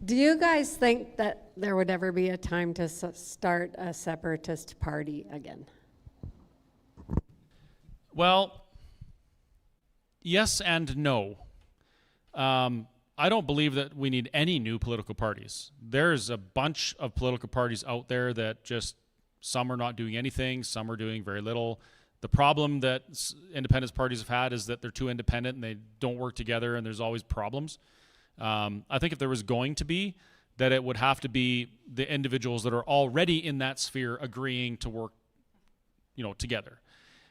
Do you guys think that there would ever be a time to start a separatist party again? Well, yes and no. I don't believe that we need any new political parties. There's a bunch of political parties out there that just, some are not doing anything, some are doing very little. The problem that independence parties have had is that they're too independent and they don't work together, and there's always problems. I think if there was going to be, that it would have to be the individuals that are already in that sphere agreeing to work, together.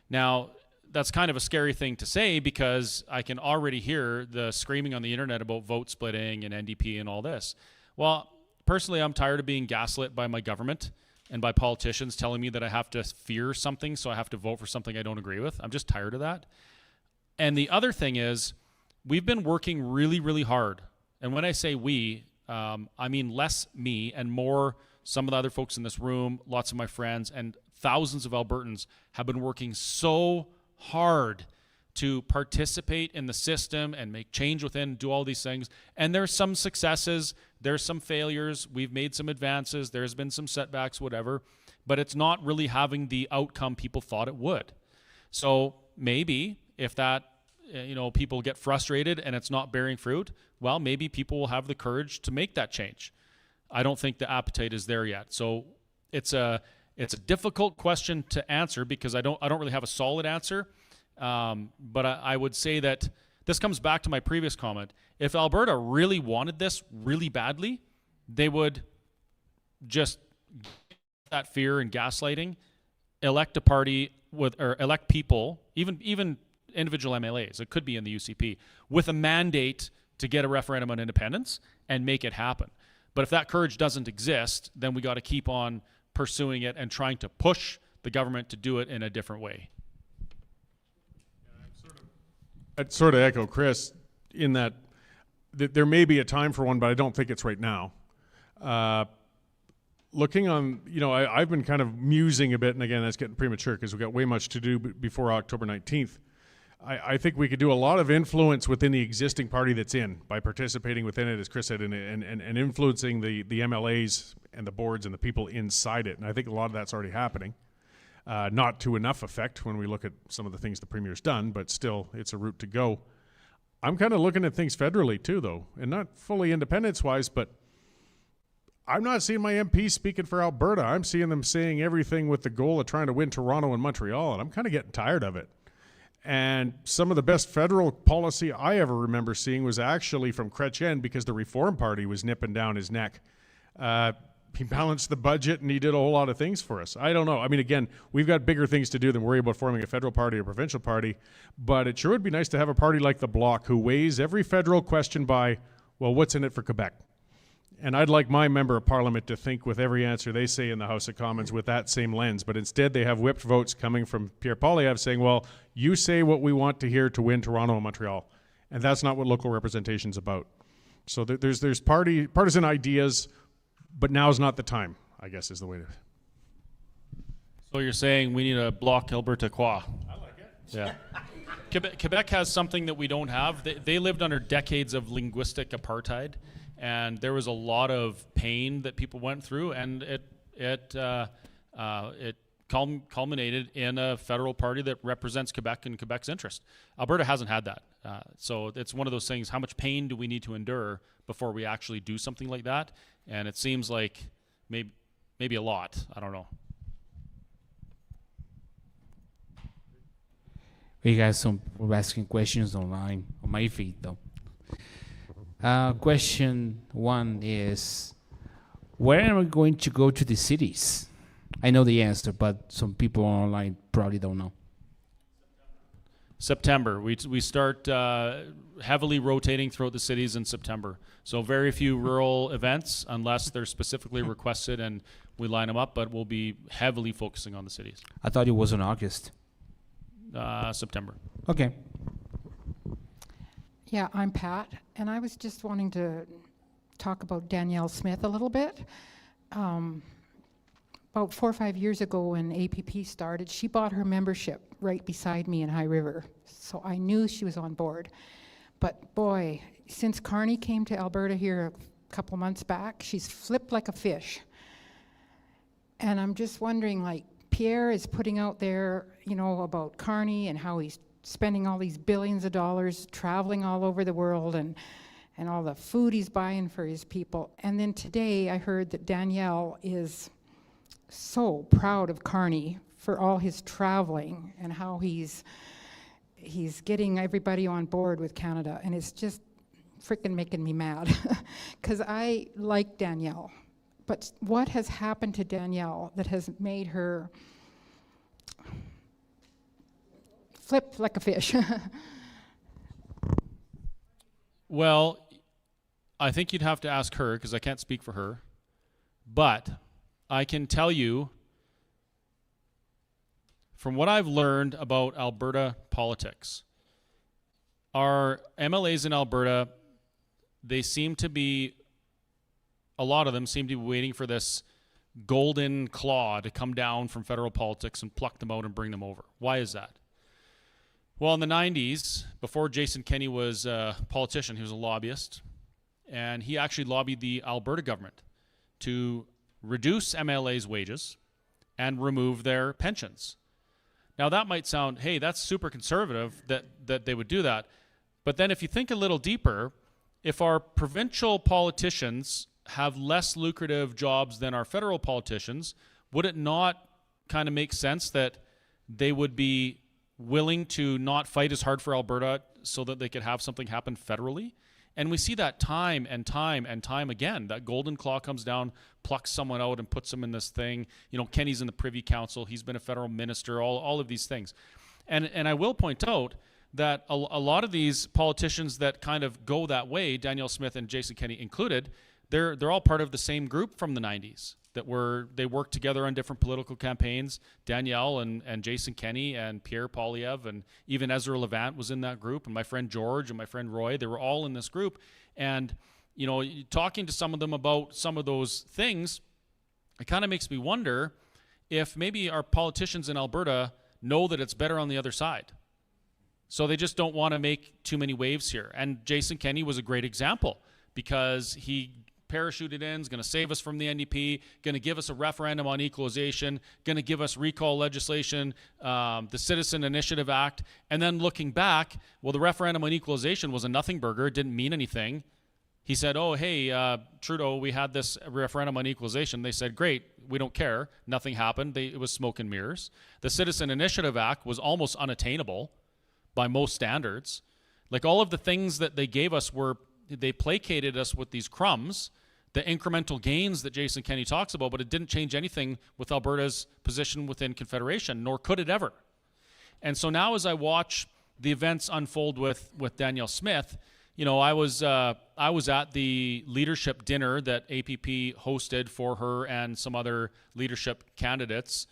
Now, that's kind of a scary thing to say because I can already hear the screaming on the internet about vote splitting and NDP and all this. Well, personally, I'm tired of being gaslit by my government and by politicians telling me that I have to fear something, so I have to vote for something I don't agree with. I'm just tired of that. And the other thing is, we've been working really, really hard. And when I say we, I mean less me and more some of the other folks in this room, lots of my friends, and thousands of Albertans have been working so hard to participate in the system and make change within, do all these things. And there's some successes, there's some failures, we've made some advances, there's been some setbacks, whatever, but it's not really having the outcome people thought it would. So maybe if that, people get frustrated and it's not bearing fruit, well, maybe people will have the courage to make that change. I don't think the appetite is there yet. So it's a difficult question to answer because I don't really have a solid answer. But I would say that this comes back to my previous comment. If Alberta really wanted this really badly, they would just that fear and gaslighting, elect a party or elect people, even individual MLAs, it could be in the UCP, with a mandate to get a referendum on independence and make it happen. But if that courage doesn't exist, then we got to keep on pursuing it and trying to push the government to do it in a different way. I'd sort of echo Chris in that there may be a time for one, but I don't think it's right now. Looking on, I've been kind of musing a bit, and again, that's getting premature because we've got way much to do before October 19th. I think we could do a lot of influence within the existing party that's in by participating within it, as Chris said, and influencing the MLAs and the boards and the people inside it. And I think a lot of that's already happening. Not to enough effect when we look at some of the things the Premier's done, but still, it's a route to go. I'm kind of looking at things federally too, though, and not fully independence-wise, but I'm not seeing my MPs speaking for Alberta. I'm seeing them saying everything with the goal of trying to win Toronto and Montreal, and I'm kind of getting tired of it. And some of the best federal policy I ever remember seeing was actually from Chrétien because the Reform Party was nipping down his neck. He balanced the budget and he did a whole lot of things for us. I don't know. I mean, again, we've got bigger things to do than worry about forming a federal party or provincial party, but it sure would be nice to have a party like the Bloc who weighs every federal question by, well, what's in it for Quebec? And I'd like my member of parliament to think with every answer they say in the House of Commons with that same lens, but instead they have whipped votes coming from Pierre Poilievre saying, well, you say what we want to hear to win Toronto and Montreal. And that's not what local representation's about. So there's partisan ideas, but now's not the time, I guess is the way to. So you're saying we need a Bloc Alberta Qua. I like it. Yeah. Quebec has something that we don't have. They lived under decades of linguistic apartheid, and there was a lot of pain that people went through, and it culminated in a federal party that represents Quebec and Quebec's interest. Alberta hasn't had that. So it's one of those things, how much pain do we need to endure before we actually do something like that? And it seems like maybe a lot. I don't know. We got some people asking questions online on my feed, though. Question one is, where are we going to go to the cities? I know the answer, but some people online probably don't know. September. We start heavily rotating throughout the cities in September. So very few rural events unless they're specifically requested and we line them up, but we'll be heavily focusing on the cities. I thought it was in August. September. Okay. Yeah, I'm Pat, and I was just wanting to talk about Danielle Smith a little bit. About 4 or 5 years ago when APP started, she bought her membership right beside me in High River, so I knew she was on board. But boy, since Carney came to Alberta here a couple months back, she's flipped like a fish. And I'm just wondering, like, Pierre is putting out there, about Carney and how he's spending all these billions of dollars traveling all over the world and all the food he's buying for his people. And then today I heard that Danielle is so proud of Carney for all his traveling and how he's getting everybody on board with Canada. And it's just freaking making me mad because I like Danielle. But what has happened to Danielle that has made her flip like a fish? Well, I think you'd have to ask her because I can't speak for her. But I can tell you from what I've learned about Alberta politics, our MLAs in Alberta, they seem to be, a lot of them seem to be waiting for this golden claw to come down from federal politics and pluck them out and bring them over. Why is that? Well, in the 90s, before Jason Kenney was a politician, he was a lobbyist, and he actually lobbied the Alberta government to reduce MLA's wages and remove their pensions. Now that might sound, hey, that's super conservative that they would do that. But then if you think a little deeper, if our provincial politicians have less lucrative jobs than our federal politicians, would it not kind of make sense that they would be willing to not fight as hard for Alberta so that they could have something happen federally? And we see that time and time and time again. That golden claw comes down, plucks someone out and puts them in this thing. You know, Kenny's in the Privy Council. He's been a federal minister, all of these things. And I will point out that a lot of these politicians that kind of go that way, Danielle Smith and Jason Kenney included, they're all part of the same group from the 90s. They worked together on different political campaigns. Danielle and Jason Kenney and Pierre Poilievre and even Ezra Levant was in that group, and my friend George and my friend Roy, they were all in this group. And, you know, talking to some of them about some of those things, it kind of makes me wonder if maybe our politicians in Alberta know that it's better on the other side. So they just don't want to make too many waves here. And Jason Kenney was a great example because he parachuted in, is going to save us from the NDP, going to give us a referendum on equalization, going to give us recall legislation, the Citizen Initiative Act, and then looking back, well, the referendum on equalization was a nothing burger. It didn't mean anything. He said, oh, hey, Trudeau, we had this referendum on equalization. They said, great, we don't care. Nothing happened. It was smoke and mirrors. The Citizen Initiative Act was almost unattainable by most standards. Like all of the things that they gave us they placated us with these crumbs, the incremental gains that Jason Kenney talks about, but it didn't change anything with Alberta's position within Confederation, nor could it ever. And so now as I watch the events unfold with Danielle Smith, you know, I was at the leadership dinner that APP hosted for her and some other leadership candidates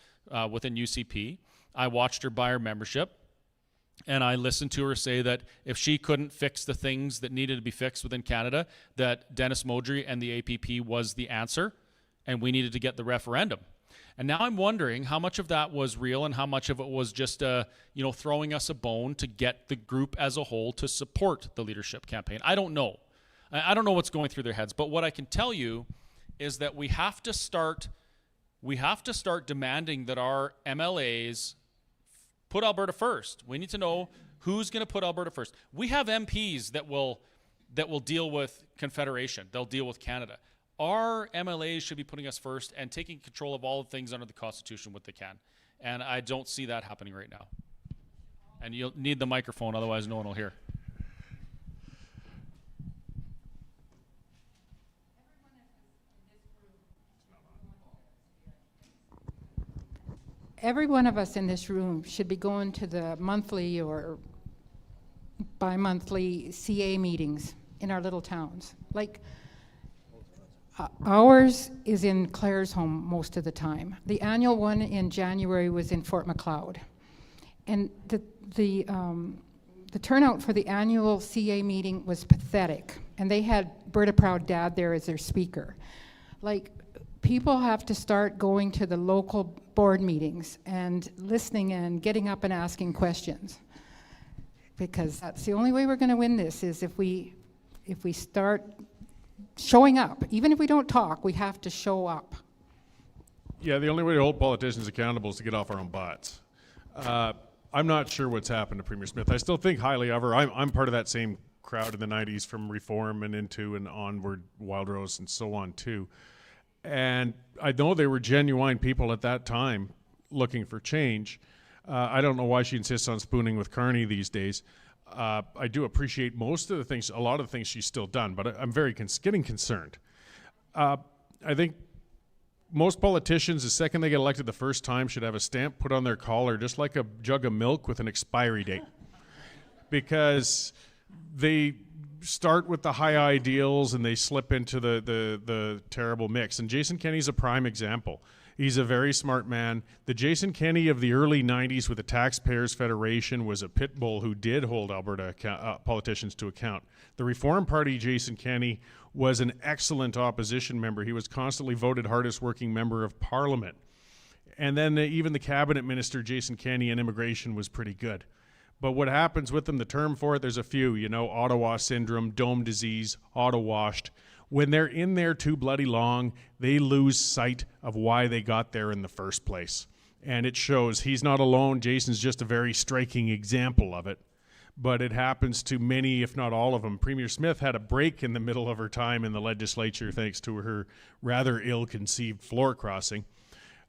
within UCP. I watched her buy her membership. And I listened to her say that if she couldn't fix the things that needed to be fixed within Canada, that Dennis Modry and the APP was the answer, and we needed to get the referendum. And now I'm wondering how much of that was real and how much of it was just, throwing us a bone to get the group as a whole to support the leadership campaign. I don't know. I don't know what's going through their heads. But what I can tell you is that we have to start demanding that our MLAs put Alberta first. We need to know who's going to put Alberta first. We have MPs that will deal with Confederation. They'll deal with Canada. Our MLAs should be putting us first and taking control of all the things under the Constitution what they can. And I don't see that happening right now. And you'll need the microphone, otherwise no one will hear. Every one of us in this room should be going to the monthly or bi-monthly CA meetings in our little towns. Like, ours is in Claresholm most of the time. The annual one in January was in Fort Macleod. And the turnout for the annual CA meeting was pathetic. And they had Berta Proud Dad there as their speaker. Like, people have to start going to the local board meetings and listening and getting up and asking questions, because that's the only way we're going to win this, is if we start showing up. Even if we don't talk, we have to show up. Yeah, the only way to hold politicians accountable is to get off our own butts. I'm not sure what's happened to Premier Smith. I still think highly of her. I'm part of that same crowd in the 90s from Reform and into and onward, Wild Rose and so on too. And I know they were genuine people at that time looking for change. I don't know why she insists on spooning with Carney these days. I do appreciate most of the things, a lot of the things she's still done, but I'm very getting concerned. I think most politicians, the second they get elected the first time, should have a stamp put on their collar, just like a jug of milk with an expiry date. Because they start with the high ideals and they slip into the terrible mix. And Jason Kenney's a prime example. He's a very smart man. The Jason Kenney of the early 90s with the Taxpayers Federation was a pit bull who did hold Alberta politicians to account. The Reform Party Jason Kenney was an excellent opposition member. He was constantly voted hardest working member of Parliament. And then even the cabinet minister, Jason Kenney, in immigration was pretty good. But what happens with them, the term for it, there's a few, you know, Ottawa syndrome, dome disease, auto-washed. When they're in there too bloody long, they lose sight of why they got there in the first place. And it shows. He's not alone. Jason's just a very striking example of it. But it happens to many, if not all of them. Premier Smith had a break in the middle of her time in the legislature thanks to her rather ill-conceived floor crossing.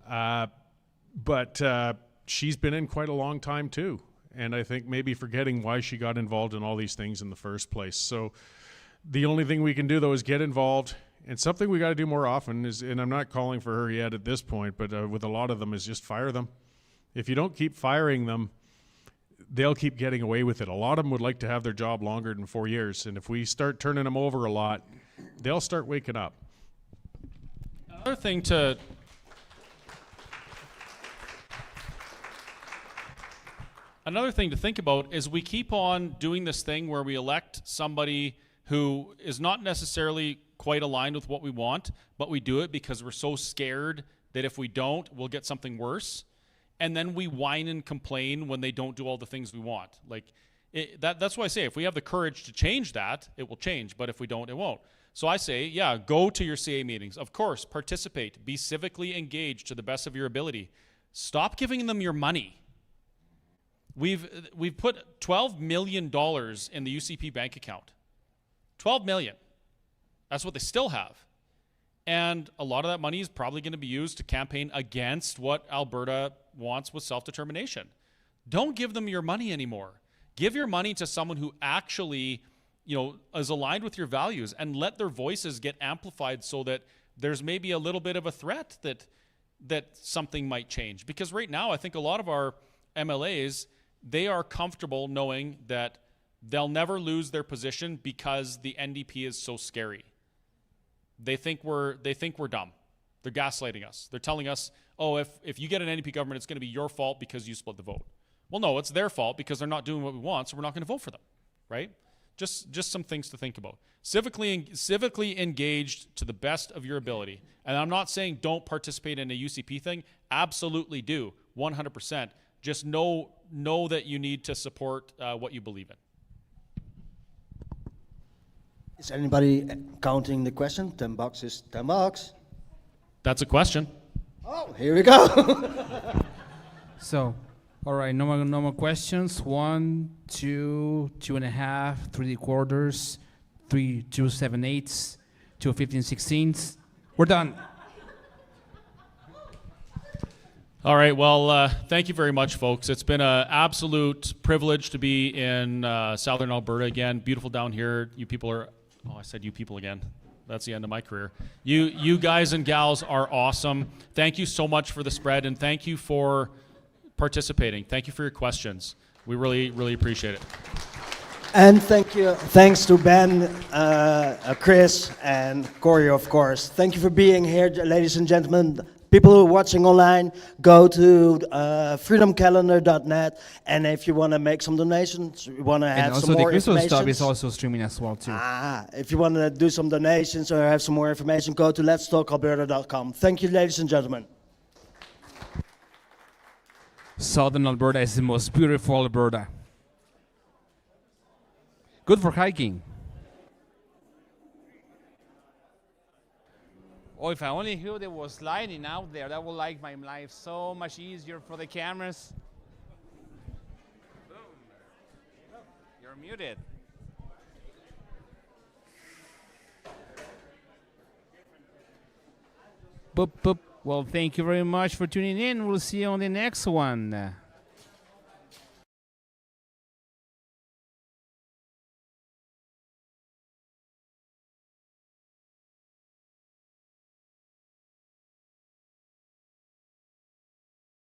But she's been in quite a long time too. And I think maybe forgetting why she got involved in all these things in the first place. So the only thing we can do, though, is get involved. And something we got to do more often is, and I'm not calling for her yet at this point, but with a lot of them, is just fire them. If you don't keep firing them, they'll keep getting away with it. A lot of them would like to have their job longer than 4 years. And if we start turning them over a lot, they'll start waking up. Another thing to think about is we keep on doing this thing where we elect somebody who is not necessarily quite aligned with what we want, but we do it because we're so scared that if we don't, we'll get something worse. And then we whine and complain when they don't do all the things we want. Like that's why I say if we have the courage to change that, it will change. But if we don't, it won't. So I say, yeah, go to your CA meetings. Of course, participate. Be civically engaged to the best of your ability. Stop giving them your money. We've put $12 million in the UCP bank account. $12 million. That's what they still have. And a lot of that money is probably going to be used to campaign against what Alberta wants with self-determination. Don't give them your money anymore. Give your money to someone who actually, is aligned with your values, and let their voices get amplified so that there's maybe a little bit of a threat that something might change. Because right now, I think a lot of our MLAs, they are comfortable knowing that they'll never lose their position because the NDP is so scary. They think we're dumb. They're gaslighting us. They're telling us, oh, if you get an NDP government, it's going to be your fault because you split the vote. Well, no, it's their fault because they're not doing what we want, so we're not going to vote for them, right? Just some things to think about. Civically engaged to the best of your ability. And I'm not saying don't participate in a UCP thing. Absolutely do, 100%. Just know that you need to support what you believe in. Is anybody counting the question? 10 bucks is 10 bucks. That's a question. Oh, here we go. So, all right, no more questions. 1, 2, 2.5, 3 quarters, 3, 2 7/8, 2 15/16. We're done. All right, well, thank you very much, folks. It's been an absolute privilege to be in southern Alberta again. Beautiful down here. You people are, I said you people again. That's the end of my career. You guys and gals are awesome. Thank you so much for the spread, and thank you for participating. Thank you for your questions. We really, really appreciate it. And thanks to Ben, Chris, and Cory, of course. Thank you for being here, ladies and gentlemen. People who are watching online, go to freedomcalendar.net, and if you want to make some donations, you want to have some more information. And also the Christmas stuff is also streaming as well too. If you want to do some donations or have some more information, go to letstalkalberta.com. Thank you, ladies and gentlemen. Southern Alberta is the most beautiful Alberta. Good for hiking. Oh, if I only knew there was lighting out there, that would make my life so much easier for the cameras. Boom. You're muted. Boop, boop. Well, thank you very much for tuning in. We'll see you on the next one.